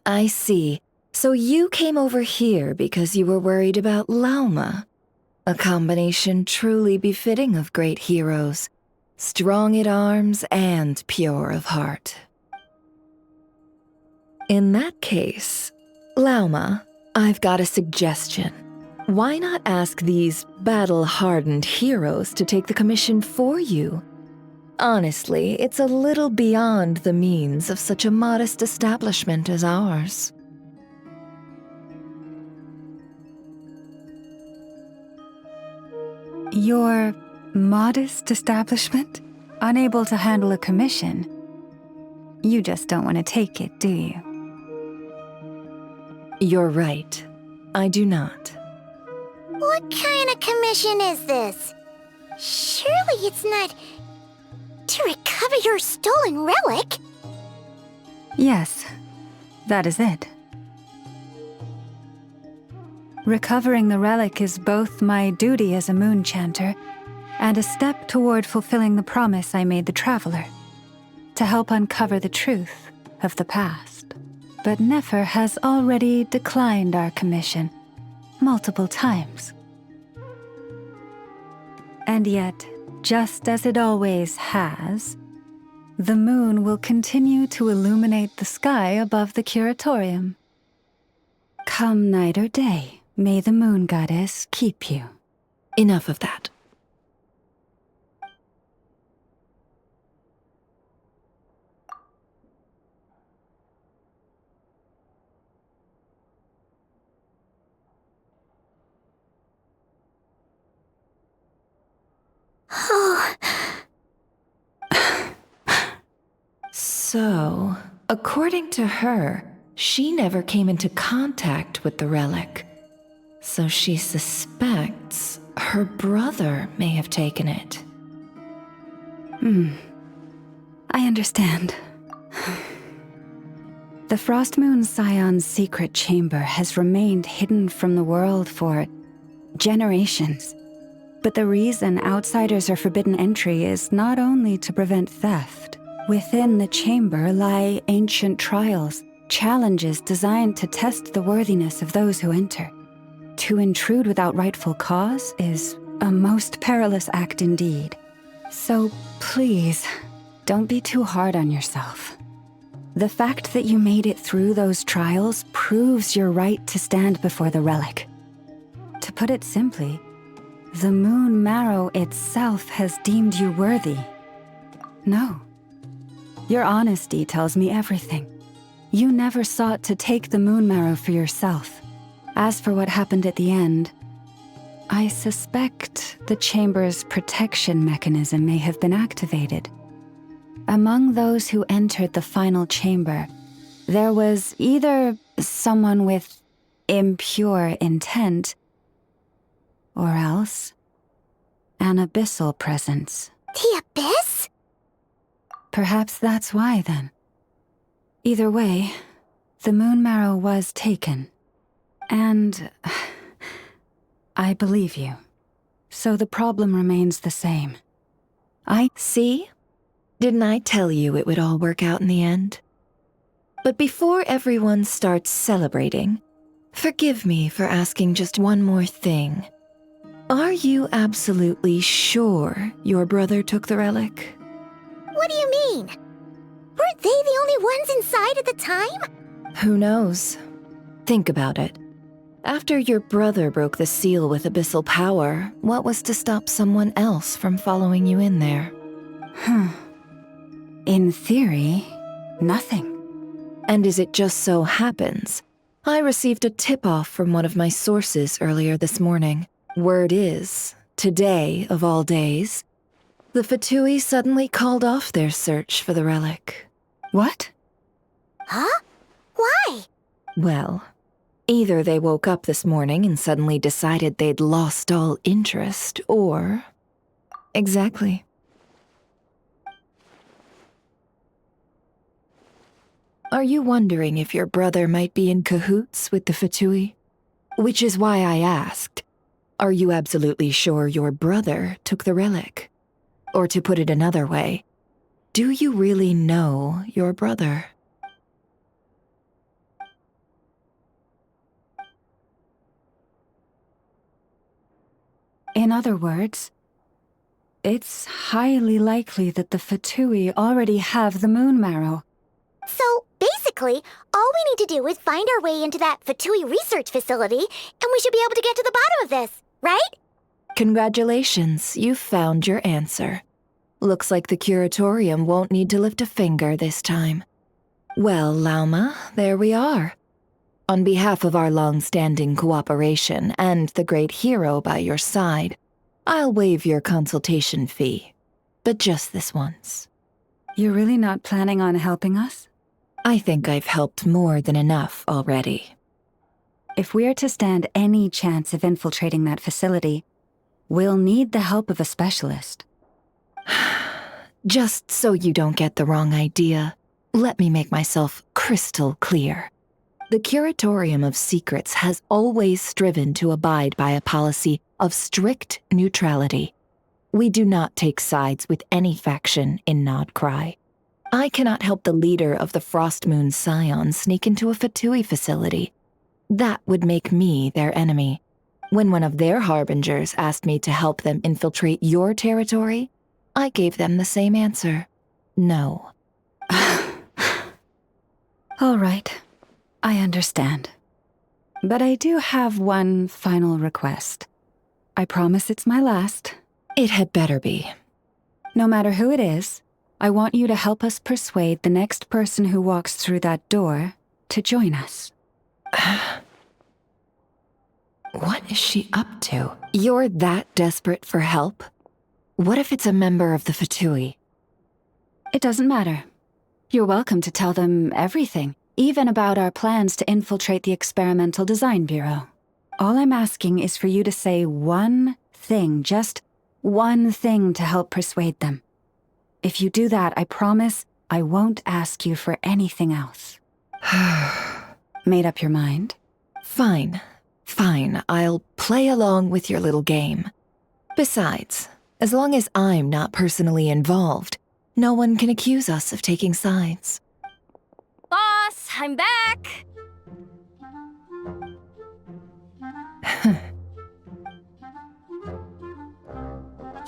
I see. So you came over here because you were worried about Lauma. A combination truly befitting of great heroes. Strong at arms and pure of heart. In that case, Lauma, I've got a suggestion. Why not ask these battle-hardened heroes to take the commission for you? Honestly, it's a little beyond the means of such a modest establishment as ours. Your modest establishment? Unable to handle a commission? You just don't want to take it, do you? You're right. I do not. What kind of commission is this? Surely it's not to recover your stolen relic? Yes, that is it. Recovering the relic is both my duty as a moon chanter and a step toward fulfilling the promise I made the traveler, to help uncover the truth of the past. But Nefer has already declined our commission multiple times. And yet, just as it always has, the moon will continue to illuminate the sky above the curatorium. Come night or day, may the moon goddess keep you. Enough of that. So, according to her, she never came into contact with the relic. So she suspects her brother may have taken it. I understand. The Frost Moon Scion's secret chamber has remained hidden from the world for generations. But the reason outsiders are forbidden entry is not only to prevent theft. Within the chamber lie ancient trials, challenges designed to test the worthiness of those who enter. To intrude without rightful cause is a most perilous act indeed. So please, don't be too hard on yourself. The fact that you made it through those trials proves your right to stand before the relic. To put it simply, the Moon Marrow itself has deemed you worthy. No. Your honesty tells me everything. You never sought to take the Moon Marrow for yourself. As for what happened at the end, I suspect the chamber's protection mechanism may have been activated. Among those who entered the final chamber, there was either someone with impure intent, or else an abyssal presence. The abyss? Perhaps that's why, then. Either way, the Moon Marrow was taken. And I believe you. So the problem remains the same. See? Didn't I tell you it would all work out in the end? But before everyone starts celebrating, forgive me for asking just one more thing. Are you absolutely sure your brother took the relic? What do you mean? Weren't they the only ones inside at the time? Who knows? Think about it. After your brother broke the seal with abyssal power, what was to stop someone else from following you in there? In theory, nothing. And as it just so happens, I received a tip-off from one of my sources earlier this morning. Word is, today of all days, the Fatui suddenly called off their search for the relic. What? Huh? Well, either they woke up this morning and suddenly decided they'd lost all interest, or... Exactly. Are you wondering if your brother might be in cahoots with the Fatui? Which is why I asked, are you absolutely sure your brother took the relic? Or to put it another way, do you really know your brother? In other words, it's highly likely that the Fatui already have the moon marrow. So, basically, all we need to do is find our way into that Fatui research facility, and we should be able to get to the bottom of this, right? Congratulations, you've found your answer. Looks like the curatorium won't need to lift a finger this time. Well, Lauma, there we are. On behalf of our long-standing cooperation and the great hero by your side, I'll waive your consultation fee. But just this once. You're really not planning on helping us? I think I've helped more than enough already. If we're to stand any chance of infiltrating that facility, we'll need the help of a specialist. Just so you don't get the wrong idea, let me make myself crystal clear. The Curatorium of Secrets has always striven to abide by a policy of strict neutrality. We do not take sides with any faction in Nodcry. I cannot help the leader of the Frostmoon Scions sneak into a Fatui facility. That would make me their enemy. When one of their harbingers asked me to help them infiltrate your territory, I gave them the same answer. No. All right. I understand. But I do have one final request. I promise it's my last. It had better be. No matter who it is, I want you to help us persuade the next person who walks through that door to join us. What is she up to? You're that desperate for help? What if it's a member of the Fatui? It doesn't matter. You're welcome to tell them everything, even about our plans to infiltrate the Experimental Design Bureau. All I'm asking is for you to say one thing, just one thing to help persuade them. If you do that, I promise I won't ask you for anything else. Made up your mind? Fine. Fine, I'll play along with your little game. Besides, as long as I'm not personally involved, no one can accuse us of taking sides. Boss, I'm back!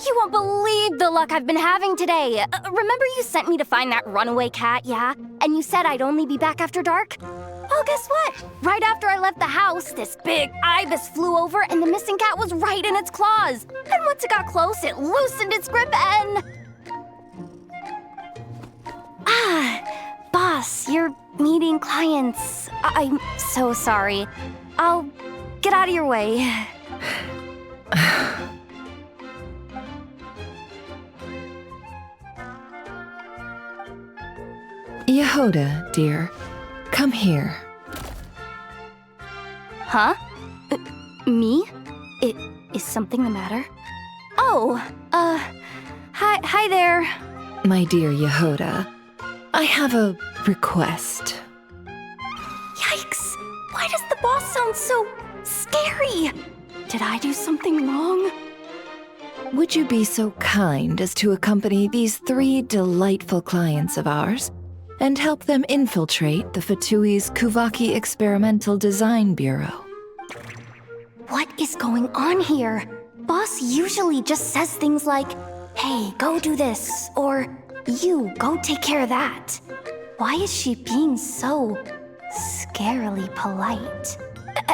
You won't believe the luck I've been having today. Remember you sent me to find that runaway cat, yeah? And you said I'd only be back after dark? Well, guess what? Right after I left the house, this big ibis flew over and the missing cat was right in its claws. And once it got close, it loosened its grip and... Boss, you're meeting clients. I'm so sorry. I'll get out of your way. Yehoda, dear, come here. Huh? Me? Is something the matter? Oh, hi there. My dear Yehoda, I have a request. Yikes! Why does the boss sound so scary? Did I do something wrong? Would you be so kind as to accompany these 3 delightful clients of ours and help them infiltrate the Fatui's Kuvaki Experimental Design Bureau? What is going on here? Boss usually just says things like, hey, go do this, or you, go take care of that. Why is she being so scarily polite?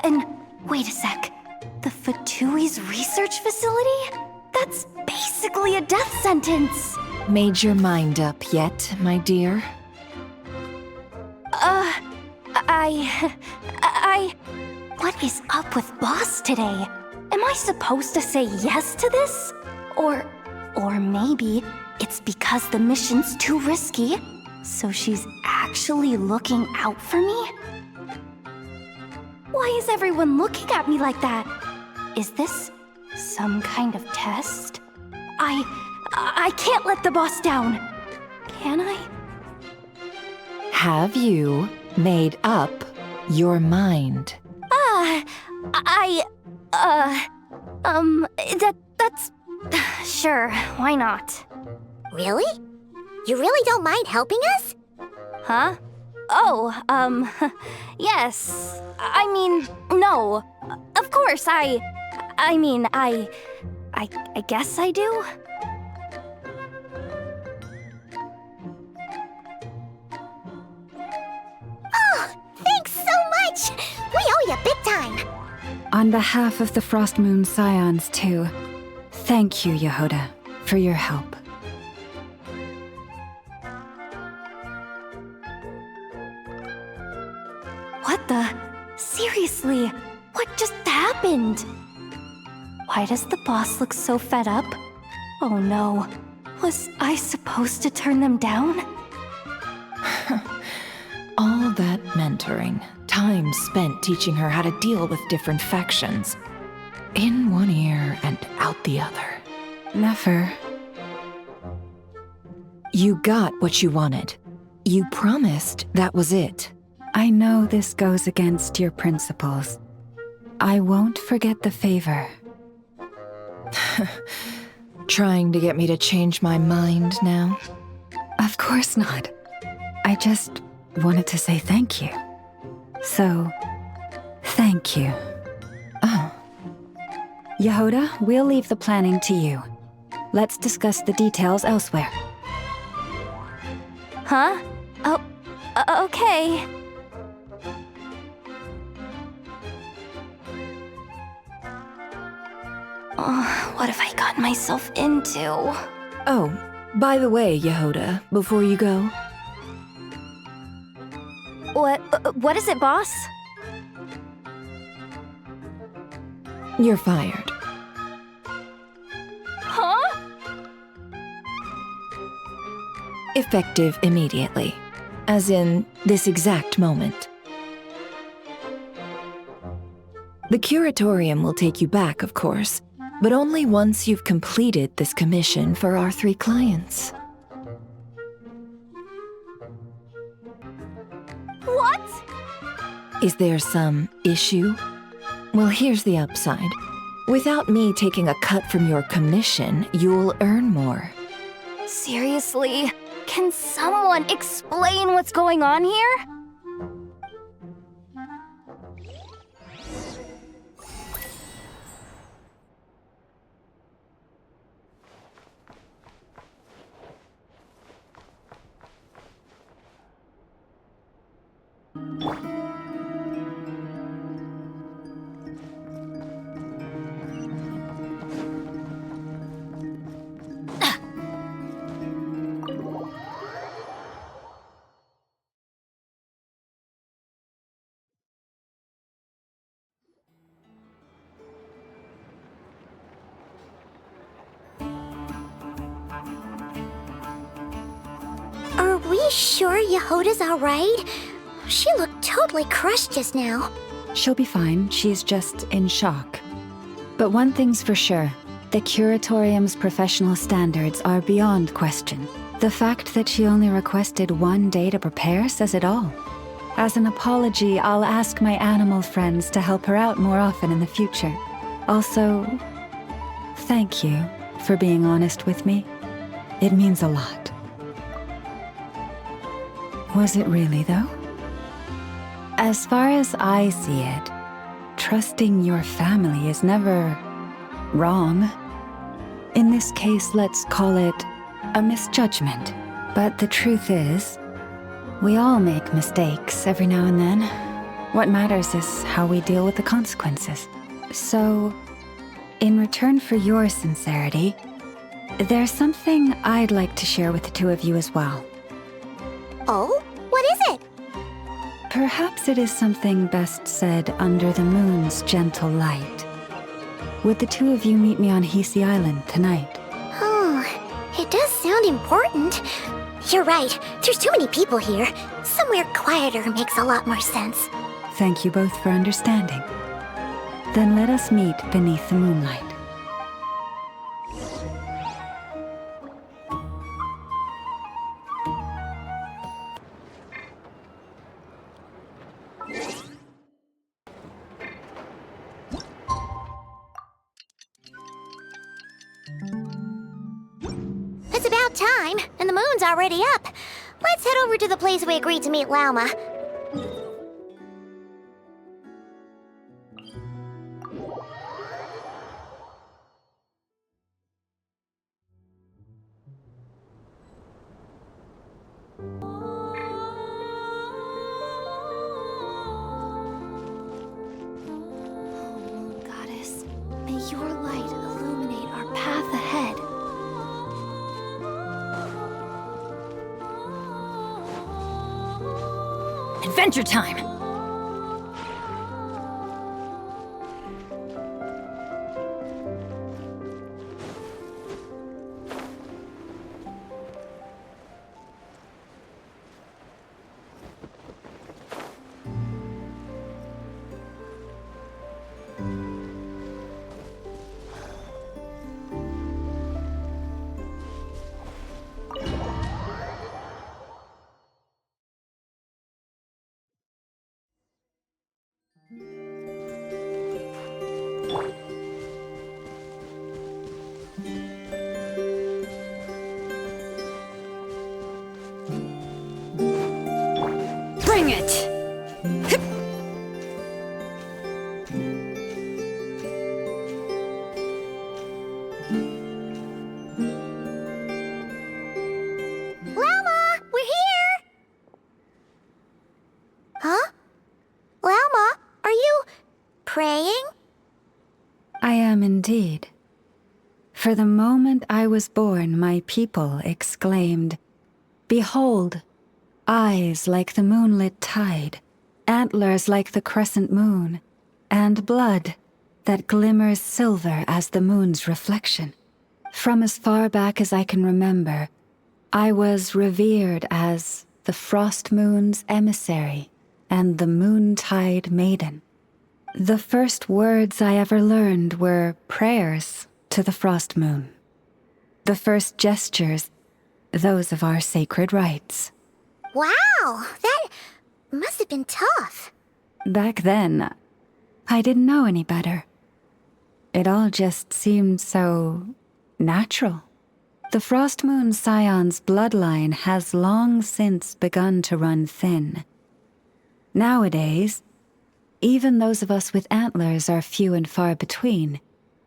And wait a sec, the Fatui's research facility? That's basically a death sentence. Made your mind up yet, my dear? What is up with Boss today? Am I supposed to say yes to this? Or maybe it's because the mission's too risky, so she's actually looking out for me? Why is everyone looking at me like that? Is this some kind of test? I can't let the boss down. Can I? Have you made up your mind? That's... Sure, why not? Really? You really don't mind helping us? Huh? Oh, yes. I mean, no. Of course, I guess I do. Oh, thanks so much! We owe you big time! On behalf of the Frost Moon Scions, too, thank you, Yehoda, for your help. What the? Seriously, what just happened? Why does the boss look so fed up? Oh no, was I supposed to turn them down? All that mentoring, time spent teaching her how to deal with different factions. In one ear and out the other. Never. You got what you wanted. You promised that was it. I know this goes against your principles. I won't forget the favor. Trying to get me to change my mind now? Of course not. I just wanted to say thank you. So, thank you. Oh. Yehoda, we'll leave the planning to you. Let's discuss the details elsewhere. Huh? Oh, okay. Oh, what have I gotten myself into? Oh, by the way, Yehoda, before you go. What is it, boss? You're fired. Huh? Effective immediately. As in, this exact moment. The curatorium will take you back, of course, but only once you've completed this commission for our 3 clients. What? Is there some issue? Well, here's the upside. Without me taking a cut from your commission, you'll earn more. Seriously? Can someone explain what's going on here? Are we sure Yehoda's alright? She looked totally crushed just now. She'll be fine, she's just in shock. But one thing's for sure, the curatorium's professional standards are beyond question. The fact that she only requested 1 day to prepare says it all. As an apology, I'll ask my animal friends to help her out more often in the future. Also, thank you for being honest with me. It means a lot. Was it really, though? As far as I see it, trusting your family is never wrong. In this case, let's call it a misjudgment. But the truth is, we all make mistakes every now and then. What matters is how we deal with the consequences. So, in return for your sincerity, there's something I'd like to share with the 2 of you as well. Oh? What is it? Perhaps it is something best said under the moon's gentle light. Would the 2 of you meet me on Hisi Island tonight? Oh, it does sound important. You're right, there's too many people here. Somewhere quieter makes a lot more sense. Thank you both for understanding. Then let us meet beneath the moonlight. It's about time, and the moon's already up. Let's head over to the place we agreed to meet Lauma. Goddess, may your light illuminate our path ahead. Adventure time! Bring it! Lauma, we're here! Huh? Lauma, are you praying? I am indeed. For the moment I was born, my people exclaimed, "Behold, eyes like the moonlit tide, antlers like the crescent moon, and blood that glimmers silver as the moon's reflection." From as far back as I can remember, I was revered as the Frost Moon's emissary and the Moontide Maiden. The first words I ever learned were prayers to the Frost Moon. The first gestures, those of our sacred rites. Wow, that must have been tough. Back then, I didn't know any better. It all just seemed so natural. The Frost Moon Scion's bloodline has long since begun to run thin. Nowadays, even those of us with antlers are few and far between,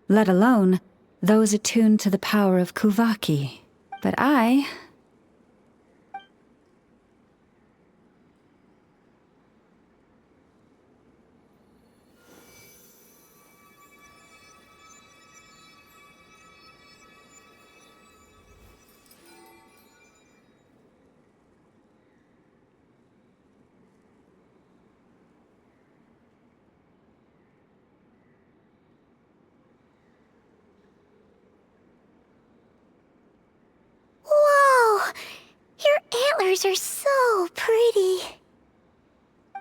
let alone those attuned to the power of Kuvaki. But I... Whoa! Your antlers are so pretty.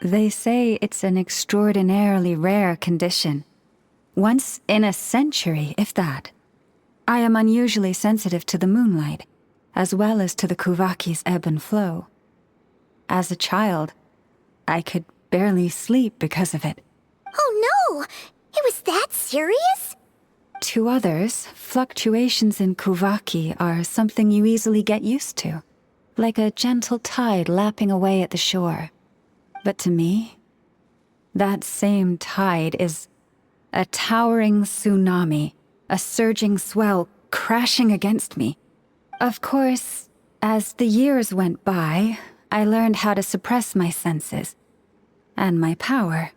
They say it's an extraordinarily rare condition. Once in a century, if that. I am unusually sensitive to the moonlight, as well as to the Kuvaki's ebb and flow. As a child, I could barely sleep because of it. Oh no! It was that serious? To others, fluctuations in Kuvaki are something you easily get used to, like a gentle tide lapping away at the shore. But to me, that same tide is a towering tsunami, a surging swell crashing against me. Of course, as the years went by, I learned how to suppress my senses and my power,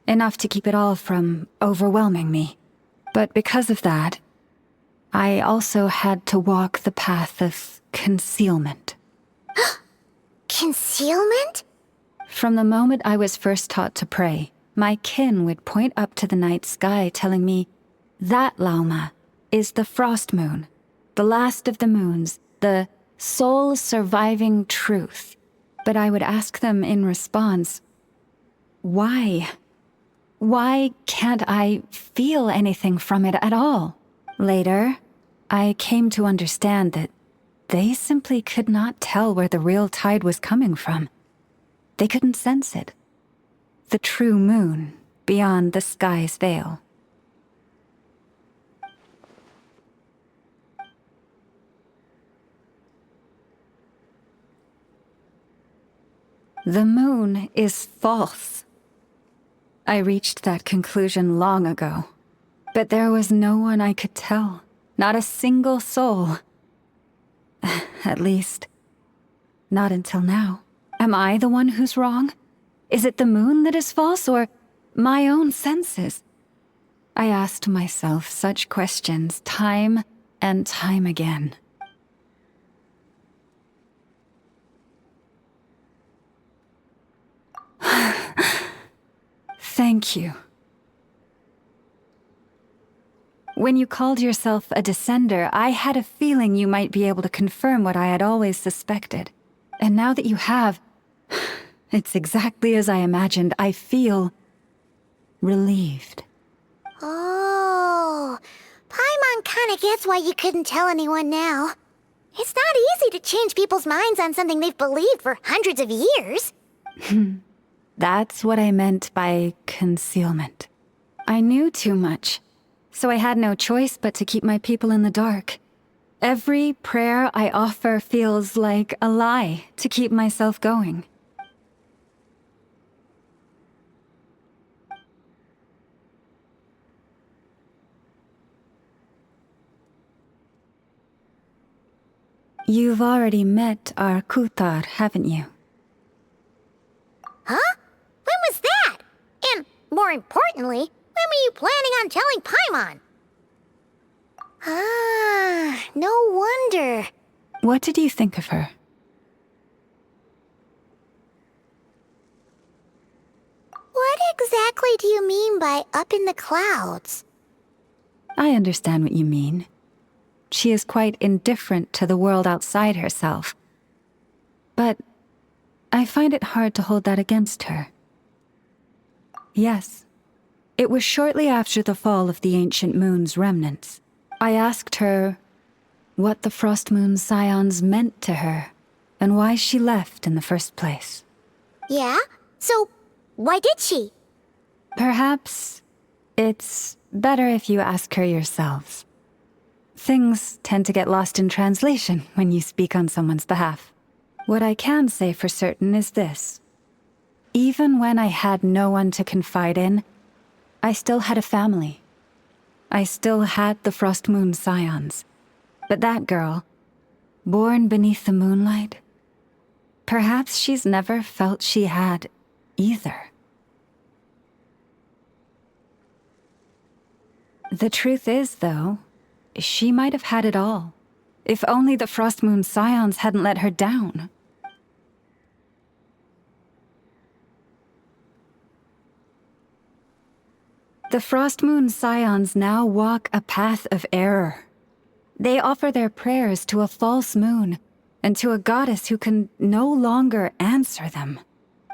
enough to keep it all from overwhelming me. But because of that, I also had to walk the path of concealment. Concealment? From the moment I was first taught to pray, my kin would point up to the night sky telling me, "That, Lauma, is the Frost Moon, the last of the moons, the sole surviving truth." But I would ask them in response, why? Why can't I feel anything from it at all? Later, I came to understand that they simply could not tell where the real tide was coming from. They couldn't sense it. The true moon beyond the sky's veil. The moon is false. I reached that conclusion long ago, but there was no one I could tell, not a single soul. At least, not until now. Am I the one who's wrong? Is it the moon that is false, or my own senses? I asked myself such questions time and time again. Thank you. When you called yourself a descender, I had a feeling you might be able to confirm what I had always suspected. And now that you have, it's exactly as I imagined. I feel relieved. Oh, Paimon kinda gets why you couldn't tell anyone now. It's not easy to change people's minds on something they've believed for hundreds of years. That's what I meant by concealment. I knew too much, so I had no choice but to keep my people in the dark. Every prayer I offer feels like a lie to keep myself going. You've already met our Kutar, haven't you? Huh? When was that? And, more importantly, when were you planning on telling Paimon? Ah, no wonder. What did you think of her? What exactly do you mean by up in the clouds? I understand what you mean. She is quite indifferent to the world outside herself. But I find it hard to hold that against her. Yes, it was shortly after the fall of the ancient moon's remnants. I asked her what the Frost Moon Scions meant to her, and why she left in the first place. Yeah? So, why did she? Perhaps it's better if you ask her yourselves. Things tend to get lost in translation when you speak on someone's behalf. What I can say for certain is this. Even when I had no one to confide in, I still had a family. I still had the Frost Moon Scions. But that girl, born beneath the moonlight, perhaps she's never felt she had either. The truth is, though, she might have had it all, if only the Frost Moon Scions hadn't let her down. The Frost Moon Scions now walk a path of error. They offer their prayers to a false moon, and to a goddess who can no longer answer them.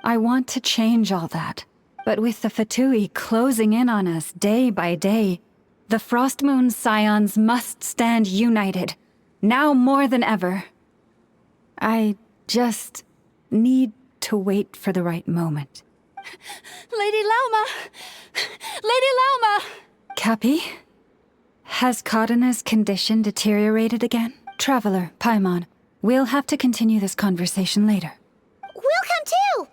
I want to change all that, but with the Fatui closing in on us day by day, the Frost Moon Scions must stand united, now more than ever. I just need to wait for the right moment. Lady Lauma! Lady Lauma! Cappy? Has Cardina's condition deteriorated again? Traveler, Paimon, we'll have to continue this conversation later. We'll come too!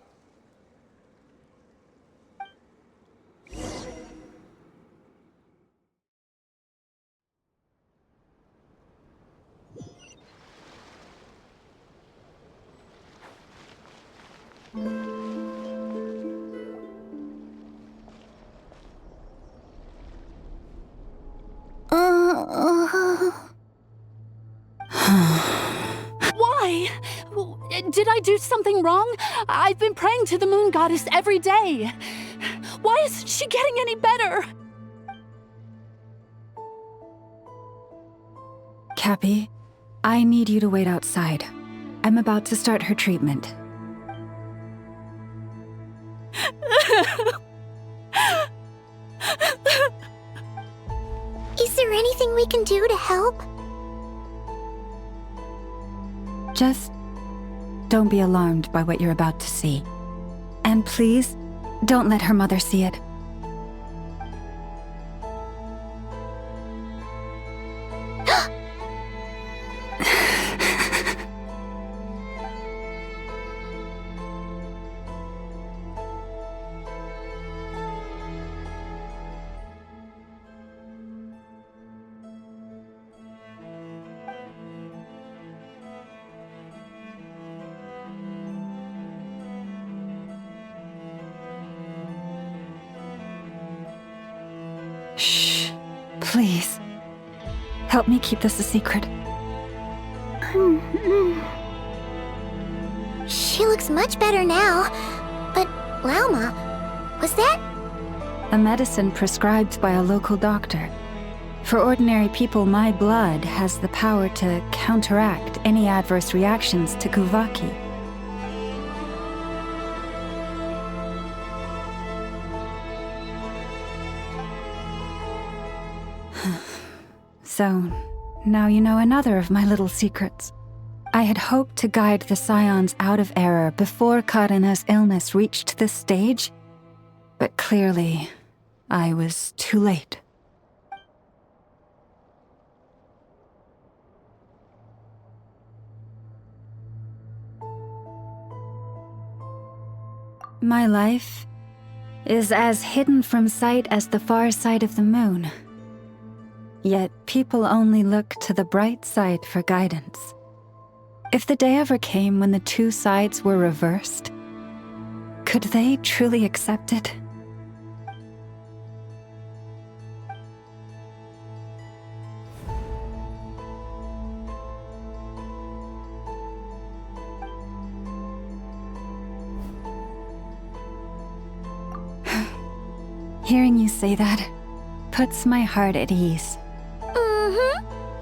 Why? Did I do something wrong? I've been praying to the moon goddess every day. Why isn't she getting any better? Cappy, I need you to wait outside. I'm about to start her treatment. Is there anything we can do to help? Just don't be alarmed by what you're about to see. And please, don't let her mother see it. Shh. Please. Help me keep this a secret. She looks much better now. But, Lauma, was that? A medicine prescribed by a local doctor. For ordinary people, my blood has the power to counteract any adverse reactions to Kuvaki. So, now you know another of my little secrets. I had hoped to guide the Scions out of error before Karina's illness reached this stage, but clearly, I was too late. My life is as hidden from sight as the far side of the moon. Yet people only look to the bright side for guidance. If the day ever came when the two sides were reversed, could they truly accept it? Hearing you say that puts my heart at ease.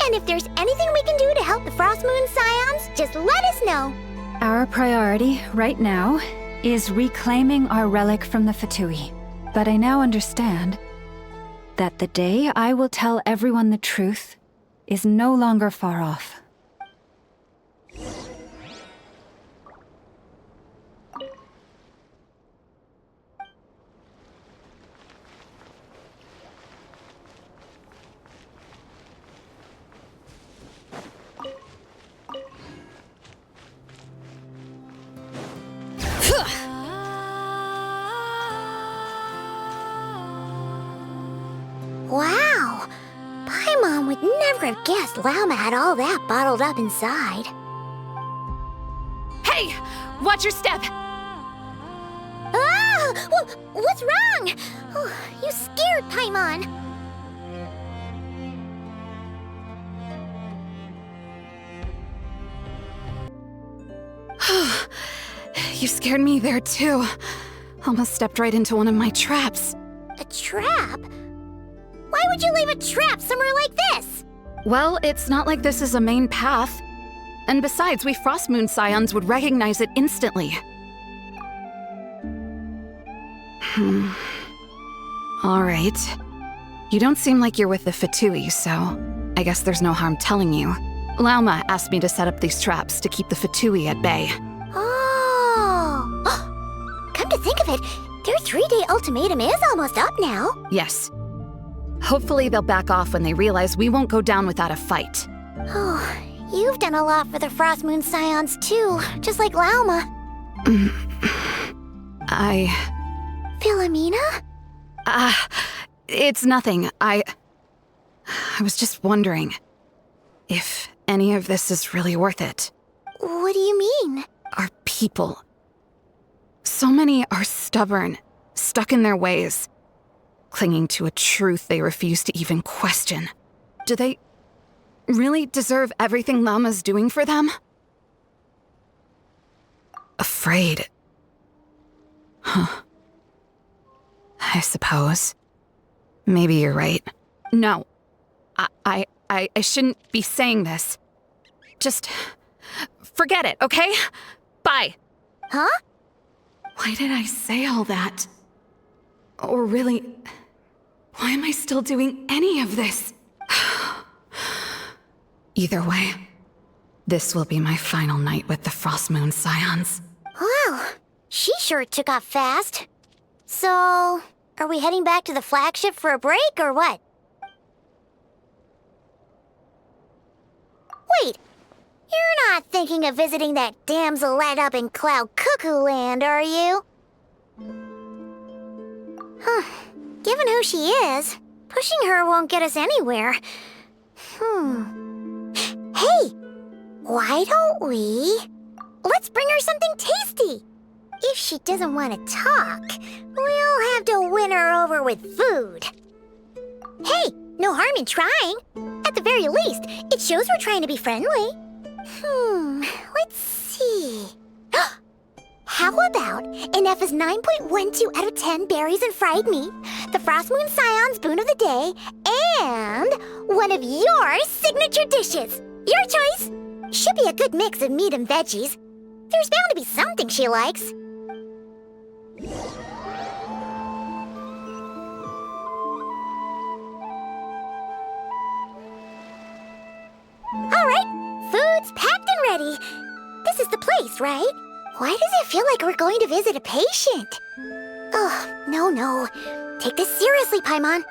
And if there's anything we can do to help the Frost Moon Scions, just let us know. Our priority, right now, is reclaiming our relic from the Fatui. But I now understand that the day I will tell everyone the truth is no longer far off. Wow! Paimon would never have guessed Lauma had all that bottled up inside. Hey! Watch your step! Ah! What's wrong? Oh, you scared Paimon. You scared me there too. Almost stepped right into one of my traps. A trap? Why would you leave a trap somewhere like this? Well, it's not like this is a main path. And besides, we Frost Moon Scions would recognize it instantly. Alright. You don't seem like you're with the Fatui, so I guess there's no harm telling you. Lauma asked me to set up these traps to keep the Fatui at bay. Oh! Come to think of it, their 3-day ultimatum is almost up now. Yes. Hopefully they'll back off when they realize we won't go down without a fight. Oh, you've done a lot for the Frost Moon Scions too, just like Lauma. Philomena? It's nothing. I was just wondering if any of this is really worth it. What do you mean? Our people. So many are stubborn, stuck in their ways, clinging to a truth they refuse to even question. Do they really deserve everything Lauma's doing for them? Afraid. Huh. I suppose. Maybe you're right. No. I shouldn't be saying this. Just forget it, okay? Bye. Huh? Why did I say all that? Or really, why am I still doing any of this? Either way, this will be my final night with the Frost Moon Scions. Wow, she sure took off fast. So, are we heading back to the flagship for a break or what? Wait, you're not thinking of visiting that damsel light up in Cloud Cuckoo Land, are you? Huh. Given who she is, pushing her won't get us anywhere. Hey, why don't we... Let's bring her something tasty. If she doesn't want to talk, we'll have to win her over with food. Hey, no harm in trying. At the very least, it shows we're trying to be friendly. Let's see. How about an F's 9.12 out of 10 berries and fried meat, the Frost Moon Scion's boon of the day, and one of your signature dishes. Your choice. Should be a good mix of meat and veggies. There's bound to be something she likes. All right, food's packed and ready. This is the place, right? Why does it feel like we're going to visit a patient? Oh, no. Take this seriously, Paimon.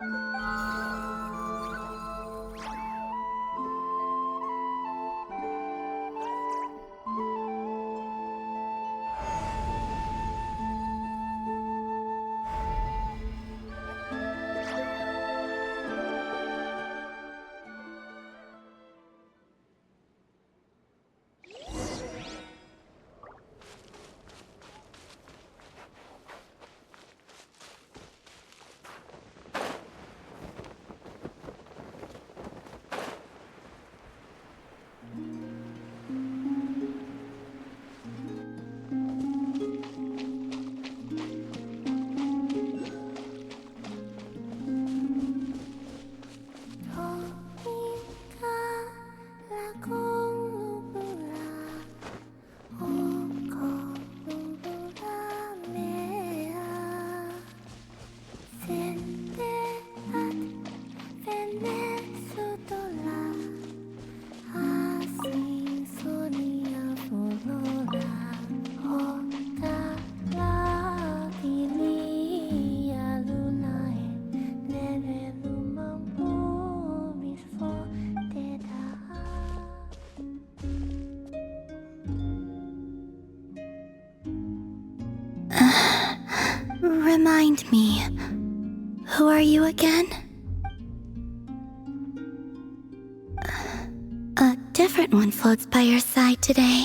Remind me, who are you again? A different one floats by your side today.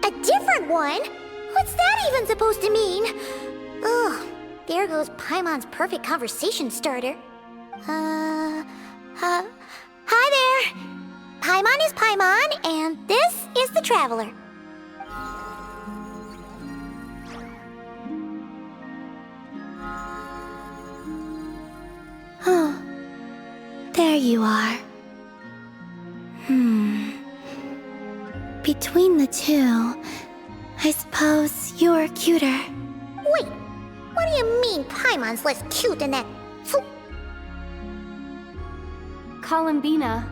A different one? What's that even supposed to mean? Ugh, there goes Paimon's perfect conversation starter. Hi there! Paimon is Paimon, and this is the Traveler. Oh, there you are. Between the two, I suppose you're cuter. Wait, what do you mean Paimon's less cute than that? Columbina.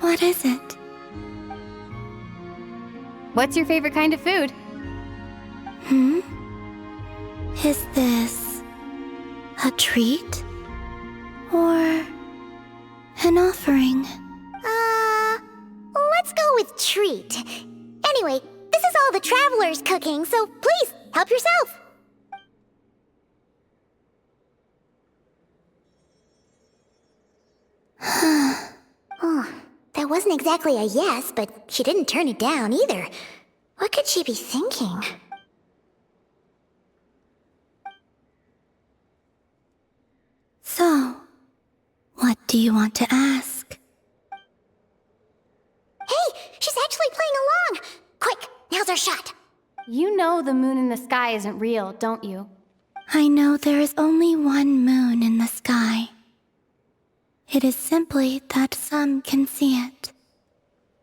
What is it? What's your favorite kind of food? Is this a treat? Or an offering? Let's go with treat. Anyway, this is all the Traveler's cooking, so please, help yourself. Oh, that wasn't exactly a yes, but she didn't turn it down either. What could she be thinking? So, what do you want to ask? Hey, she's actually playing along! Quick, now's our shot. You know the moon in the sky isn't real, don't you? I know there is only one moon in the sky. It is simply that some can see it,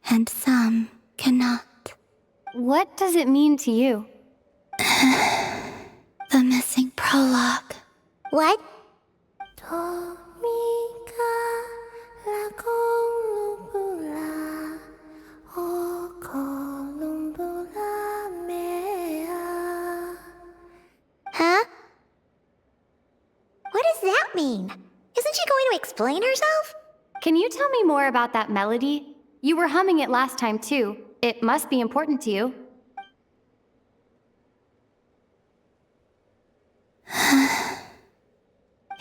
and some cannot. What does it mean to you? Prologue. What? Huh? What does that mean? Isn't she going to explain herself? Can you tell me more about that melody? You were humming it last time too. It must be important to you.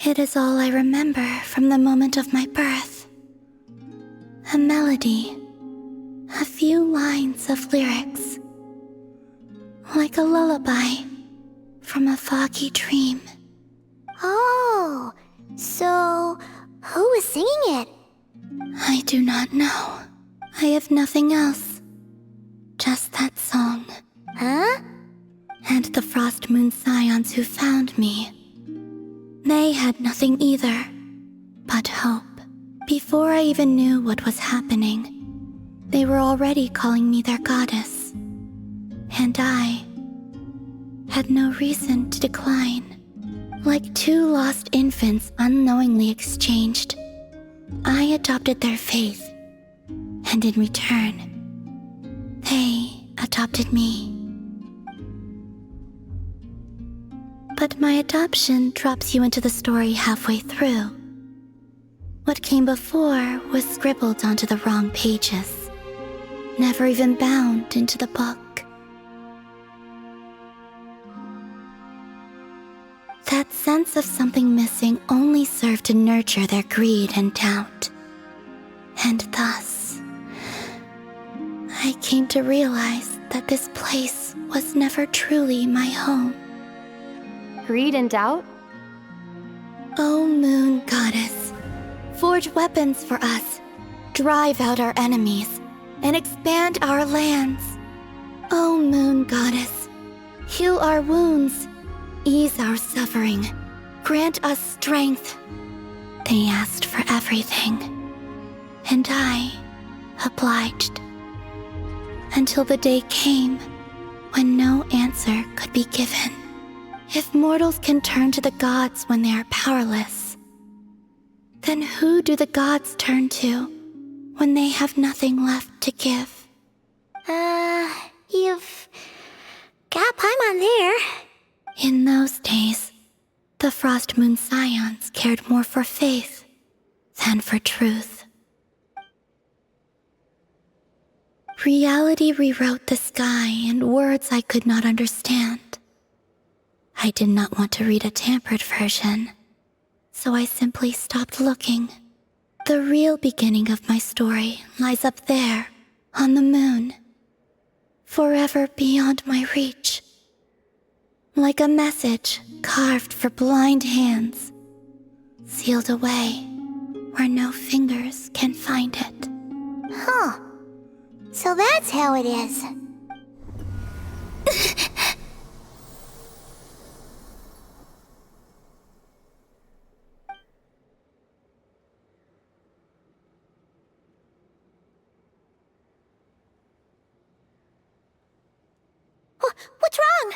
It is all I remember from the moment of my birth. A melody. A few lines of lyrics. Like a lullaby from a foggy dream. Oh, so who was singing it? I do not know. I have nothing else. Just that song. Huh? And the Frost Moon Scions who found me. They had nothing either, but hope. Before I even knew what was happening, they were already calling me their goddess. And I had no reason to decline. Like two lost infants unknowingly exchanged, I adopted their faith, and in return, they adopted me. But my adoption drops you into the story halfway through. What came before was scribbled onto the wrong pages, never even bound into the book. That sense of something missing only served to nurture their greed and doubt. And thus, I came to realize that this place was never truly my home. Greed and doubt? O Moon Goddess, forge weapons for us, drive out our enemies, and expand our lands. O Moon Goddess, heal our wounds, ease our suffering, grant us strength. They asked for everything, and I obliged. Until the day came when no answer could be given. If mortals can turn to the gods when they are powerless, then who do the gods turn to when they have nothing left to give? You've got Paimon there. In those days, the Frost Moon Scions cared more for faith than for truth. Reality rewrote the sky in words I could not understand. I did not want to read a tampered version, so I simply stopped looking. The real beginning of my story lies up there, on the moon, forever beyond my reach. Like a message carved for blind hands, sealed away where no fingers can find it. Huh. So that's how it is. What's wrong?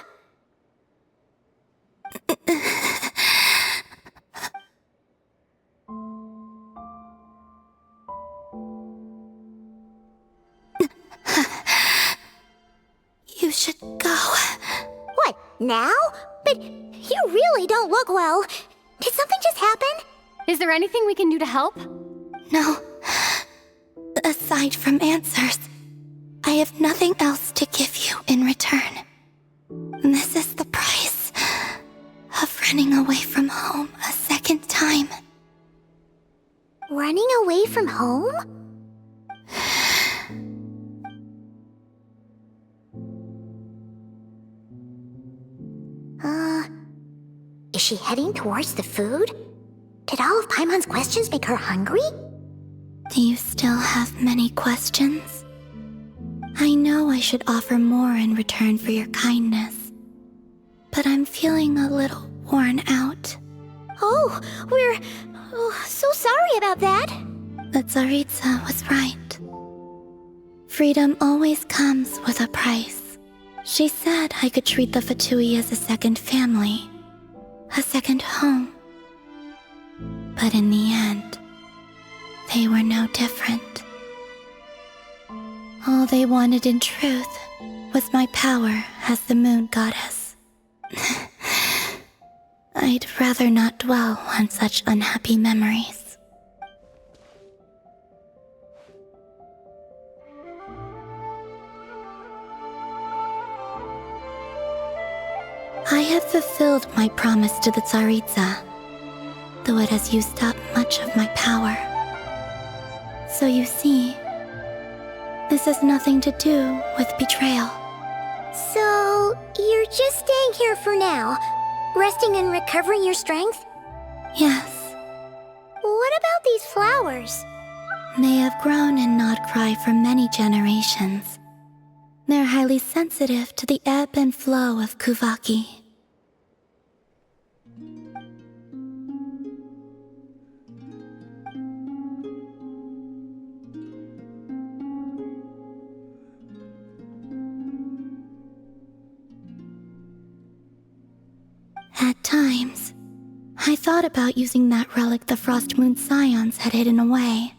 You should go. What, now? But you really don't look well. Did something just happen? Is there anything we can do to help? No. Aside from answers, I have nothing else to give you in return. This is the price of running away from home a second time. Running away from home? Is she heading towards the food? Did all of Paimon's questions make her hungry? Do you still have many questions? I know I should offer more in return for your kindness, but I'm feeling a little worn out. Oh, we're so sorry about that. The Tsaritsa was right. Freedom always comes with a price. She said I could treat the Fatui as a second family, a second home. But in the end, they were no different. All they wanted in truth was my power as the moon goddess. I'd rather not dwell on such unhappy memories. I have fulfilled my promise to the Tsaritsa, though it has used up much of my power. So you see, this has nothing to do with betrayal. So, you're just staying here for now, resting and recovering your strength? Yes. What about these flowers? They have grown in Nodcry for many generations. They're highly sensitive to the ebb and flow of Kuvaki. At times, I thought about using that relic the Frost Moon Scions had hidden away.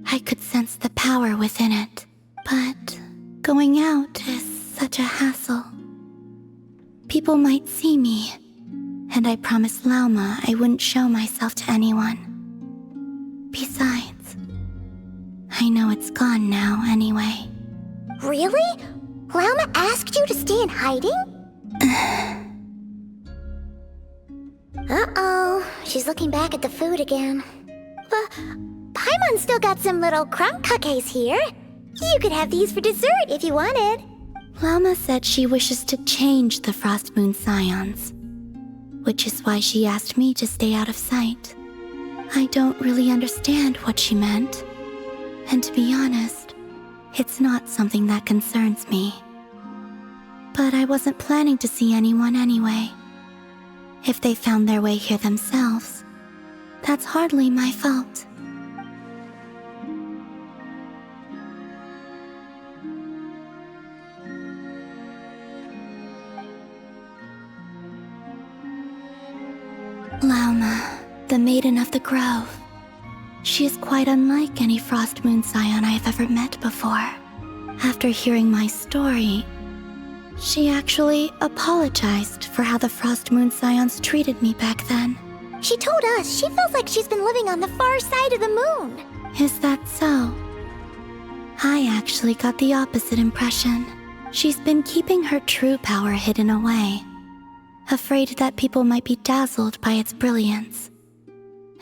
I could sense the power within it, but going out is such a hassle. People might see me, and I promised Lauma I wouldn't show myself to anyone. Besides, I know it's gone now anyway. Really? Lauma asked you to stay in hiding? Uh-oh, she's looking back at the food again. Paimon's still got some little crumb cookies here. You could have these for dessert if you wanted. Lauma said she wishes to change the Frost Moon Scions, which is why she asked me to stay out of sight. I don't really understand what she meant, and to be honest, it's not something that concerns me. But I wasn't planning to see anyone anyway. If they found their way here themselves, that's hardly my fault. Lauma, the Maiden of the Grove. She is quite unlike any Frost Moon Scion I have ever met before. After hearing my story, she actually apologized for how the Frost Moon Scions treated me back then. She told us she feels like she's been living on the far side of the moon. Is that so? I actually got the opposite impression. She's been keeping her true power hidden away, afraid that people might be dazzled by its brilliance,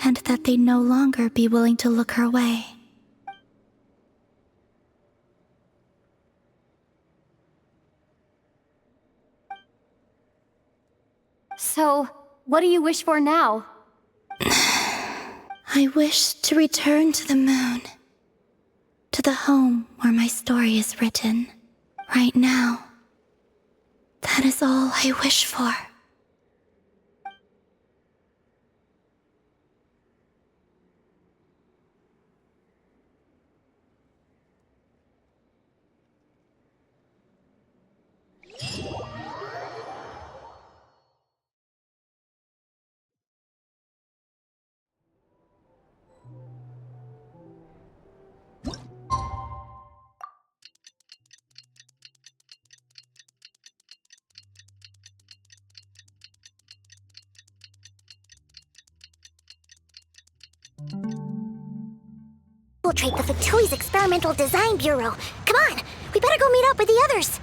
and that they'd no longer be willing to look her way. So, what do you wish for now? I wish to return to the moon, to the home where my story is written. Right now, that is all I wish for. Infiltrate the Fatoy's Experimental Design Bureau. Come on, we better go meet up with the others.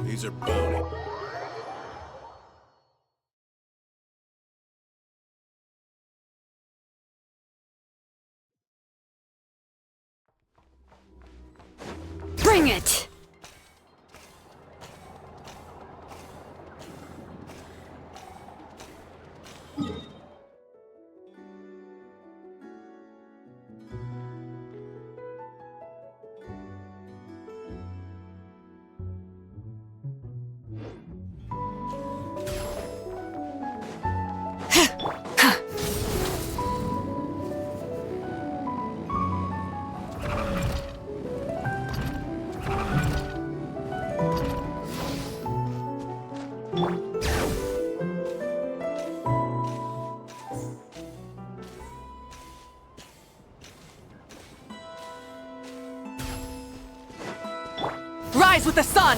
These are bounty. Bring it! rise with the sun!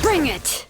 Bring it!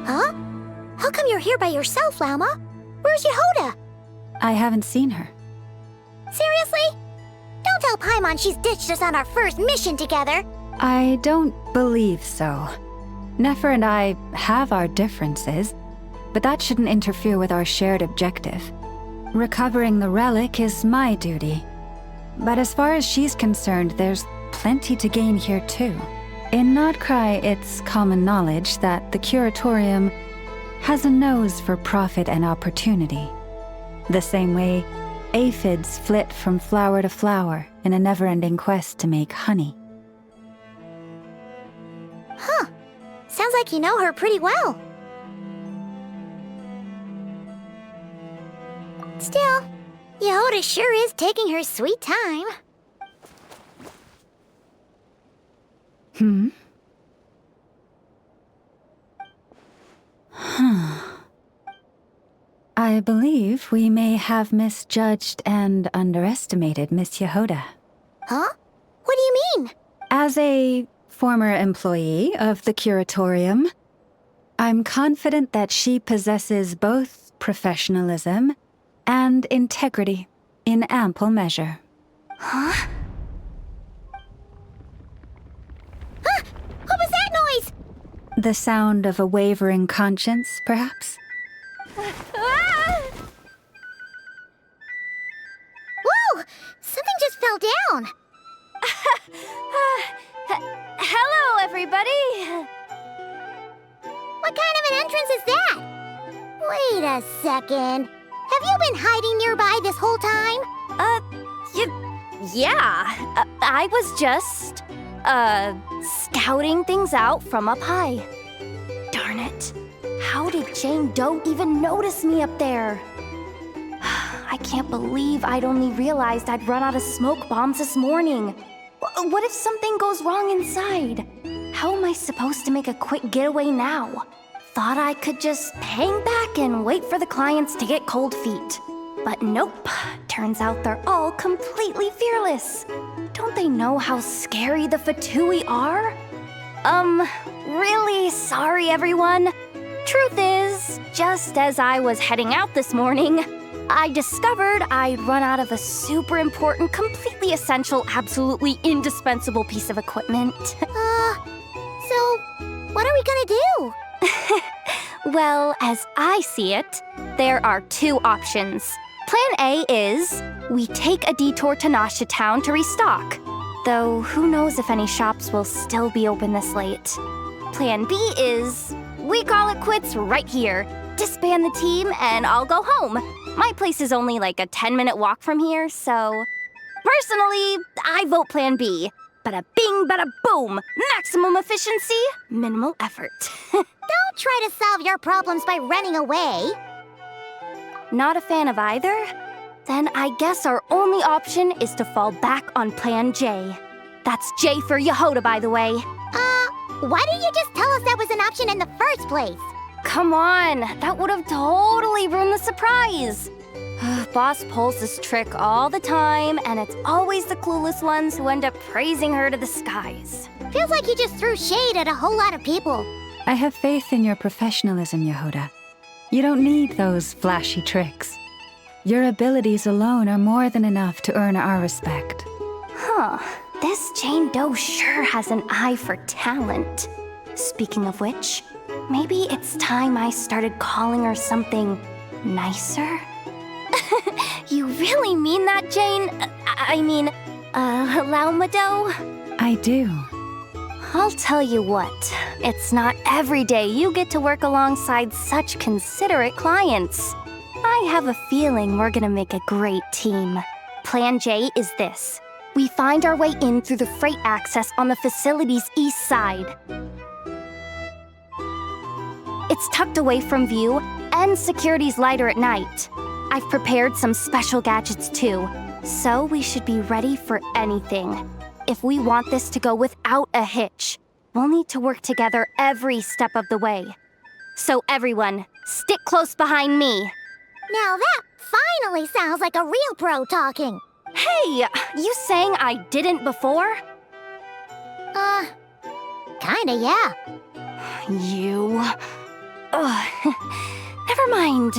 Huh? How come you're here by yourself, Lauma? Where's Yehoda? I haven't seen her. Seriously? Don't tell Paimon she's ditched us on our first mission together. I don't believe so. Nefer and I have our differences, but that shouldn't interfere with our shared objective. Recovering the relic is my duty. But as far as she's concerned, there's plenty to gain here too. In Nodcry, it's common knowledge that the Curatorium has a nose for profit and opportunity. The same way aphids flit from flower to flower in a never-ending quest to make honey. Huh. Sounds like you know her pretty well. Still, Yehoda sure is taking her sweet time. I believe we may have misjudged and underestimated Miss Yehoda. Huh? What do you mean? As a former employee of the Curatorium, I'm confident that she possesses both professionalism and integrity in ample measure. Huh? Huh? What was that noise? The sound of a wavering conscience, perhaps? Whoa! Something just fell down! Hello, everybody! What kind of an entrance is that? Wait a second. Have you been hiding nearby this whole time? Yeah. I was just, scouting things out from up high. Darn it. How did Jane Doe even notice me up there? I can't believe I'd only realized I'd run out of smoke bombs this morning. What if something goes wrong inside? How am I supposed to make a quick getaway now? Thought I could just hang back and wait for the clients to get cold feet. But nope, turns out they're all completely fearless. Don't they know how scary the Fatui are? Really sorry everyone. Truth is, just as I was heading out this morning, I discovered I'd run out of a super important, completely essential, absolutely indispensable piece of equipment. So, what are we gonna do? Well, as I see it, there are two options. Plan A is we take a detour to Nasha Town to restock. Though who knows if any shops will still be open this late. Plan B is we call it quits right here. Disband the team and I'll go home. My place is only like a 10-minute walk from here, so... Personally, I vote Plan B. Bada bing, bada boom. Maximum efficiency, minimal effort. Don't try to solve your problems by running away. Not a fan of either? Then I guess our only option is to fall back on Plan J. That's J for Yehoda, by the way. Why didn't you just tell us that was an option in the first place? Come on, that would have totally ruined the surprise. Boss pulls this trick all the time, and it's always the clueless ones who end up praising her to the skies. Feels like you just threw shade at a whole lot of people. I have faith in your professionalism, Yehoda. You don't need those flashy tricks. Your abilities alone are more than enough to earn our respect. Huh. This Jane Doe sure has an eye for talent. Speaking of which, maybe it's time I started calling her something nicer? You really mean that, Jane? Laumado? I do. I'll tell you what, it's not every day you get to work alongside such considerate clients. I have a feeling we're gonna make a great team. Plan J is this. We find our way in through the freight access on the facility's east side. It's tucked away from view, and security's lighter at night. I've prepared some special gadgets too, so we should be ready for anything. If we want this to go without a hitch, we'll need to work together every step of the way. So everyone, stick close behind me. Now that finally sounds like a real pro talking. Hey, you saying I didn't before? Kinda, yeah. You... Ugh. Never mind.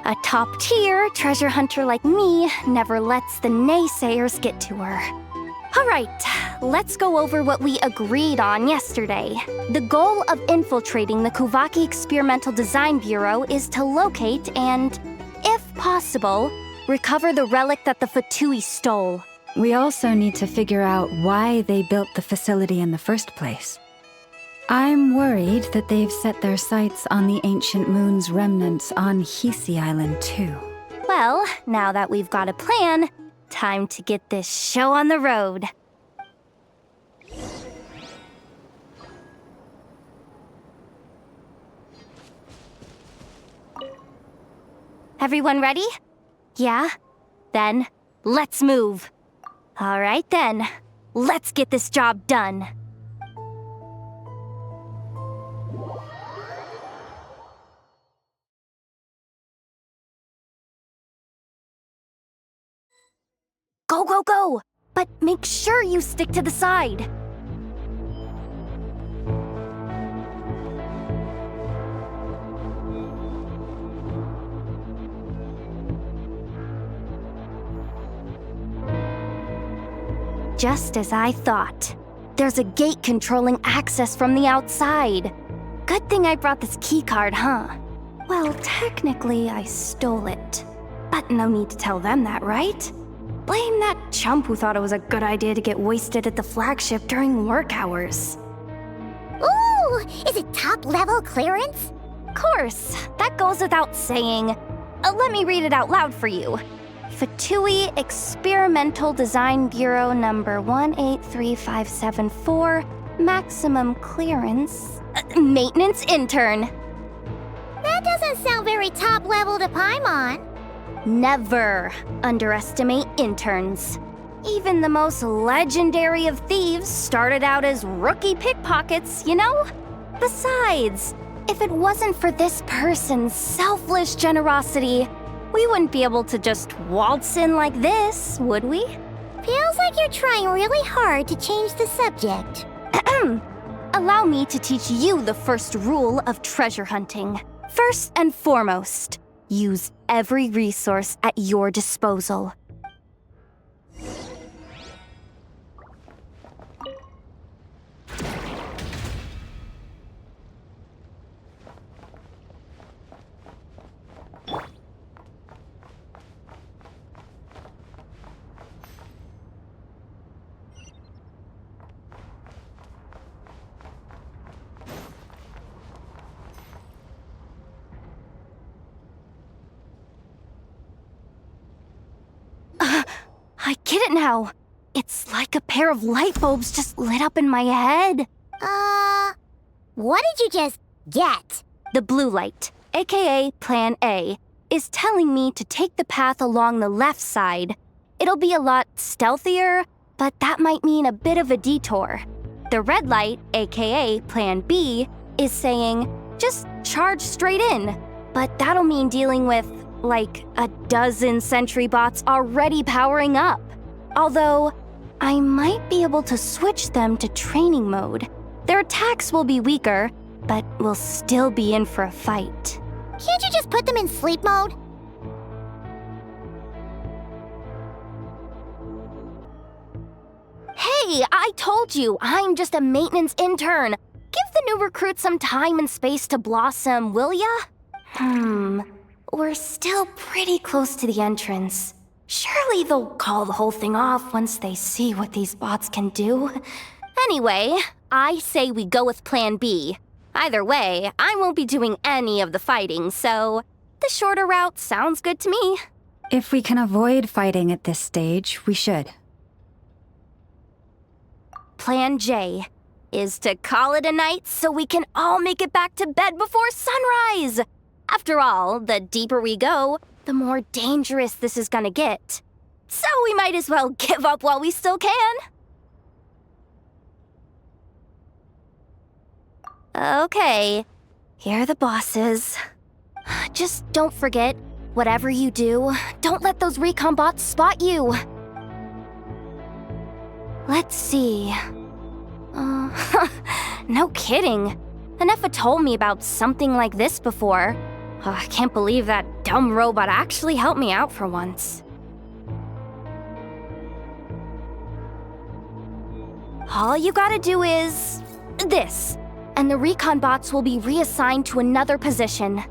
A top-tier treasure hunter like me never lets the naysayers get to her. All right, let's go over what we agreed on yesterday. The goal of infiltrating the Kuvaki Experimental Design Bureau is to locate and, if possible, recover the relic that the Fatui stole. We also need to figure out why they built the facility in the first place. I'm worried that they've set their sights on the ancient moon's remnants on Hisi Island too. Well, now that we've got a plan, time to get this show on the road. Everyone ready? Yeah? Then, let's move. All right then, let's get this job done. Go, go, go! But make sure you stick to the side. Just as I thought. There's a gate controlling access from the outside. Good thing I brought this keycard, huh? Well, technically, I stole it. But no need to tell them that, right? Blame that chump who thought it was a good idea to get wasted at the flagship during work hours. Ooh, is it top-level clearance? Course, that goes without saying. Let me read it out loud for you. Fatui Experimental Design Bureau number 183574, maximum clearance, maintenance intern. That doesn't sound very top-level to Paimon. Never underestimate interns. Even the most legendary of thieves started out as rookie pickpockets, you know? Besides, if it wasn't for this person's selfless generosity, we wouldn't be able to just waltz in like this, would we? Feels like you're trying really hard to change the subject. Allow me to teach you the first rule of treasure hunting. First and foremost, use every resource at your disposal. I get it now. It's like a pair of light bulbs just lit up in my head. What did you just get? The blue light, aka Plan A, is telling me to take the path along the left side. It'll be a lot stealthier, but that might mean a bit of a detour. The red light, aka Plan B, is saying, just charge straight in. But that'll mean dealing with like a dozen sentry bots already powering up. Although, I might be able to switch them to training mode. Their attacks will be weaker, but we'll still be in for a fight. Can't you just put them in sleep mode? Hey, I told you, I'm just a maintenance intern. Give the new recruits some time and space to blossom, will ya? We're still pretty close to the entrance. Surely they'll call the whole thing off once they see what these bots can do. Anyway, I say we go with Plan B. Either way, I won't be doing any of the fighting, so the shorter route sounds good to me. If we can avoid fighting at this stage, we should. Plan J is to call it a night so we can all make it back to bed before sunrise. After all, the deeper we go, the more dangerous this is gonna get. So we might as well give up while we still can. Okay, here are the bosses. Just don't forget, whatever you do, don't let those recon bots spot you. Let's see. No kidding. Enough told me about something like this before. I can't believe that dumb robot actually helped me out for once. All you gotta do is this, and the recon bots will be reassigned to another position.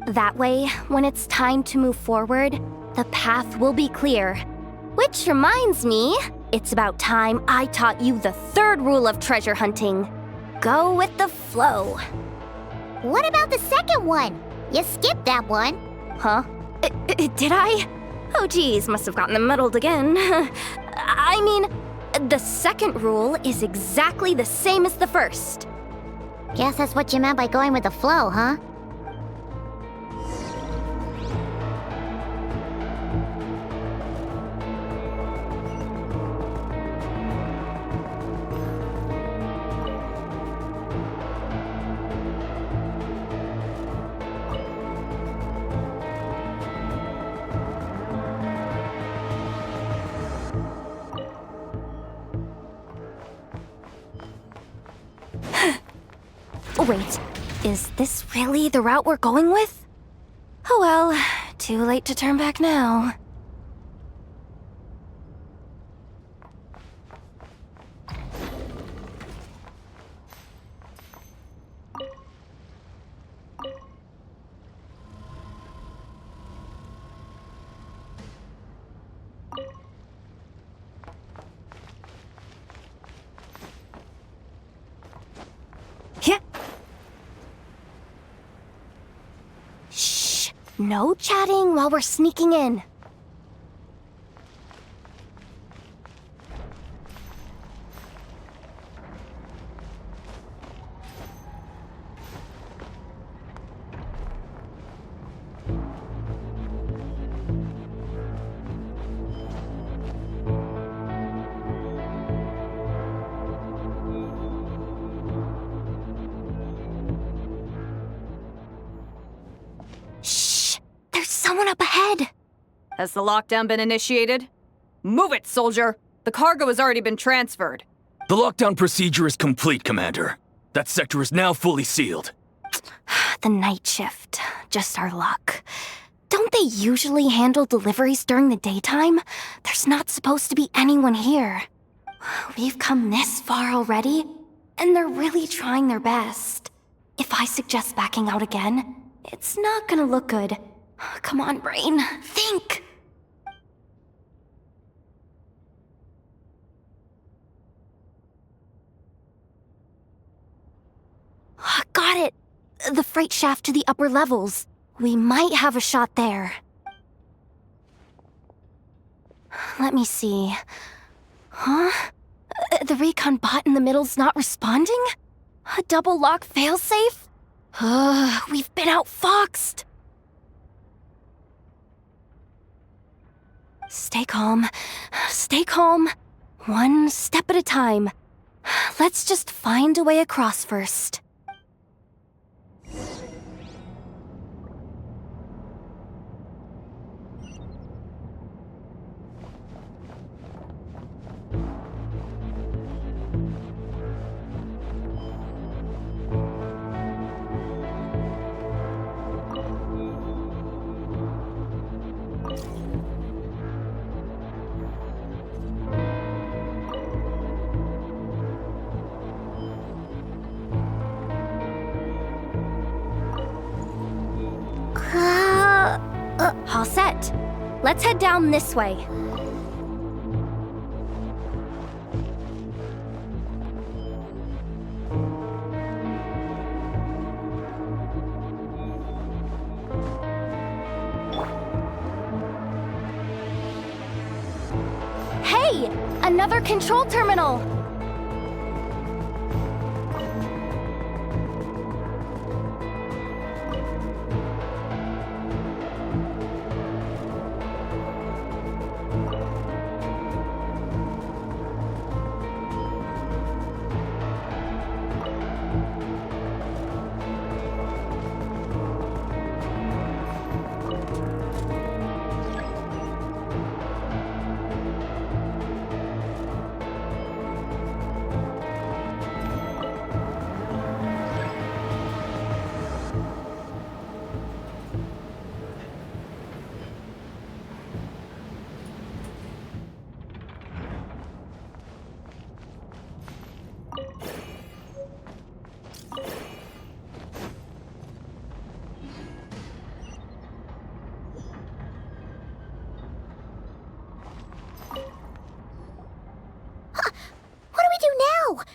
That way, when it's time to move forward, the path will be clear. Which reminds me, it's about time I taught you the third rule of treasure hunting. Go with the flow. What about the second one? You skipped that one. Huh? Did I? Oh geez, must have gotten them muddled again. I mean, the second rule is exactly the same as the first. Guess that's what you meant by going with the flow, huh? Wait, is this really the route we're going with? Oh well, too late to turn back now. No chatting while we're sneaking in. Someone up ahead! Has the lockdown been initiated? Move it, soldier! The cargo has already been transferred. The lockdown procedure is complete, Commander. That sector is now fully sealed. The night shift. Just our luck. Don't they usually handle deliveries during the daytime? There's not supposed to be anyone here. We've come this far already, and they're really trying their best. If I suggest backing out again, it's not gonna look good. Come on, brain. Think! Got it! The freight shaft to the upper levels. We might have a shot there. Let me see. Huh? The recon bot in the middle's not responding? A double lock failsafe? We've been outfoxed! Stay calm. Stay calm. One step at a time. Let's just find a way across first. All set. Let's head down this way. Hey! Another control terminal!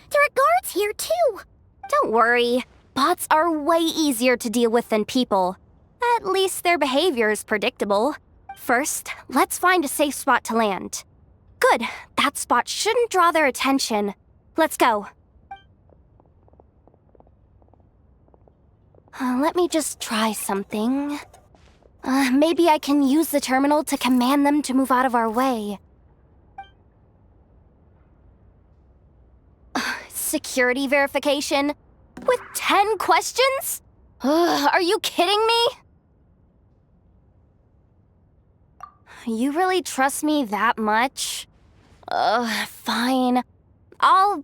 There are guards here, too! Don't worry. Bots are way easier to deal with than people. At least their behavior is predictable. First, let's find a safe spot to land. Good. That spot shouldn't draw their attention. Let's go. Let me just try something. Maybe I can use the terminal to command them to move out of our way. Security verification? With 10 questions? Are you kidding me? You really trust me that much? Fine. I'll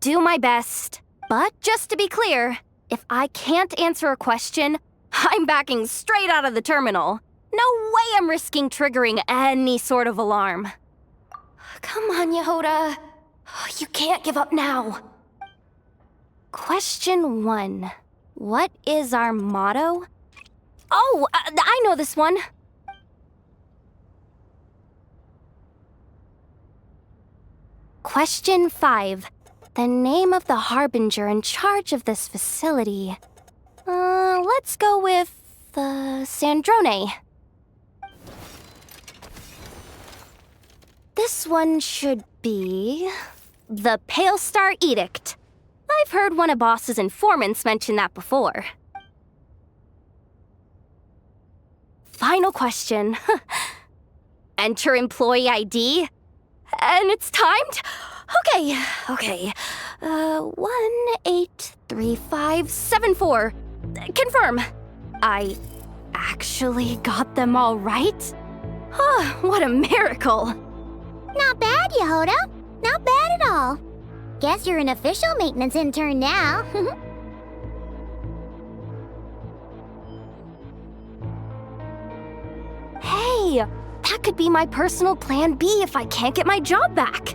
do my best. But just to be clear, if I can't answer a question, I'm backing straight out of the terminal. No way I'm risking triggering any sort of alarm. Come on, Yehoda. You can't give up now. Question 1. What is our motto? Oh, I know this one. Question 5. The name of the harbinger in charge of this facility. Let's go with the Sandrone. This one should be the Pale Star Edict. I've heard one of Boss's informants mention that before. Final question. Enter employee ID. And it's timed? Okay. 183574. Confirm. I actually got them all right? What a miracle. Not bad, Yehoda. Not bad at all. Guess you're an official maintenance intern now. Hey, that could be my personal plan B if I can't get my job back.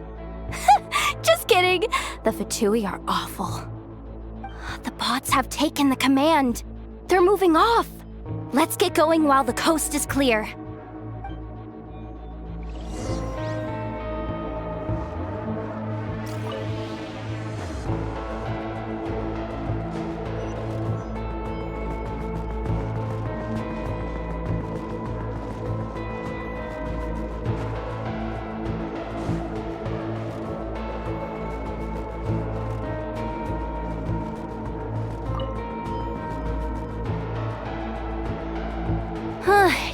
Just kidding. The Fatui are awful. The bots have taken the command. They're moving off. Let's get going while the coast is clear.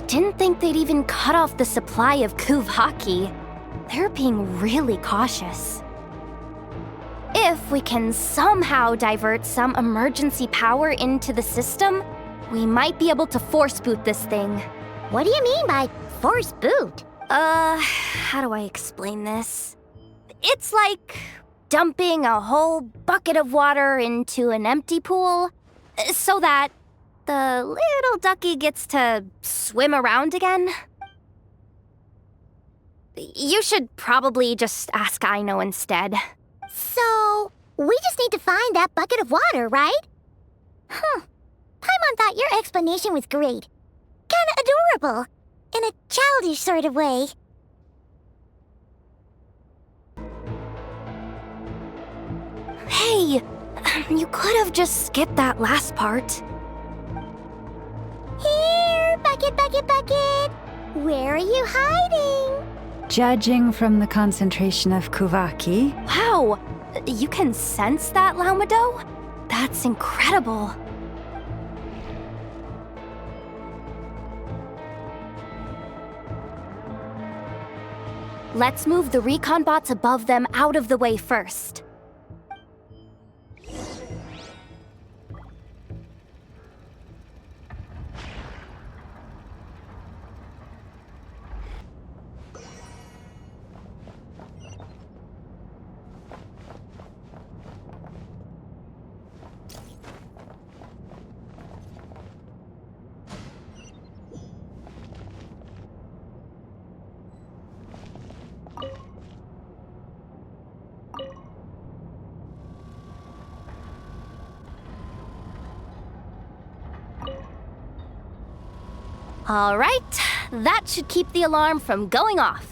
Didn't think they'd even cut off the supply of Kuvaki. They're being really cautious. If we can somehow divert some emergency power into the system, we might be able to force boot this thing. What do you mean by force boot? How do I explain this? It's like dumping a whole bucket of water into an empty pool, so that the little ducky gets to swim around again. You should probably just ask Aino instead. So, we just need to find that bucket of water, right? Paimon thought your explanation was great. Kinda adorable. In a childish sort of way. Hey, you could have just skipped that last part. Here, bucket, bucket, bucket. Where are you hiding? Judging from the concentration of Kuvaki. Wow, you can sense that, Laumado? That's incredible. Let's move the recon bots above them out of the way first. All right, that should keep the alarm from going off.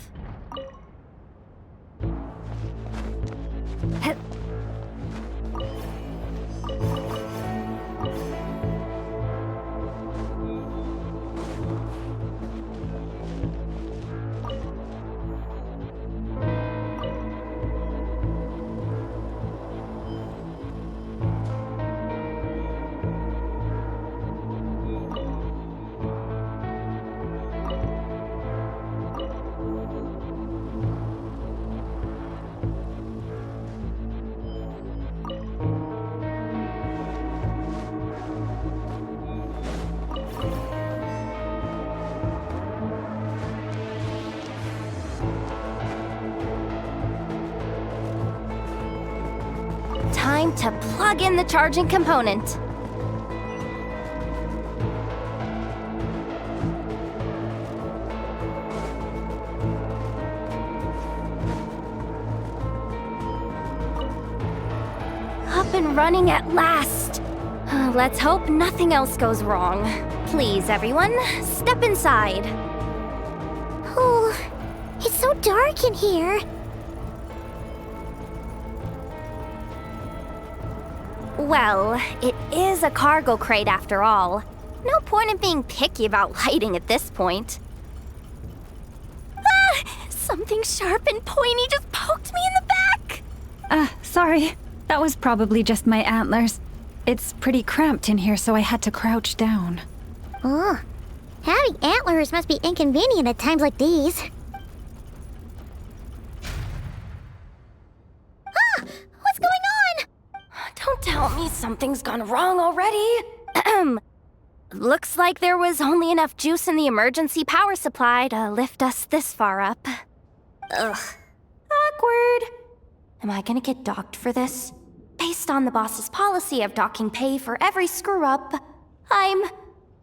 Time to plug in the charging component. Up and running at last. Let's hope nothing else goes wrong. Please, everyone, step inside. Oh, it's so dark in here. Well, it is a cargo crate after all. No point in being picky about lighting at this point. Ah! Something sharp and pointy just poked me in the back! Sorry. That was probably just my antlers. It's pretty cramped in here, so I had to crouch down. Oh, having antlers must be inconvenient at times like these. Ah! What's going on? Don't tell me something's gone wrong already. Looks like there was only enough juice in the emergency power supply to lift us this far up. Ugh. Awkward. Am I gonna get docked for this? Based on the boss's policy of docking pay for every screw-up,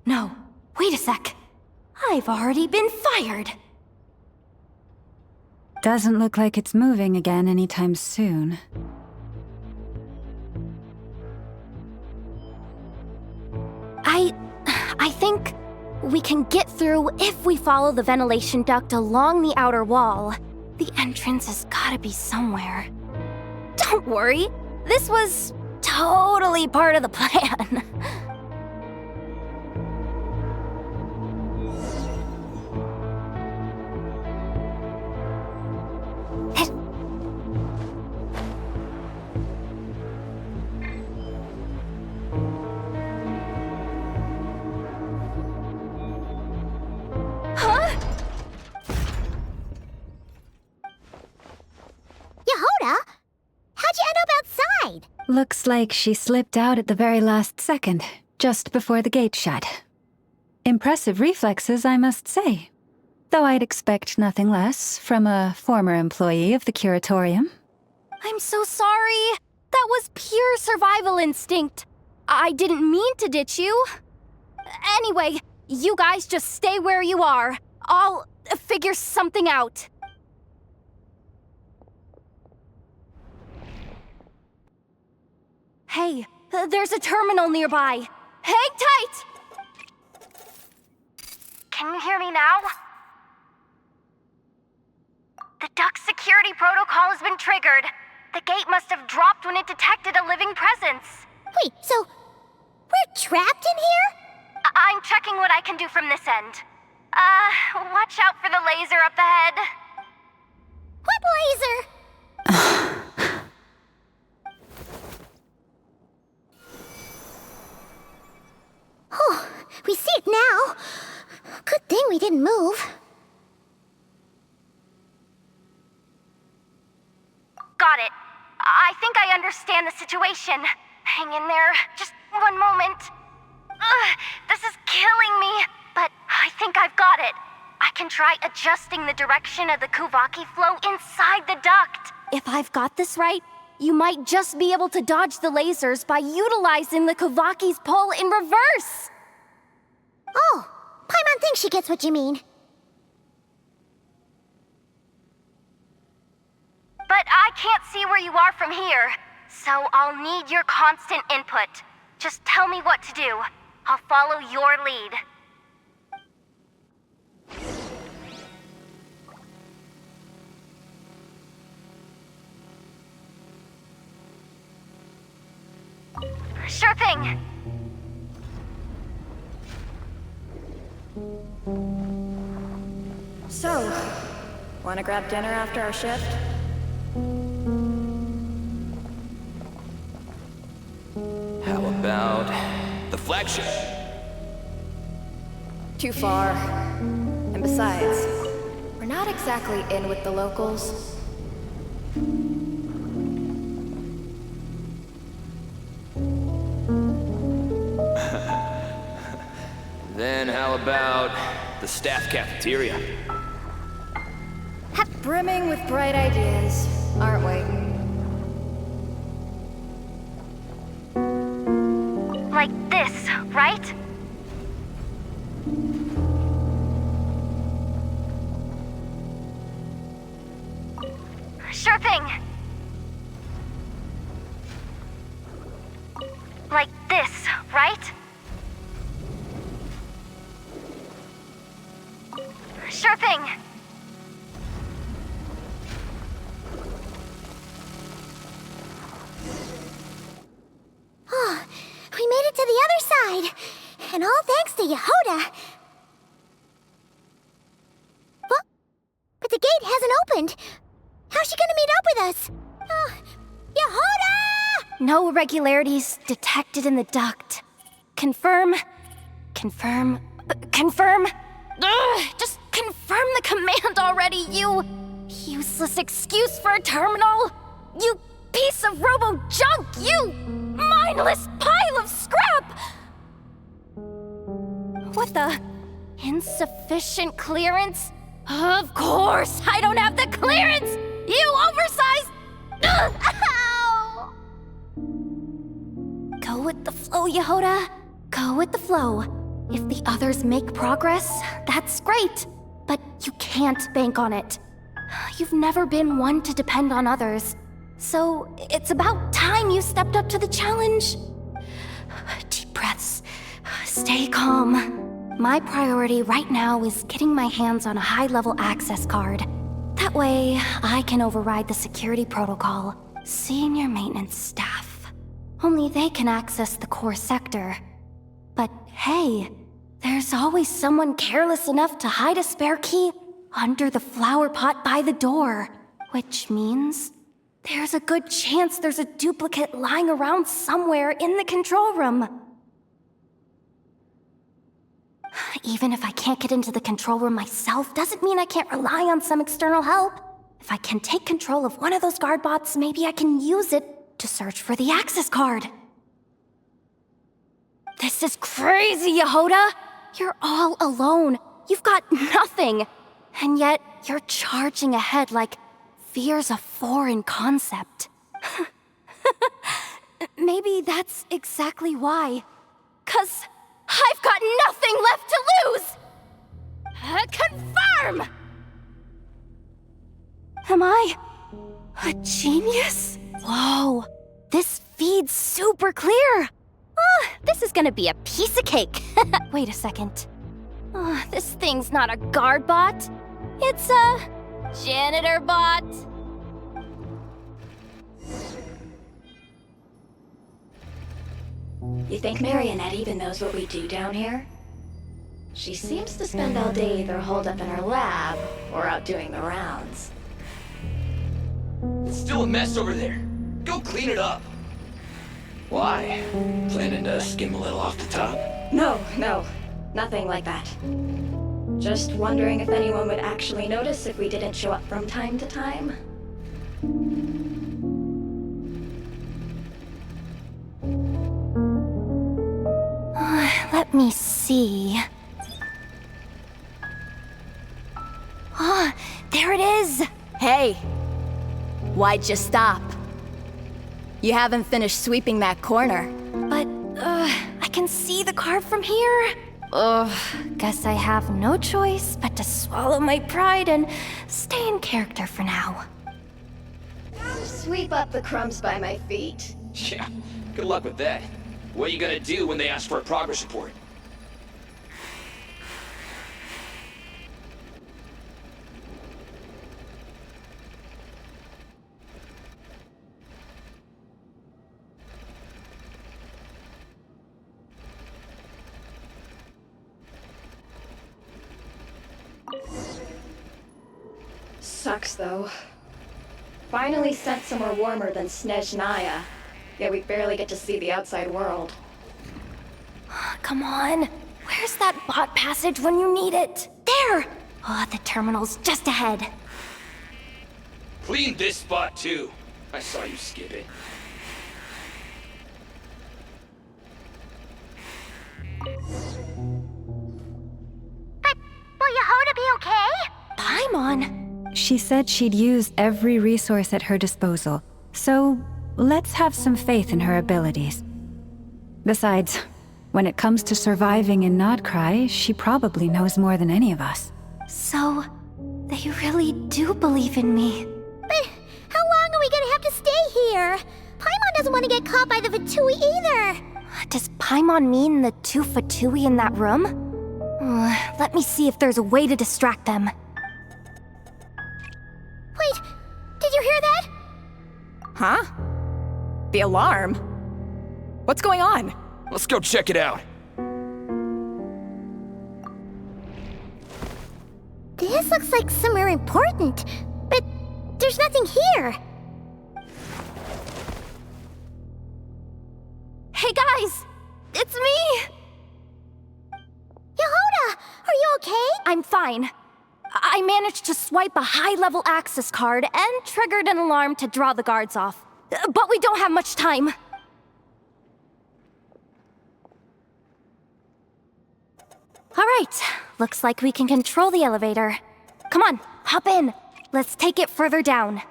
No, wait a sec. I've already been fired. Doesn't look like it's moving again anytime soon. I think we can get through if we follow the ventilation duct along the outer wall. The entrance has gotta be somewhere. Don't worry, this was totally part of the plan. Yehoda? How'd you end up outside? Looks like she slipped out at the very last second, just before the gate shut. Impressive reflexes, I must say. Though I'd expect nothing less from a former employee of the Curatorium. I'm so sorry. That was pure survival instinct. I didn't mean to ditch you. Anyway, you guys just stay where you are. I'll figure something out. Hey, there's a terminal nearby. Hang tight! Can you hear me now? The duct security protocol has been triggered. The gate must have dropped when it detected a living presence. Wait, so we're trapped in here? I'm checking what I can do from this end. Watch out for the laser up ahead. What laser? Oh, we see it now. Good thing we didn't move. Got it. I think I understand the situation. Hang in there. Just one moment. This is killing me, but I think I've got it. I can try adjusting the direction of the Kuvaki flow inside the duct. If I've got this right, you might just be able to dodge the lasers by utilizing the Kuvaki's pull in reverse. Oh, Paimon thinks she gets what you mean. But I can't see where you are from here, so I'll need your constant input. Just tell me what to do. I'll follow your lead. Sure thing. So, wanna grab dinner after our shift? How about the flagship? Too far. And besides, we're not exactly in with the locals. Then how about the staff cafeteria? Brimming with bright ideas, aren't we? Like this, right? Sure thing. Like this, right? Sure thing. Oh, we made it to the other side. And all thanks to Yehoda. Well, but the gate hasn't opened. How's she gonna meet up with us? Yehoda! No irregularities detected in the duct. Confirm. Confirm. Confirm. Ugh, just confirm the command already, you useless excuse for a terminal. You piece of robo-junk, you mindless pile of scrap! What the? Insufficient clearance? Of course, I don't have the clearance! You oversized... Ugh, ow! Go with the flow, Yehoda. Go with the flow. If the others make progress, that's great. But you can't bank on it. You've never been one to depend on others. So it's about time you stepped up to the challenge. Deep breaths. Stay calm. My priority right now is getting my hands on a high-level access card. That way, I can override the security protocol. Senior maintenance staff. Only they can access the core sector. But hey, there's always someone careless enough to hide a spare key under the flower pot by the door. Which means there's a good chance there's a duplicate lying around somewhere in the control room. Even if I can't get into the control room myself, doesn't mean I can't rely on some external help. If I can take control of one of those guard bots, maybe I can use it to search for the access card. This is crazy, Yehoda! You're all alone. You've got nothing. And yet, you're charging ahead like fear's a foreign concept. Maybe that's exactly why. 'Cause I've got nothing left to lose! Confirm! Am I a genius? Whoa, this feed's super clear. This is gonna be a piece of cake. Wait a second. This thing's not a guard bot. It's a janitor bot. You think Marionette even knows what we do down here? She seems to spend all day either holed up in her lab or out doing the rounds. It's still a mess over there. Go clean it up. Why? Planning to skim a little off the top? No, nothing like that. Just wondering if anyone would actually notice if we didn't show up from time to time. Let me see. There it is! Hey! Why'd you stop? You haven't finished sweeping that corner. But, I can see the card from here. Guess I have no choice but to swallow my pride and stay in character for now. Sweep up the crumbs by my feet. Yeah, good luck with that. What are you gonna do when they ask for a progress report? Sucks though. Finally sent somewhere warmer than Snezhnaya, yet we barely get to see the outside world. Come on. Where's that bot passage when you need it? There! The terminal's just ahead. Clean this spot too. I saw you skip it. But will Yehoda be okay? Paimon? She said she'd use every resource at her disposal, so let's have some faith in her abilities. Besides, when it comes to surviving in Nodcry, she probably knows more than any of us. So, they really do believe in me. But how long are we gonna have to stay here? Paimon doesn't want to get caught by the Fatui either. Does Paimon mean the two Fatui in that room? Let me see if there's a way to distract them. Wait, did you hear that? Huh? The alarm? What's going on? Let's go check it out. This looks like somewhere important, but there's nothing here. Hey guys! It's me! Yehuda, are you okay? I'm fine. I managed to swipe a high-level access card and triggered an alarm to draw the guards off. But we don't have much time. All right, looks like we can control the elevator. Come on, hop in. Let's take it further down.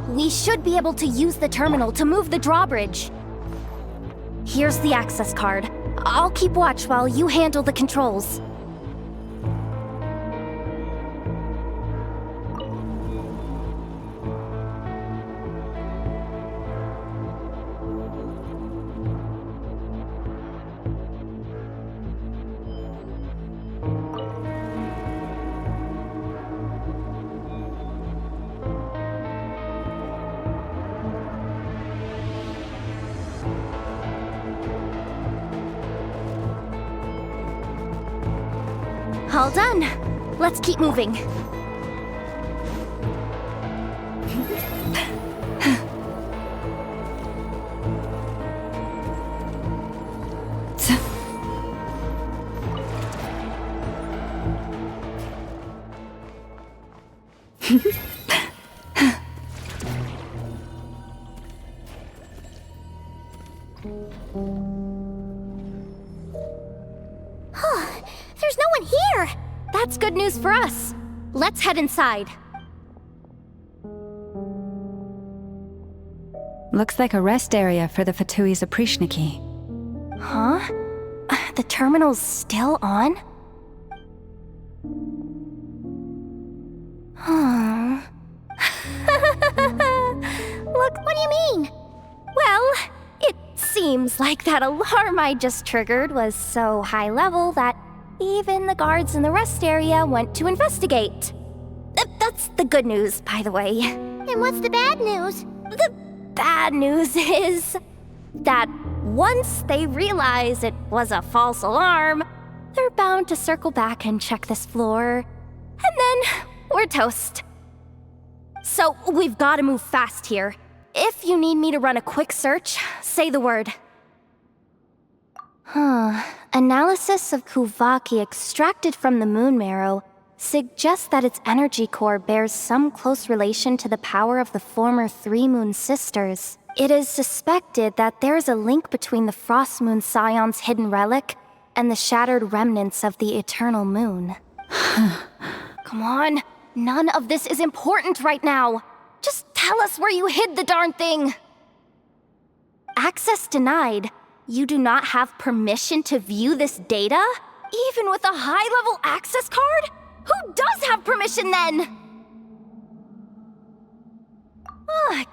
We should be able to use the terminal to move the drawbridge. Here's the access card. I'll keep watch while you handle the controls. All done. Let's keep moving. There's no one here! That's good news for us. Let's head inside. Looks like a rest area for the Fatui's Oprishniki. Huh? The terminal's still on? Huh. Look, what do you mean? Well, it seems like that alarm I just triggered was so high level that even the guards in the rest area went to investigate. That's the good news, by the way. And what's the bad news? The bad news is that once they realize it was a false alarm, they're bound to circle back and check this floor. And then we're toast. So we've got to move fast here. If you need me to run a quick search, say the word. Analysis of Kuvaki extracted from the moon marrow suggests that its energy core bears some close relation to the power of the former Three Moon Sisters. It is suspected that there is a link between the Frost Moon Scion's hidden relic and the shattered remnants of the Eternal Moon. Come on, none of this is important right now. Just tell us where you hid the darn thing. Access denied. You do not have permission to view this data? Even with a high-level access card? Who does have permission then?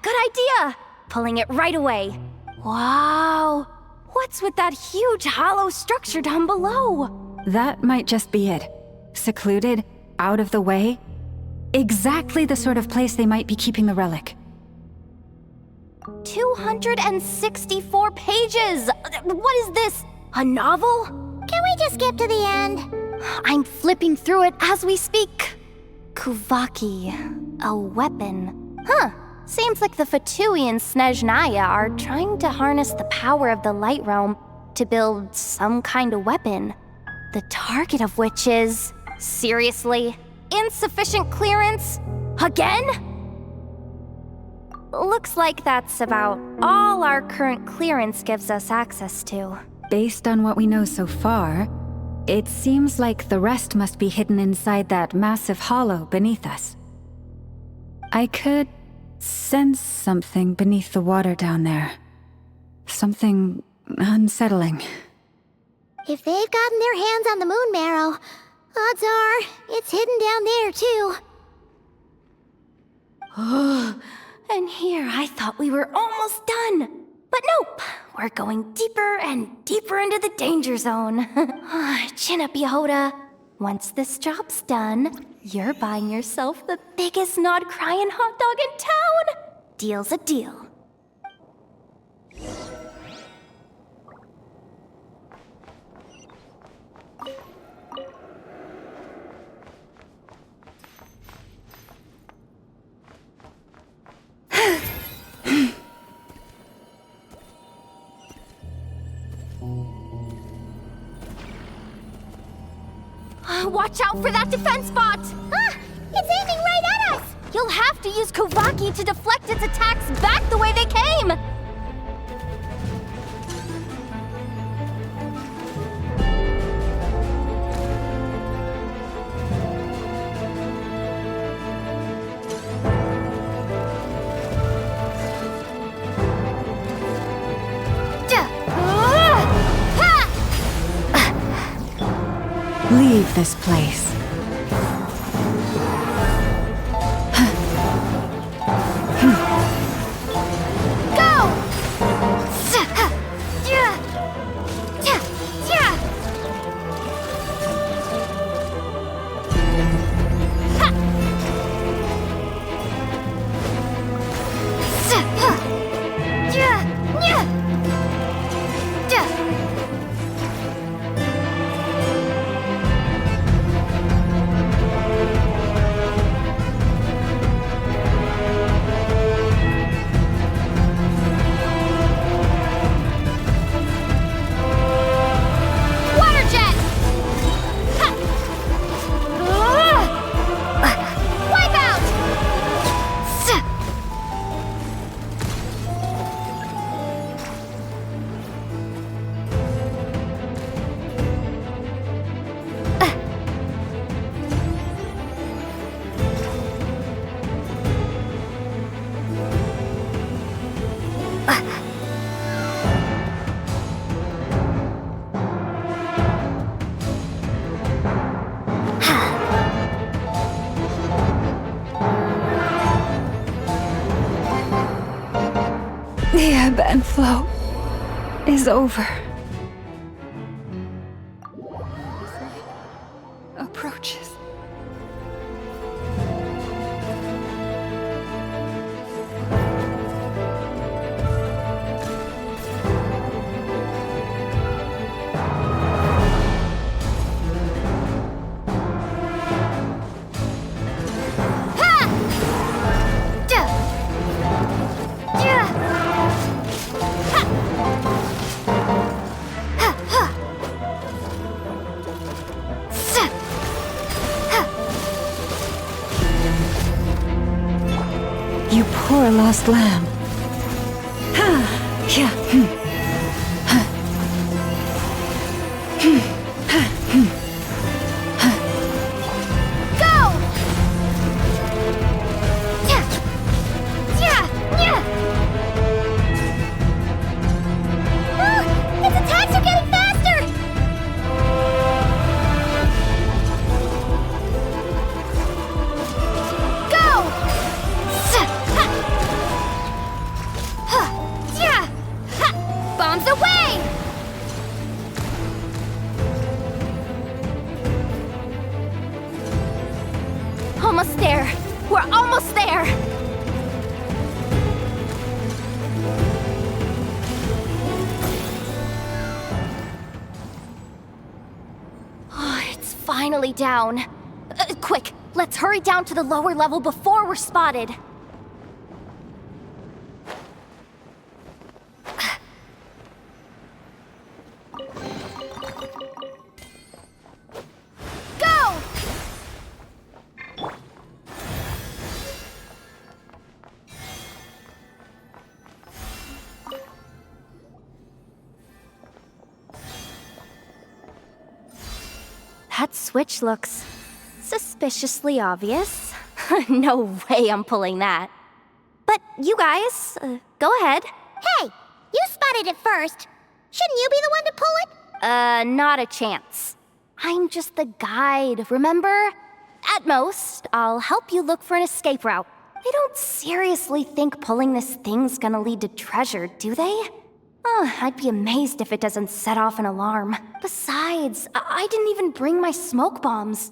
Good idea. Pulling it right away. Wow. What's with that huge hollow structure down below? That might just be it. Secluded, out of the way. Exactly the sort of place they might be keeping the relic. 264 pages! What is this? A novel? Can we just skip to the end? I'm flipping through it as we speak. Kuvaki, a weapon. Seems like the Fatui and Snezhnaya are trying to harness the power of the Light Realm to build some kind of weapon. The target of which is... seriously? Insufficient clearance? Again? Looks like that's about all our current clearance gives us access to. Based on what we know so far, it seems like the rest must be hidden inside that massive hollow beneath us. I could sense something beneath the water down there. Something unsettling. If they've gotten their hands on the moon marrow, odds are it's hidden down there too. And here I thought we were almost done. But nope, we're going deeper and deeper into the danger zone. Chin up, Yehoda. Once this job's done, you're buying yourself the biggest nod-crying hot dog in town. Deal's a deal. Watch out for that defense bot! Ah! It's aiming right at us! You'll have to use Kovaki to deflect its attacks back the way they came! Leave this place. The ebb and flow is over. Approaches. You poor lost lamb. Its attacks are getting faster! Bombs away! Almost there. We're almost there. Oh, it's finally down. Quick, let's hurry down to the lower level before we're spotted. That switch looks suspiciously obvious. No way I'm pulling that. But you guys, go ahead. Hey, you spotted it first. Shouldn't you be the one to pull it? Not a chance. I'm just the guide, remember? At most, I'll help you look for an escape route. They don't seriously think pulling this thing's gonna lead to treasure, do they? I'd be amazed if it doesn't set off an alarm. Besides, I didn't even bring my smoke bombs.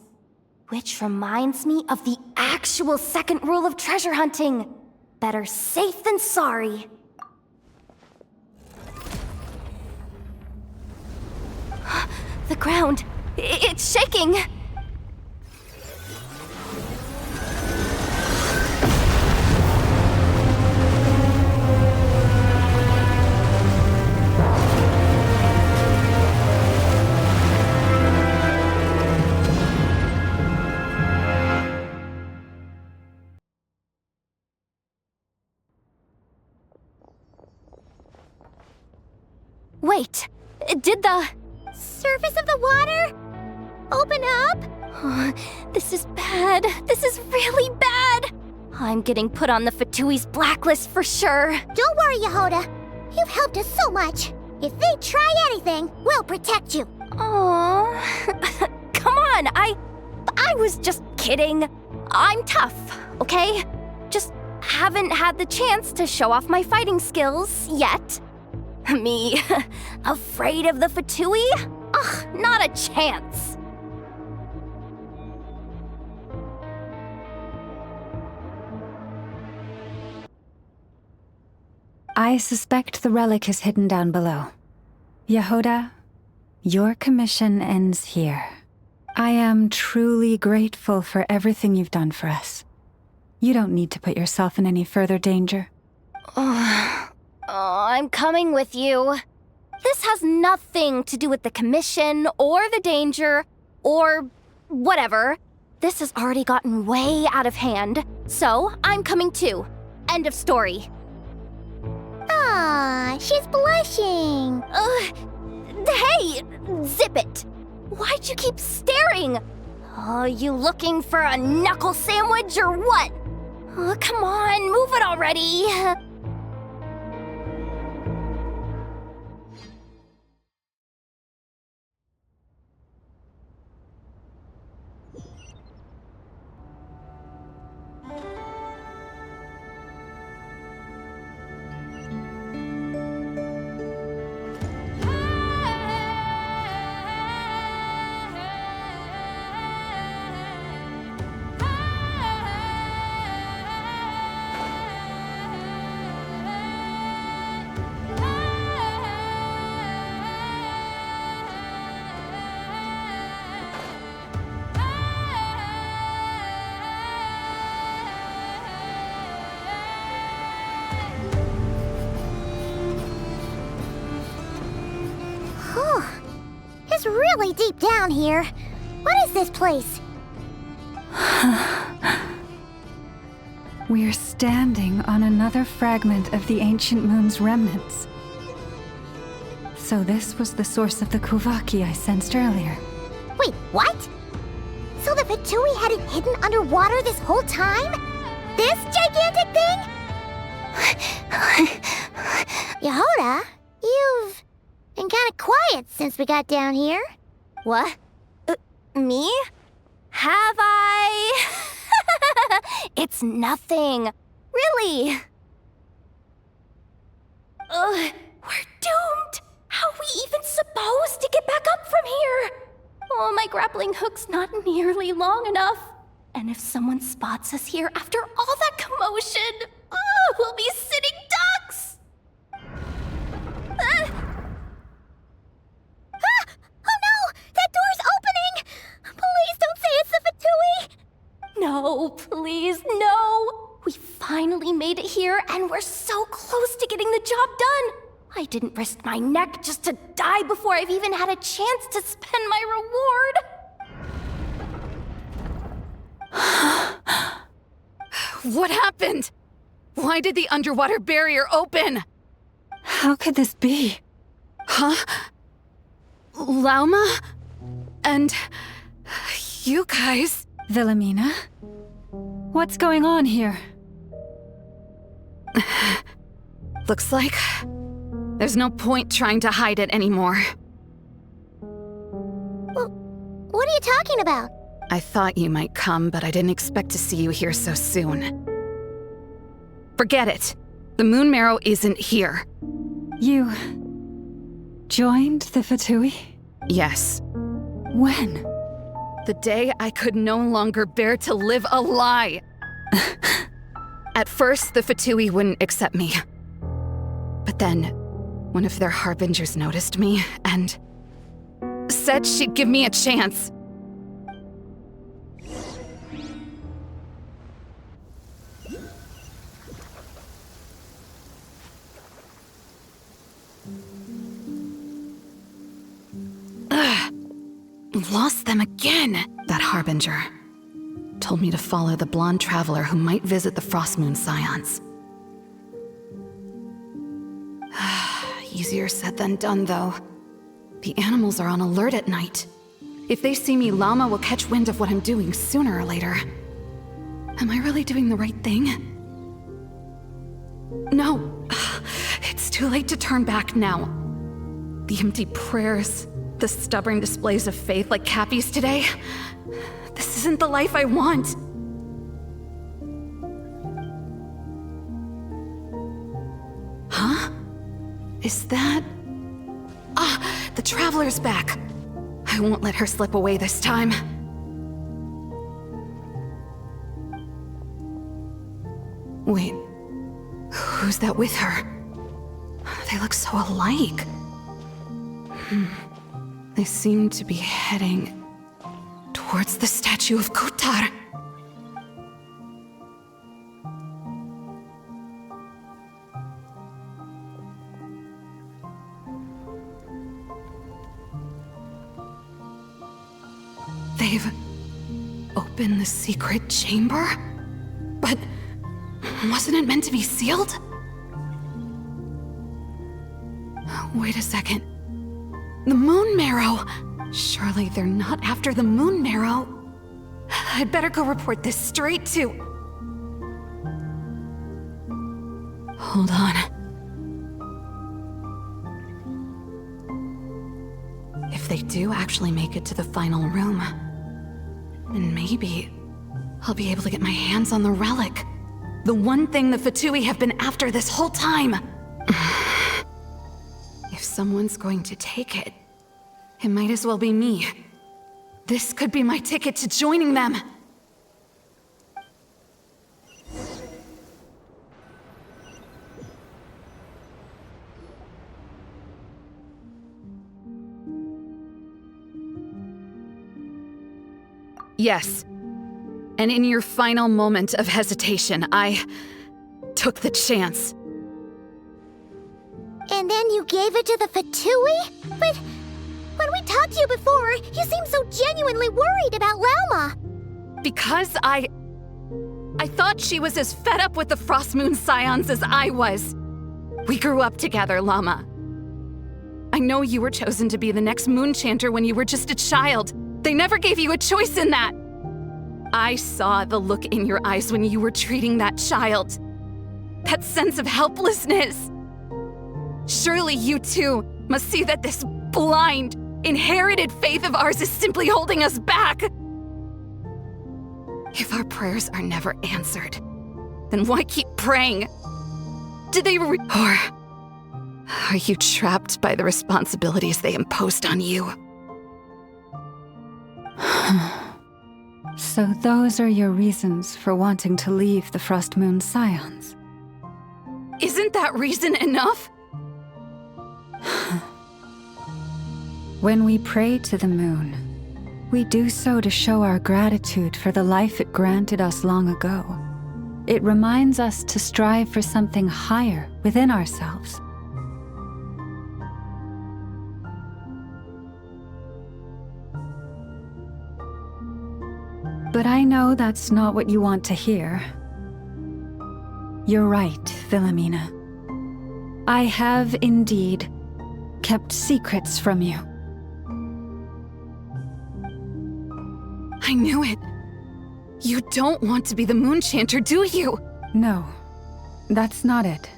Which reminds me of the actual second rule of treasure hunting. Better safe than sorry. The ground, it's shaking! Wait, did the surface of the water open up? This is bad. This is really bad. I'm getting put on the Fatui's blacklist for sure. Don't worry, Yehoda. You've helped us so much. If they try anything, we'll protect you. Aww. Come on, I was just kidding. I'm tough, okay? Just haven't had the chance to show off my fighting skills yet. Me, afraid of the Fatui? Ugh, not a chance. I suspect the relic is hidden down below. Yehoda, your commission ends here. I am truly grateful for everything you've done for us. You don't need to put yourself in any further danger. I'm coming with you. This has nothing to do with the commission or the danger or whatever. This has already gotten way out of hand, so I'm coming too. End of story. Ah, she's blushing. Hey, zip it. Why'd you keep staring? Oh, you looking for a knuckle sandwich or what? Oh, come on, move it already. It's really deep down here. What is this place? We're standing on another fragment of the ancient moon's remnants. So this was the source of the Kuvaki I sensed earlier. Wait, what? So the Fatui had it hidden underwater this whole time? This gigantic thing? Yehoda, you've been kind of quiet since we got down here. What? Me? Have I? It's nothing. Really. We're doomed. How are we even supposed to get back up from here? Oh, my grappling hook's not nearly long enough. And if someone spots us here after all that commotion, we'll be sitting ducks! Oh no! That door's opening! Please don't say it's the Fatui! No, please, no! We finally made it here, and we're so close to getting the job done! I didn't risk my neck just to die before I've even had a chance to spend my reward! What happened? Why did the underwater barrier open? How could this be? Huh? Lauma? And you guys? Wilhelmina? What's going on here? Looks like there's no point trying to hide it anymore. Well, what are you talking about? I thought you might come, but I didn't expect to see you here so soon. Forget it. The Moon Marrow isn't here. You Joined the Fatui? Yes. When? The day I could no longer bear to live a lie. At first, the Fatui wouldn't accept me. But then, one of their harbingers noticed me and said she'd give me a chance. Ugh. Lost them again. That harbinger told me to follow the blonde traveler who might visit the Frostmoon Scions. Easier said than done, though. The animals are on alert at night. If they see me, Llama will catch wind of what I'm doing sooner or later. Am I really doing the right thing? No. It's too late to turn back now. The empty prayers, the stubborn displays of faith like Cappy's today. This isn't the life I want. Huh? Is that... Ah, the Traveler's back. I won't let her slip away this time. Wait, who's that with her? They look so alike. They seem to be heading towards the statue of Kotar. They've opened the secret chamber? But wasn't it meant to be sealed? Wait a second. The Moon Marrow! Surely they're not after the Moon Marrow. I'd better go report this straight to... Hold on. If they do actually make it to the final room, then maybe I'll be able to get my hands on the relic. The one thing the Fatui have been after this whole time. If someone's going to take it, it might as well be me. This could be my ticket to joining them. Yes. And in your final moment of hesitation, I took the chance. And then you gave it to the Fatui? But when we talked to you before, you seemed so genuinely worried about Llama. Because I thought she was as fed up with the Frostmoon Scions as I was. We grew up together, Llama. I know you were chosen to be the next Moon Chanter when you were just a child. They never gave you a choice in that. I saw the look in your eyes when you were treating that child. That sense of helplessness. Surely you too must see that this blind, inherited faith of ours is simply holding us back. If our prayers are never answered, then why keep praying? Did they or are you trapped by the responsibilities they imposed on you? So those are your reasons for wanting to leave the Frostmoon Scions? Isn't that reason enough? When we pray to the moon, we do so to show our gratitude for the life it granted us long ago. It reminds us to strive for something higher within ourselves. But I know that's not what you want to hear. You're right, Philomena. I have indeed kept secrets from you. I knew it. You don't want to be the Moon Chanter, do you? No, that's not it.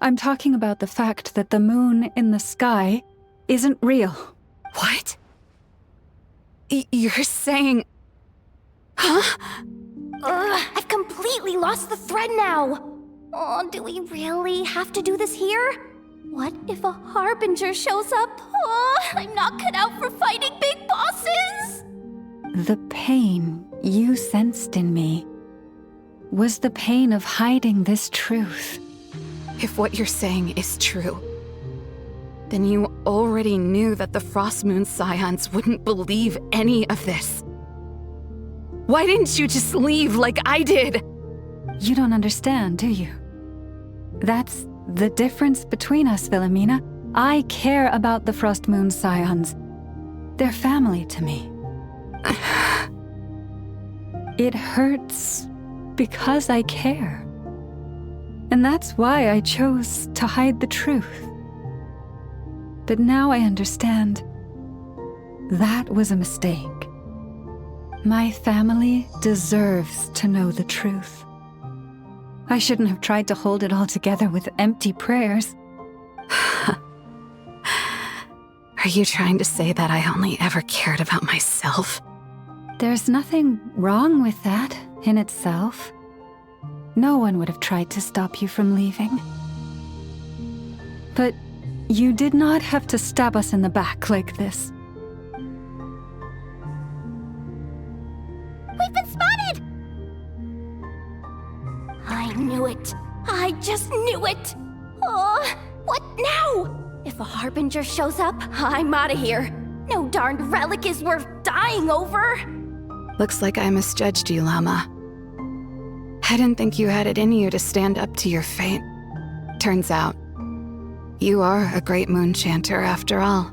I'm talking about the fact that the moon in the sky isn't real. What? You're saying... Huh? I've completely lost the thread now. Oh, do we really have to do this here? What if a Harbinger shows up? Oh, I'm not cut out for fighting big bosses! The pain you sensed in me was the pain of hiding this truth. If what you're saying is true, then you already knew that the Frost Moon Scions wouldn't believe any of this. Why didn't you just leave like I did? You don't understand, do you? That's the difference between us, Wilhelmina. I care about the Frost Moon Scions. They're family to me. It hurts because I care. And that's why I chose to hide the truth. But now I understand. That was a mistake. My family deserves to know the truth. I shouldn't have tried to hold it all together with empty prayers. Are you trying to say that I only ever cared about myself? There's nothing wrong with that in itself. No one would have tried to stop you from leaving. But you did not have to stab us in the back like this. We've been spotted! I knew it. I just knew it. Oh, what now? If a Harbinger shows up, I'm out of here. No darned relic is worth dying over. Looks like I misjudged you, Llama. I didn't think you had it in you to stand up to your fate. Turns out, you are a great moon chanter after all.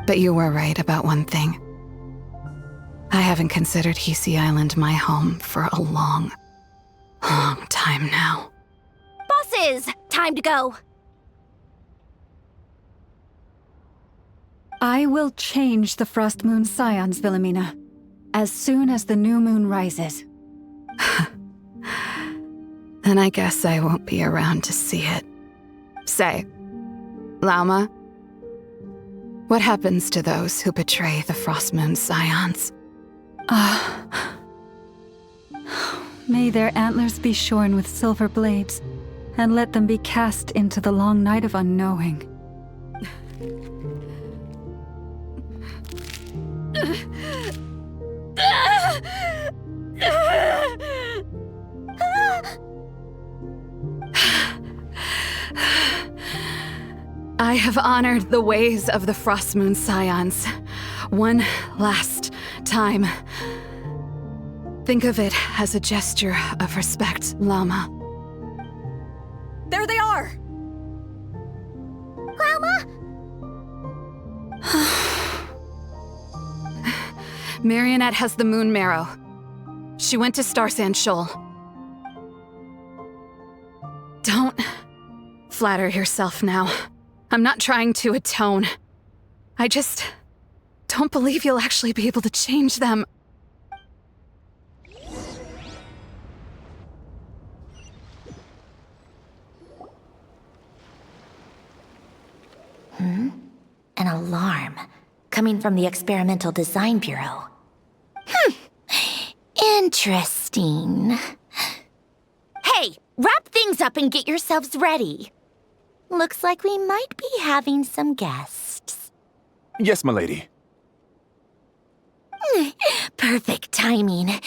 But you were right about one thing. I haven't considered Hisi Island my home for a long time now. Bosses, time to go. I will change the Frost Moon Scions, Wilhelmina, as soon as the new moon rises. Then I guess I won't be around to see it. Say, Lauma, what happens to those who betray the Frost Moon Scions? May their antlers be shorn with silver blades, and let them be cast into the long night of unknowing. I have honored the ways of the Frost Moon Scions one last time. Think of it as a gesture of respect, Llama. There they are! Grandma? Marionette has the moon marrow. She went to Starsand Shoal. Don't flatter yourself now. I'm not trying to atone. I just don't believe you'll actually be able to change them. An alarm coming from the Experimental Design Bureau. Interesting. Hey, wrap things up and get yourselves ready. Looks like we might be having some guests. Yes, milady. Perfect timing.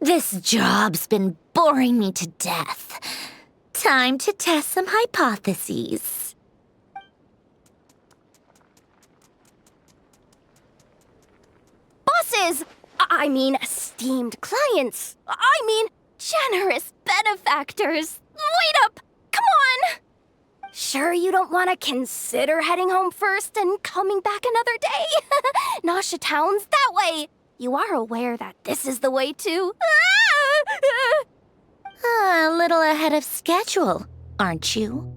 This job's been boring me to death. Time to test some hypotheses. Bosses! I mean, esteemed clients. I mean, generous benefactors. Wait up! Come on! Sure you don't want to consider heading home first and coming back another day? Nasha Town's that way. You are aware that this is the way to... A little ahead of schedule, aren't you?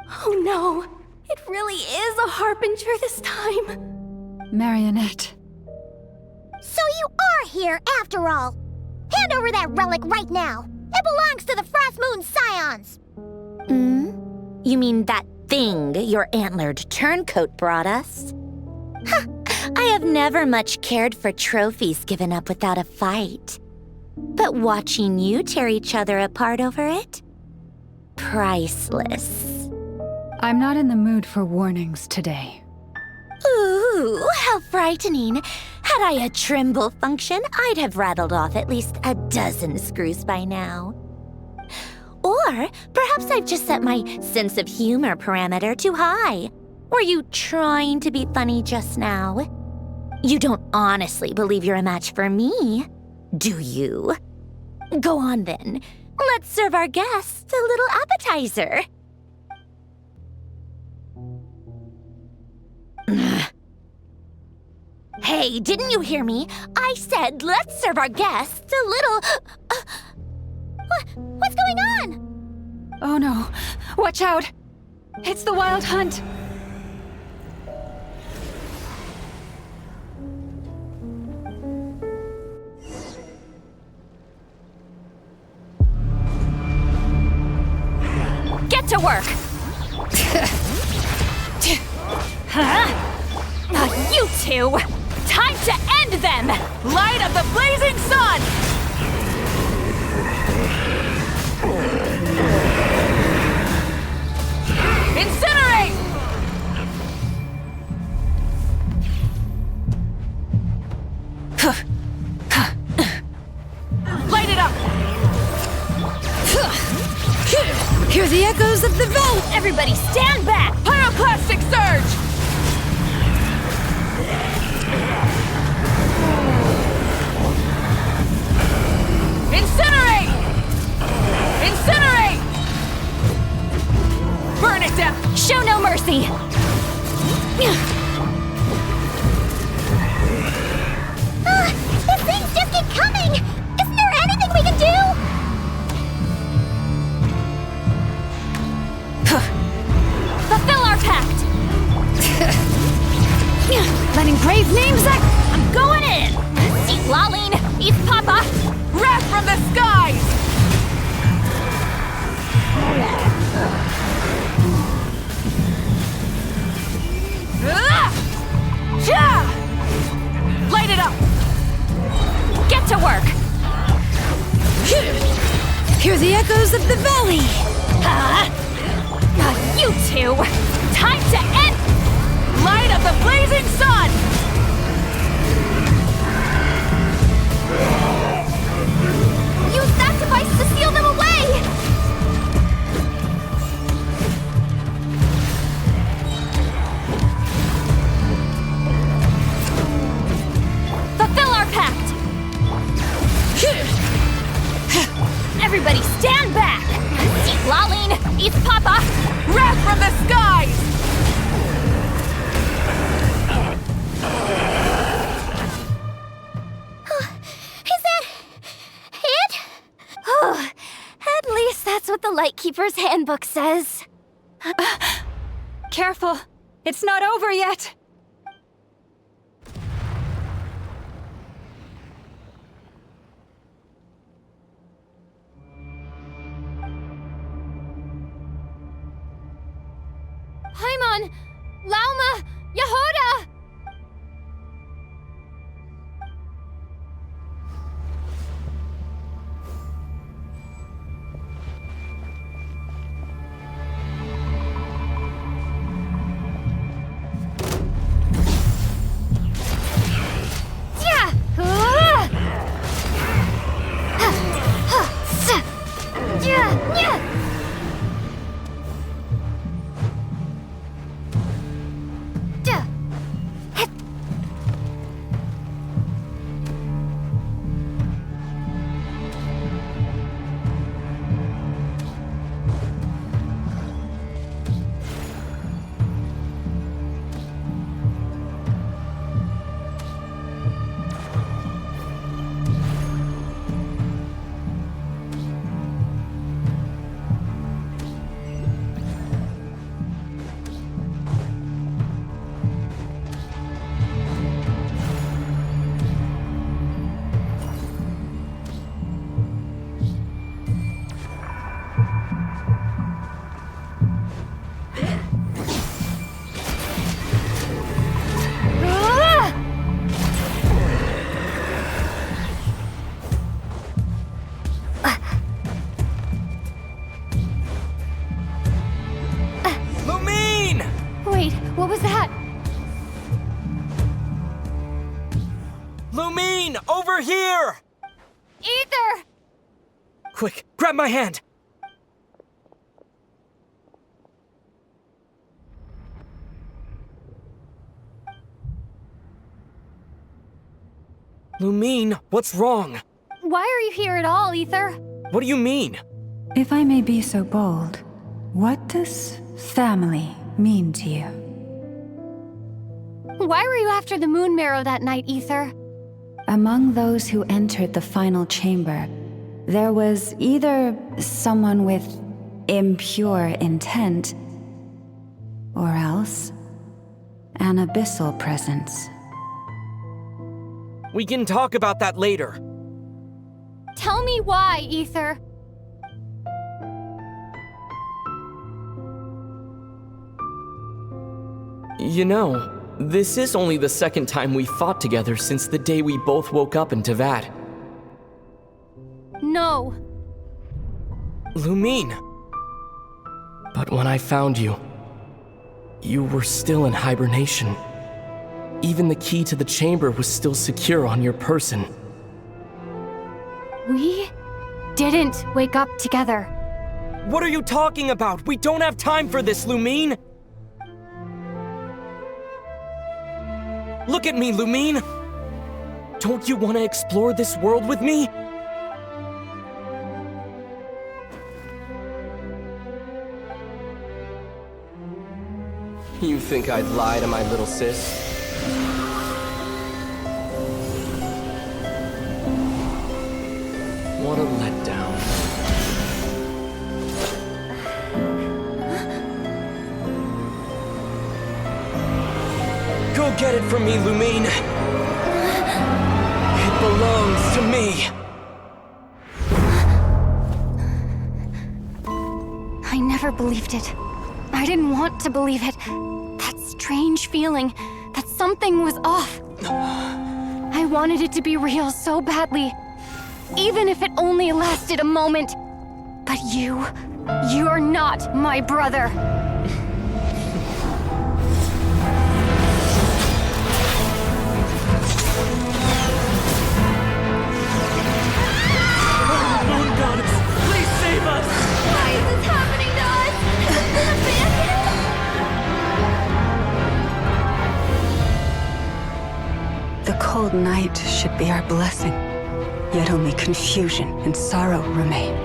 Oh no, it really is a Harbinger this time. Marionette. So you are here after all. Hand over that relic right now. It belongs to the Frost Moon Scions. You mean that thing your antlered turncoat brought us? I have never much cared for trophies given up without a fight. But watching you tear each other apart over it? Priceless. I'm not in the mood for warnings today. Ooh, how frightening. Had I a Trimble function, I'd have rattled off at least a dozen screws by now. Or perhaps I've just set my sense of humor parameter too high. Were you trying to be funny just now? You don't honestly believe you're a match for me, do you? Go on then. Let's serve our guests a little appetizer. Hey, didn't you hear me? I said let's serve our guests a little... What's going on? Oh no. Watch out. It's the Wild Hunt. Get to work! Huh? You two! Time to end them! Light of the blazing sun! Incinerate! Light it up! Hear the echoes of the valley! Everybody stand back! Pyroclastic surge! Incinerate! Incinerate! Burn it down! Show no mercy! These things just keep coming! Isn't there anything we can do? Fulfill our pact! Letting brave names act... I'm going in! See Laline, eat Papa! Wrath from the skies! Light it up! Get to work! Hear the echoes of the valley! You two! Time to end... Light of the blazing sun! Use that device to seal them away! Fulfill our pact! Everybody stand back! See Laline, eat Papa! Wrath from the skies! Is that it? Oh, at least that's what the Lightkeeper's handbook says. Careful. It's not over yet. Paimon! Lauma! Yehuda! What was that? Lumine, over here! Ether! Quick, grab my hand! Lumine, what's wrong? Why are you here at all, Ether? What do you mean? If I may be so bold, what does family mean to you? Why were you after the moon marrow that night, Ether? Among those who entered the final chamber, there was either someone with impure intent, or else an abyssal presence. We can talk about that later. Tell me why, Ether. You know, this is only the second time we fought together since the day we both woke up in Tavad. No. Lumine. But when I found you, you were still in hibernation. Even the key to the chamber was still secure on your person. We didn't wake up together. What are you talking about? We don't have time for this, Lumine! Look at me, Lumine! Don't you want to explore this world with me? You think I'd lie to my little sis? What a letdown. Go get it from me, Lumine. It belongs to me. I never believed it. I didn't want to believe it. That strange feeling that something was off. I wanted it to be real so badly. Even if it only lasted a moment. But you're not my brother. Moon Goddess, please save us! Why is this happening to us? The cold night should be our blessing, yet only confusion and sorrow remain.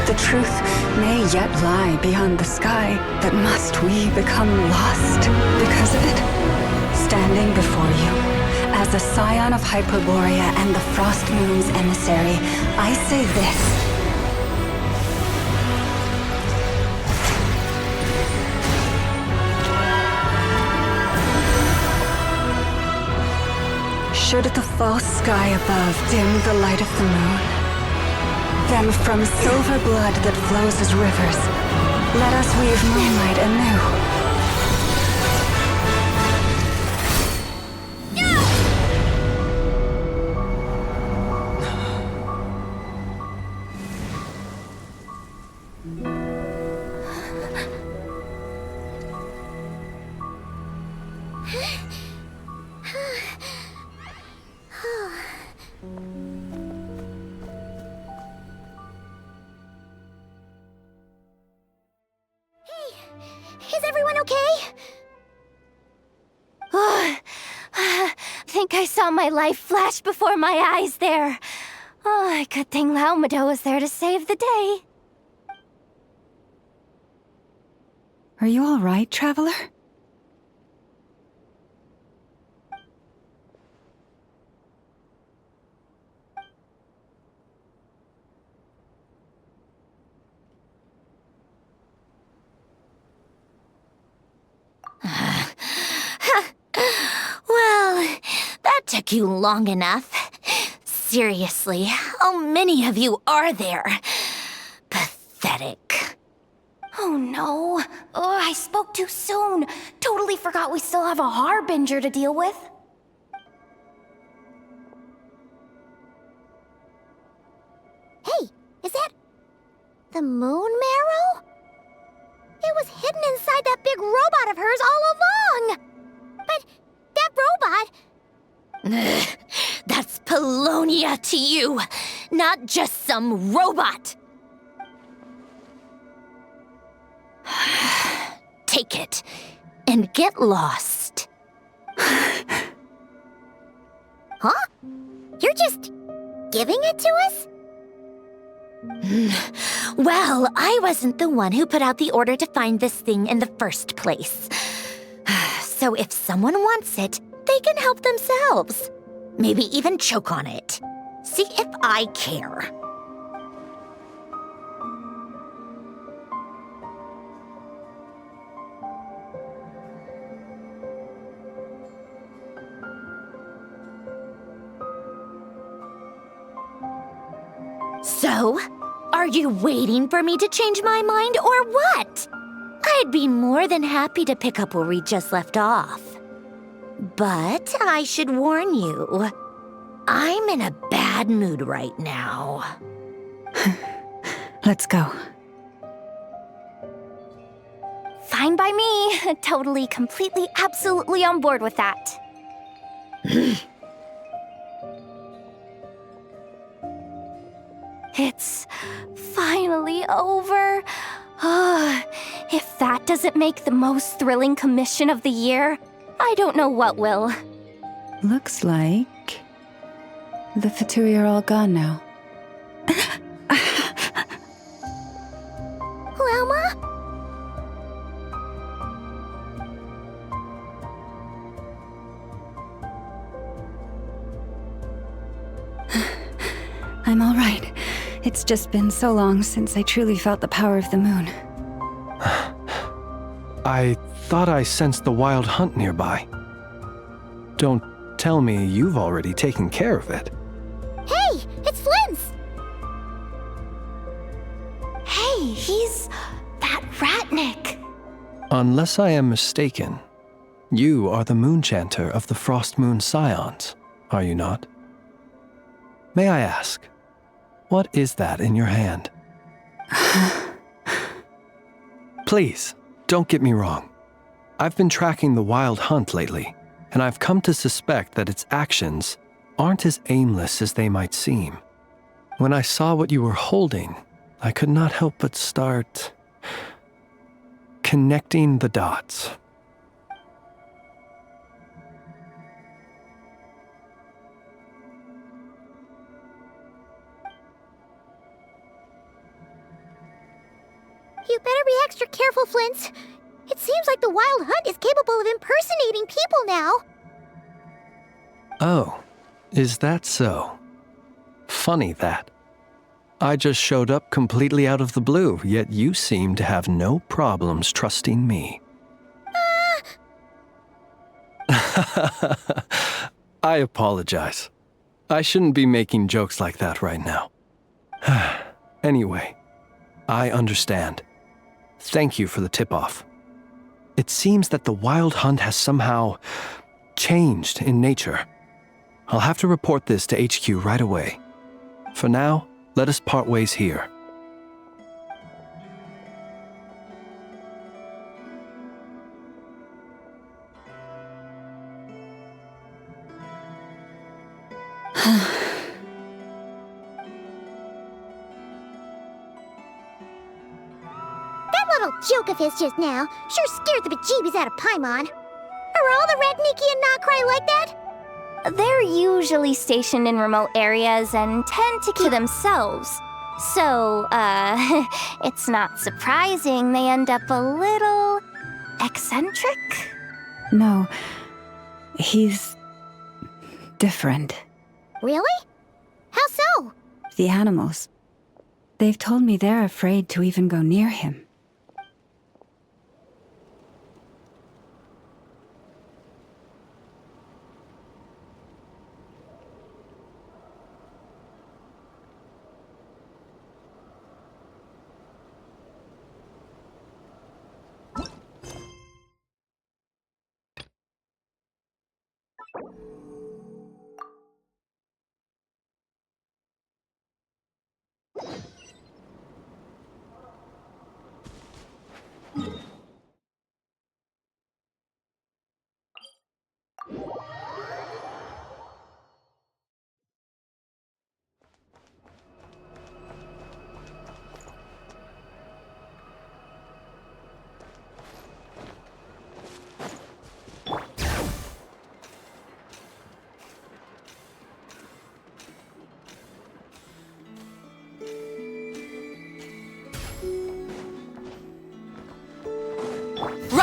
The truth may yet lie beyond the sky, but must we become lost because of it? Standing before you, as a scion of Hyperborea and the Frost Moon's emissary, I say this. Should the false sky above dim the light of the moon, then from silver blood that flows as rivers, let us weave moonlight anew. Is everyone okay? Think I saw my life flash before my eyes there. Oh, good thing Laumado was there to save the day. Are you all right, traveler? Well, that took you long enough. Seriously, how many of you are there? Pathetic. Oh no. Oh, I spoke too soon. Totally forgot we still have a Harbinger to deal with. Hey, is that the moon marrow? It it was hidden inside that big robot of hers all along. But that robot... That's Polonia to you, not just some robot. Take it and get lost. Huh? You're just giving it to us? Well, I wasn't the one who put out the order to find this thing in the first place. So if someone wants it, they can help themselves. Maybe even choke on it. See if I care. So, are you waiting for me to change my mind or what? I'd be more than happy to pick up where we just left off. But I should warn you, I'm in a bad mood right now. Let's go. Fine by me. Totally, completely, absolutely on board with that. It's finally over. If that doesn't make the most thrilling commission of the year, I don't know what will. Looks like the Fatui are all gone now. Lelma? I'm all right. It's just been so long since I truly felt the power of the moon. I thought I sensed the wild hunt nearby. Don't tell me you've already taken care of it. Hey, it's Flint's! Hey, he's that Ratnik. Unless I am mistaken, you are the Moonchanter of the Frost Moon Scions, are you not? May I ask, what is that in your hand? Please, don't get me wrong. I've been tracking the wild hunt lately, and I've come to suspect that its actions aren't as aimless as they might seem. When I saw what you were holding, I could not help but start connecting the dots. You better be extra careful, Flint. It seems like the Wild Hunt is capable of impersonating people now. Oh, is that so? Funny that. I just showed up completely out of the blue, yet you seem to have no problems trusting me. I apologize. I shouldn't be making jokes like that right now. Anyway, I understand. Thank you for the tip-off. It seems that the Wild Hunt has somehow changed in nature. I'll have to report this to HQ right away. For now, let us part ways here. That little joke of his just now sure scared the bejeebies out of Paimon. Are all the Ratniki and Notcry like that? They're usually stationed in remote areas and tend to keep to themselves. So, it's not surprising they end up a little eccentric? No, he's different. Really? How so? The animals. They've told me they're afraid to even go near him.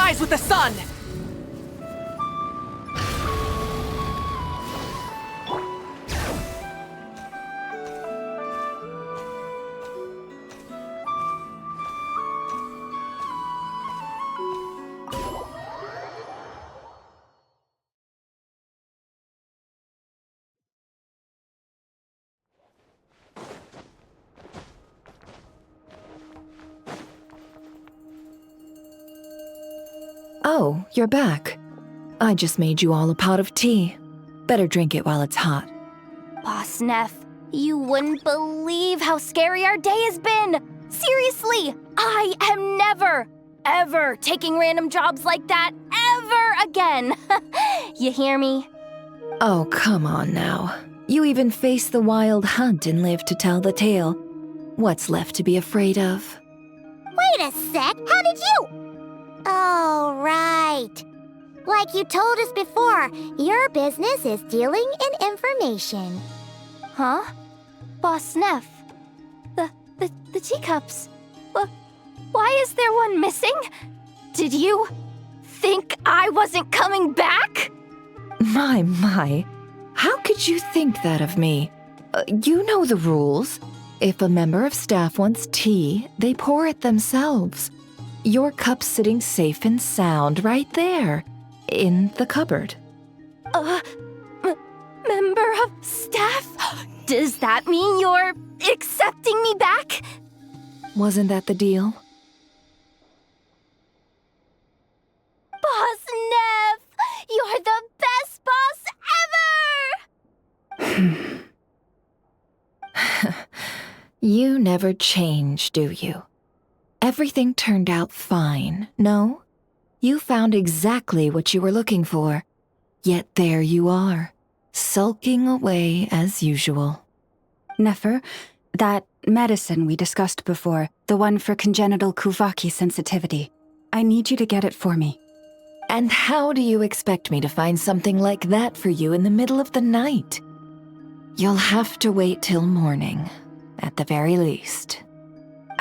rise with the sun! Oh, you're back. I just made you all a pot of tea. Better drink it while it's hot. Boss Neff, you wouldn't believe how scary our day has been! Seriously, I am never, ever taking random jobs like that ever again! You hear me? Oh, come on now. You even faced the wild hunt and lived to tell the tale. What's left to be afraid of? Wait a sec, how did you? Oh, right. Like you told us before, your business is dealing in information. Huh? Boss Neff? The teacups? Why is there one missing? Did you think I wasn't coming back? My. How could you think that of me? You know the rules. If a member of staff wants tea, they pour it themselves. Your cup's sitting safe and sound right there, in the cupboard. Member of staff? Does that mean you're accepting me back? Wasn't that the deal? Boss Neff! You're the best boss ever! You never change, do you? Everything turned out fine, no? You found exactly what you were looking for. Yet there you are, sulking away as usual. Nefer, that medicine we discussed before, the one for congenital Kuvaki sensitivity, I need you to get it for me. And how do you expect me to find something like that for you in the middle of the night? You'll have to wait till morning, at the very least.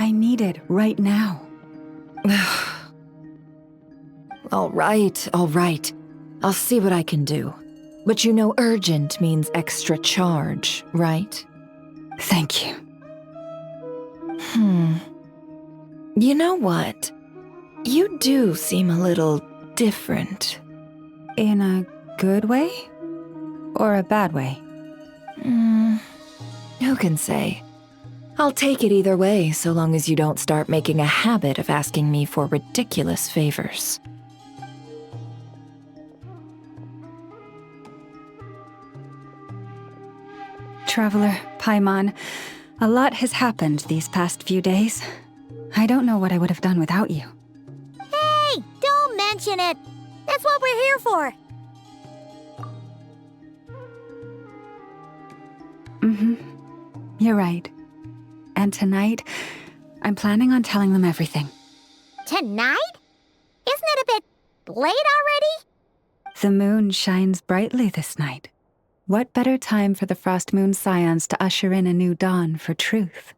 I need it right now. All right. I'll see what I can do. But you know urgent means extra charge, right? Thank you. You know what? You do seem a little different. In a good way? Or a bad way? Who can say? I'll take it either way, so long as you don't start making a habit of asking me for ridiculous favors. Traveler, Paimon, a lot has happened these past few days. I don't know what I would have done without you. Hey, don't mention it. That's what we're here for. You're right. And tonight, I'm planning on telling them everything. Tonight? Isn't it a bit late already? The moon shines brightly this night. What better time for the Frost Moon Scions to usher in a new dawn for truth?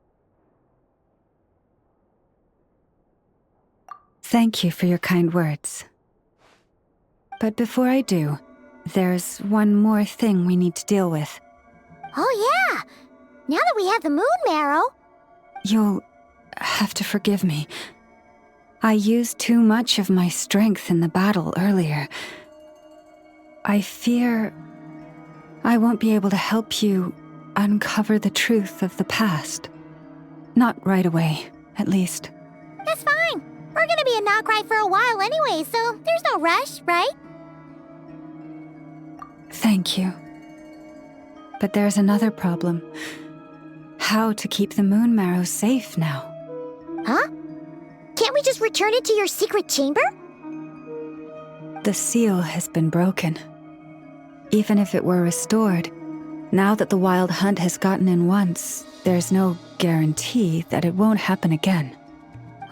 Thank you for your kind words. But before I do, there's one more thing we need to deal with. Oh yeah! Now that we have the moon marrow... You'll have to forgive me. I used too much of my strength in the battle earlier. I fear I won't be able to help you uncover the truth of the past. Not right away, at least. That's fine. We're gonna be in Notcry for a while anyway, so there's no rush, right? Thank you. But there's another problem. How to keep the moon marrow safe now. Huh? Can't we just return it to your secret chamber? The seal has been broken. Even if it were restored, now that the wild hunt has gotten in once, there's no guarantee that it won't happen again.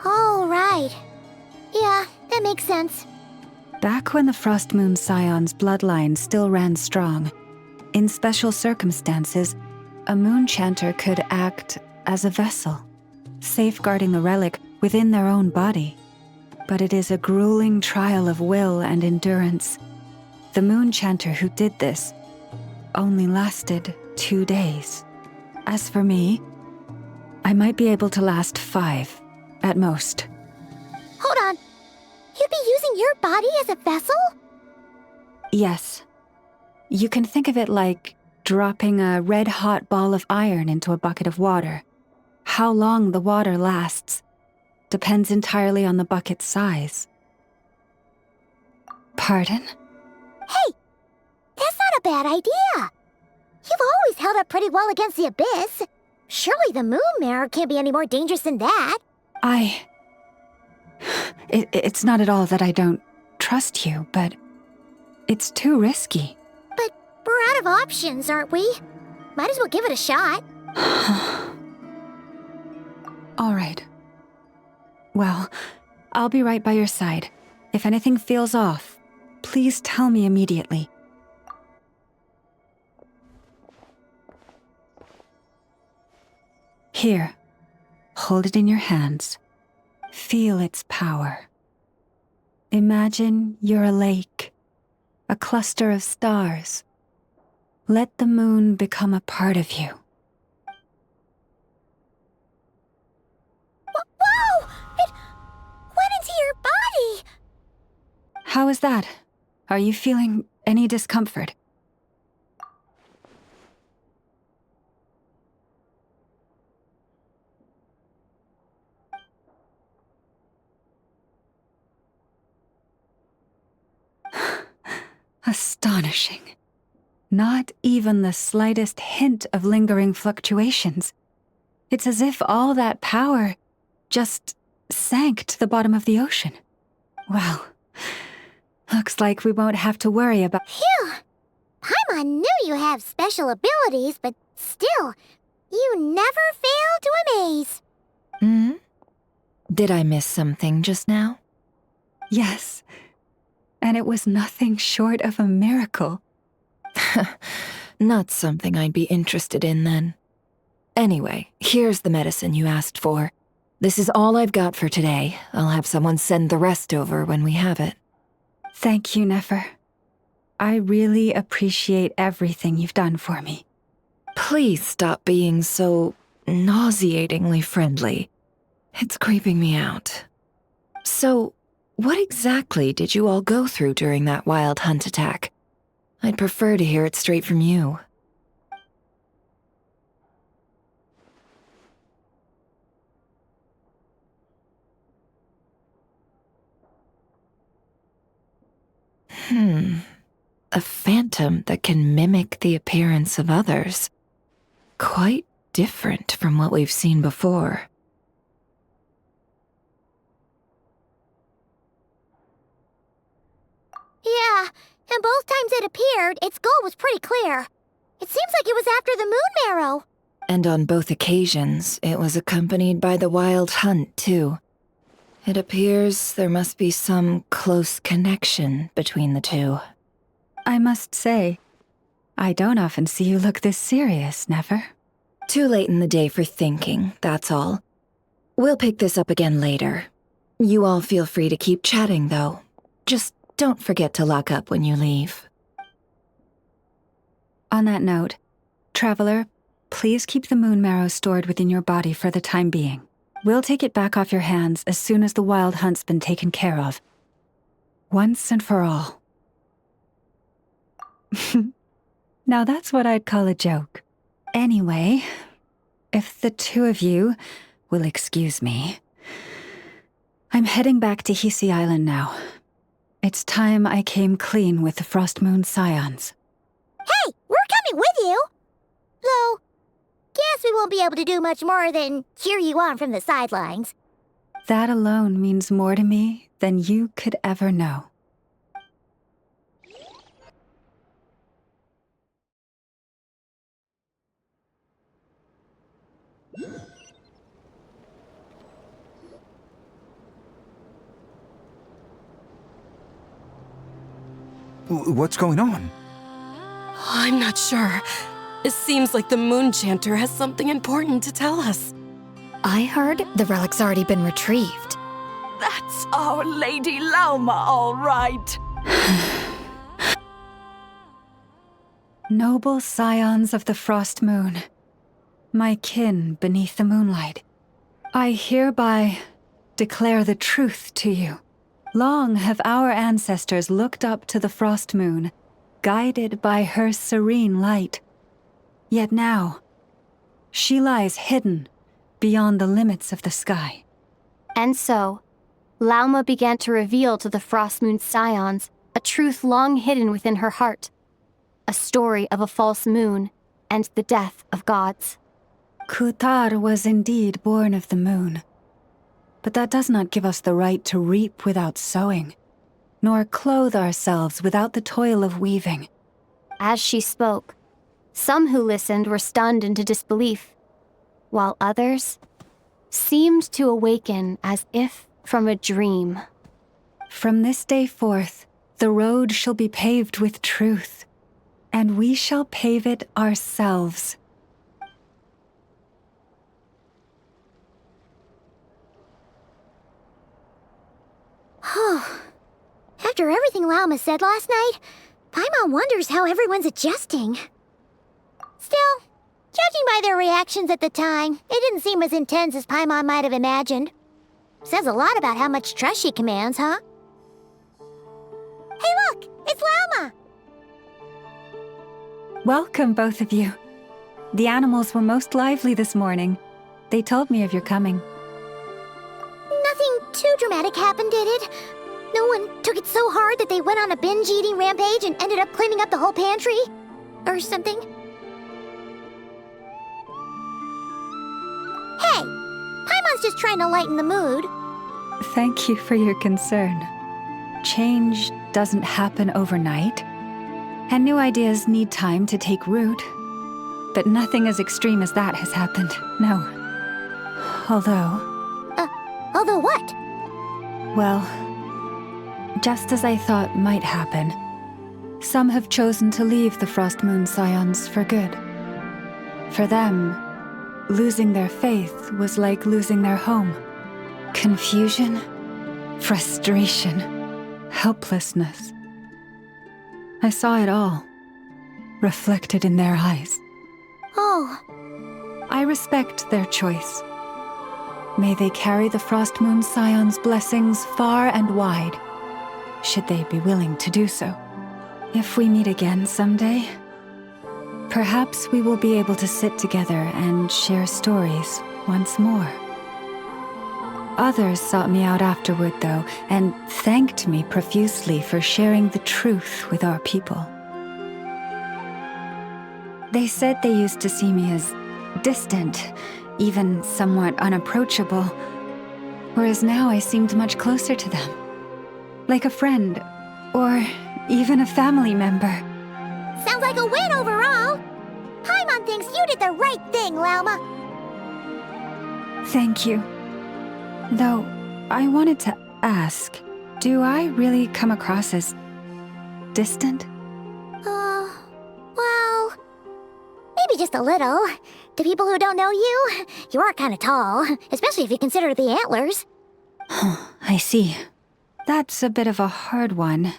Oh, right. Yeah, that makes sense. Back when the Frost Moon Scion's bloodline still ran strong, in special circumstances, a moon chanter could act as a vessel, safeguarding the relic within their own body. but it is a grueling trial of will and endurance. The moon chanter who did this only lasted 2 days. As for me, I might be able to last 5 at most. Hold on. You'd be using your body as a vessel? Yes. You can think of it like dropping a red-hot ball of iron into a bucket of water. How long the water lasts depends entirely on the bucket's size. Pardon? Hey, that's not a bad idea. You've always held up pretty well against the abyss. Surely the moon mirror can't be any more dangerous than that. It's not at all that I don't trust you, but it's too risky. But we're out of options, aren't we? Might as well give it a shot. All right. Well, I'll be right by your side. If anything feels off, please tell me immediately. Here, hold it in your hands. Feel its power. Imagine you're a lake, a cluster of stars. Let the moon become a part of you. Whoa! It went into your body! How is that? Are you feeling any discomfort? Astonishing. Not even the slightest hint of lingering fluctuations. It's as if all that power just sank to the bottom of the ocean. Well, looks like we won't have to worry about— Phew! Paimon knew you have special abilities, but still, you never fail to amaze. Did I miss something just now? Yes. And it was nothing short of a miracle. Not something I'd be interested in then. Anyway, here's the medicine you asked for. This is all I've got for today. I'll have someone send the rest over when we have it. Thank you, Nefer. I really appreciate everything you've done for me. Please stop being so nauseatingly friendly. It's creeping me out. So, what exactly did you all go through during that wild hunt attack? I'd prefer to hear it straight from you. A phantom that can mimic the appearance of others. Quite different from what we've seen before. Yeah, and both times it appeared, its goal was pretty clear. It seems like it was after the moon marrow. And on both occasions, it was accompanied by the wild hunt, too. It appears there must be some close connection between the two. I must say, I don't often see you look this serious, Nefer. Too late in the day for thinking, that's all. We'll pick this up again later. You all feel free to keep chatting, though. Just don't forget to lock up when you leave. On that note, Traveler, please keep the moon marrow stored within your body for the time being. We'll take it back off your hands as soon as the wild hunt's been taken care of. Once and for all. Now that's what I'd call a joke. Anyway, if the two of you will excuse me, I'm heading back to Hisi Island now. It's time I came clean with the Frost Moon Scions. Hey, we're coming with you! Though, guess we won't be able to do much more than cheer you on from the sidelines. That alone means more to me than you could ever know. What's going on? I'm not sure. It seems like the Moon Chanter has something important to tell us. I heard the relic's already been retrieved. That's our Lady Lauma, all right. Noble scions of the Frost Moon, my kin beneath the moonlight, I hereby declare the truth to you. Long have our ancestors looked up to the Frost Moon, guided by her serene light. Yet now, she lies hidden beyond the limits of the sky. And so, Lauma began to reveal to the Frost Moon scions a truth long hidden within her heart. A story of a false moon and the death of gods. Kutar was indeed born of the moon. But that does not give us the right to reap without sowing, nor clothe ourselves without the toil of weaving. As she spoke, some who listened were stunned into disbelief, while others seemed to awaken as if from a dream. From this day forth, the road shall be paved with truth, and we shall pave it ourselves. After everything Lauma said last night, Paimon wonders how everyone's adjusting. Still, judging by their reactions at the time, it didn't seem as intense as Paimon might have imagined. Says a lot about how much trust she commands, huh? Hey look! It's Lauma! Welcome, both of you. The animals were most lively this morning. They told me of your coming. Nothing too dramatic happened, did it? No one took it so hard that they went on a binge-eating rampage and ended up cleaning up the whole pantry? Or something? Hey! Paimon's just trying to lighten the mood. Thank you for your concern. Change doesn't happen overnight, and new ideas need time to take root. But nothing as extreme as that has happened, no. Although what? Well, just as I thought might happen, some have chosen to leave the Frost Moon Scions for good. For them, losing their faith was like losing their home. Confusion, frustration, helplessness. I saw it all, reflected in their eyes. Oh. I respect their choice. May they carry the Frost Moon Scion's blessings far and wide, should they be willing to do so. If we meet again someday, perhaps we will be able to sit together and share stories once more. Others sought me out afterward, though, and thanked me profusely for sharing the truth with our people. They said they used to see me as distant, even somewhat unapproachable, whereas now I seemed much closer to them. Like a friend, or even a family member. Sounds like a win overall! Paimon thinks you did the right thing, Lauma! Thank you. Though, I wanted to ask, do I really come across as distant? Well, maybe just a little. To people who don't know you, you are kind of tall, especially if you consider the antlers. I see. That's a bit of a hard one.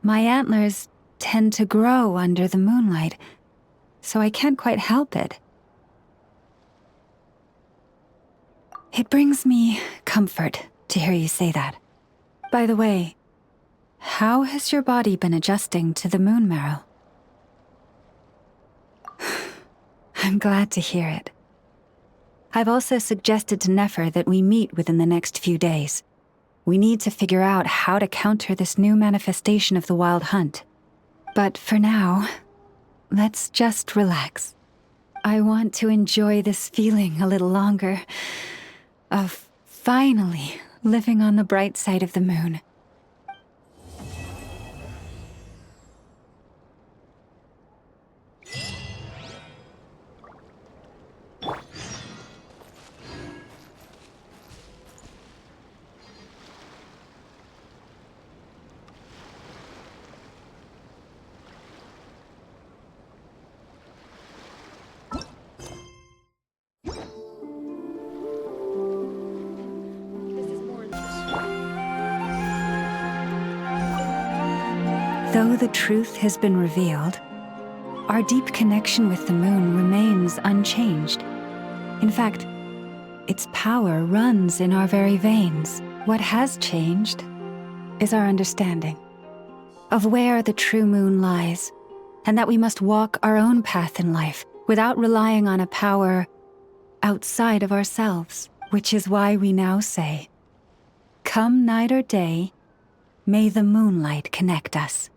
My antlers tend to grow under the moonlight, so I can't quite help it. It brings me comfort to hear you say that. By the way, how has your body been adjusting to the moon marrow? I'm glad to hear it. I've also suggested to Nefer that we meet within the next few days. We need to figure out how to counter this new manifestation of the Wild Hunt. But for now, let's just relax. I want to enjoy this feeling a little longer of finally living on the bright side of the moon. Though the truth has been revealed, our deep connection with the moon remains unchanged. In fact, its power runs in our very veins. What has changed is our understanding of where the true moon lies, and that we must walk our own path in life without relying on a power outside of ourselves, which is why we now say, come night or day, may the moonlight connect us.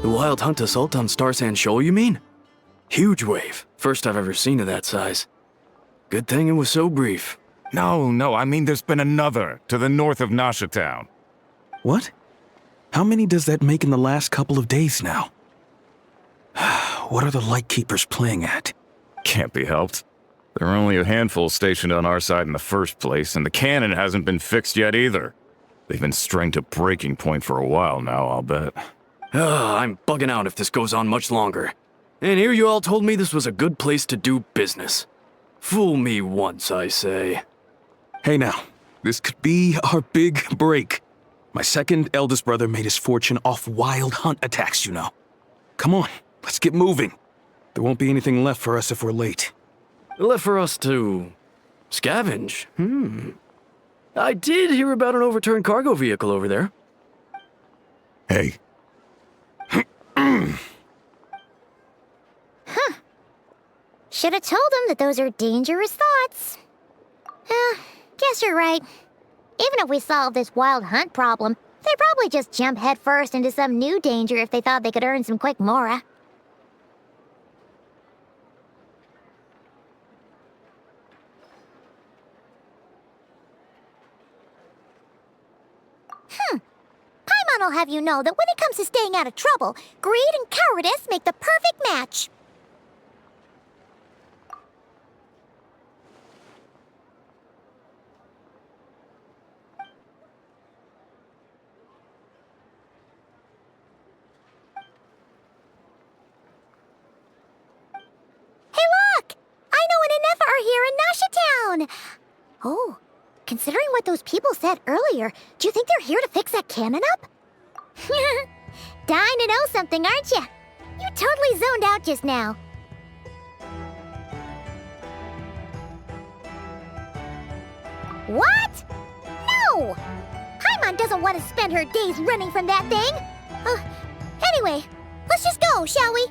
The Wild Hunt assault on Star Sand Shoal, you mean? Huge wave. First I've ever seen of that size. Good thing it was so brief. No, I mean there's been another to the north of Nasha Town. What? How many does that make in the last couple of days now? What are the Lightkeepers playing at? Can't be helped. There are only a handful stationed on our side in the first place, and the cannon hasn't been fixed yet either. They've been strained to breaking point for a while now, I'll bet. I'm bugging out if this goes on much longer. And here you all told me this was a good place to do business. Fool me once, I say. Hey now, this could be our big break. My second eldest brother made his fortune off Wild Hunt attacks, you know. Come on, let's get moving. There won't be anything left for us if we're late. Left for us to scavenge? I did hear about an overturned cargo vehicle over there. Hey. Should have told him that those are dangerous thoughts. Guess you're right. Even if we solve this Wild Hunt problem, they'd probably just jump headfirst into some new danger if they thought they could earn some quick mora. Paimon will have you know that when it comes to staying out of trouble, greed and cowardice make the perfect match. Oh, considering what those people said earlier, do you think they're here to fix that cannon up? Dying to know something, aren't you? You totally zoned out just now. What? No! Paimon doesn't want to spend her days running from that thing. Anyway, let's just go, shall we?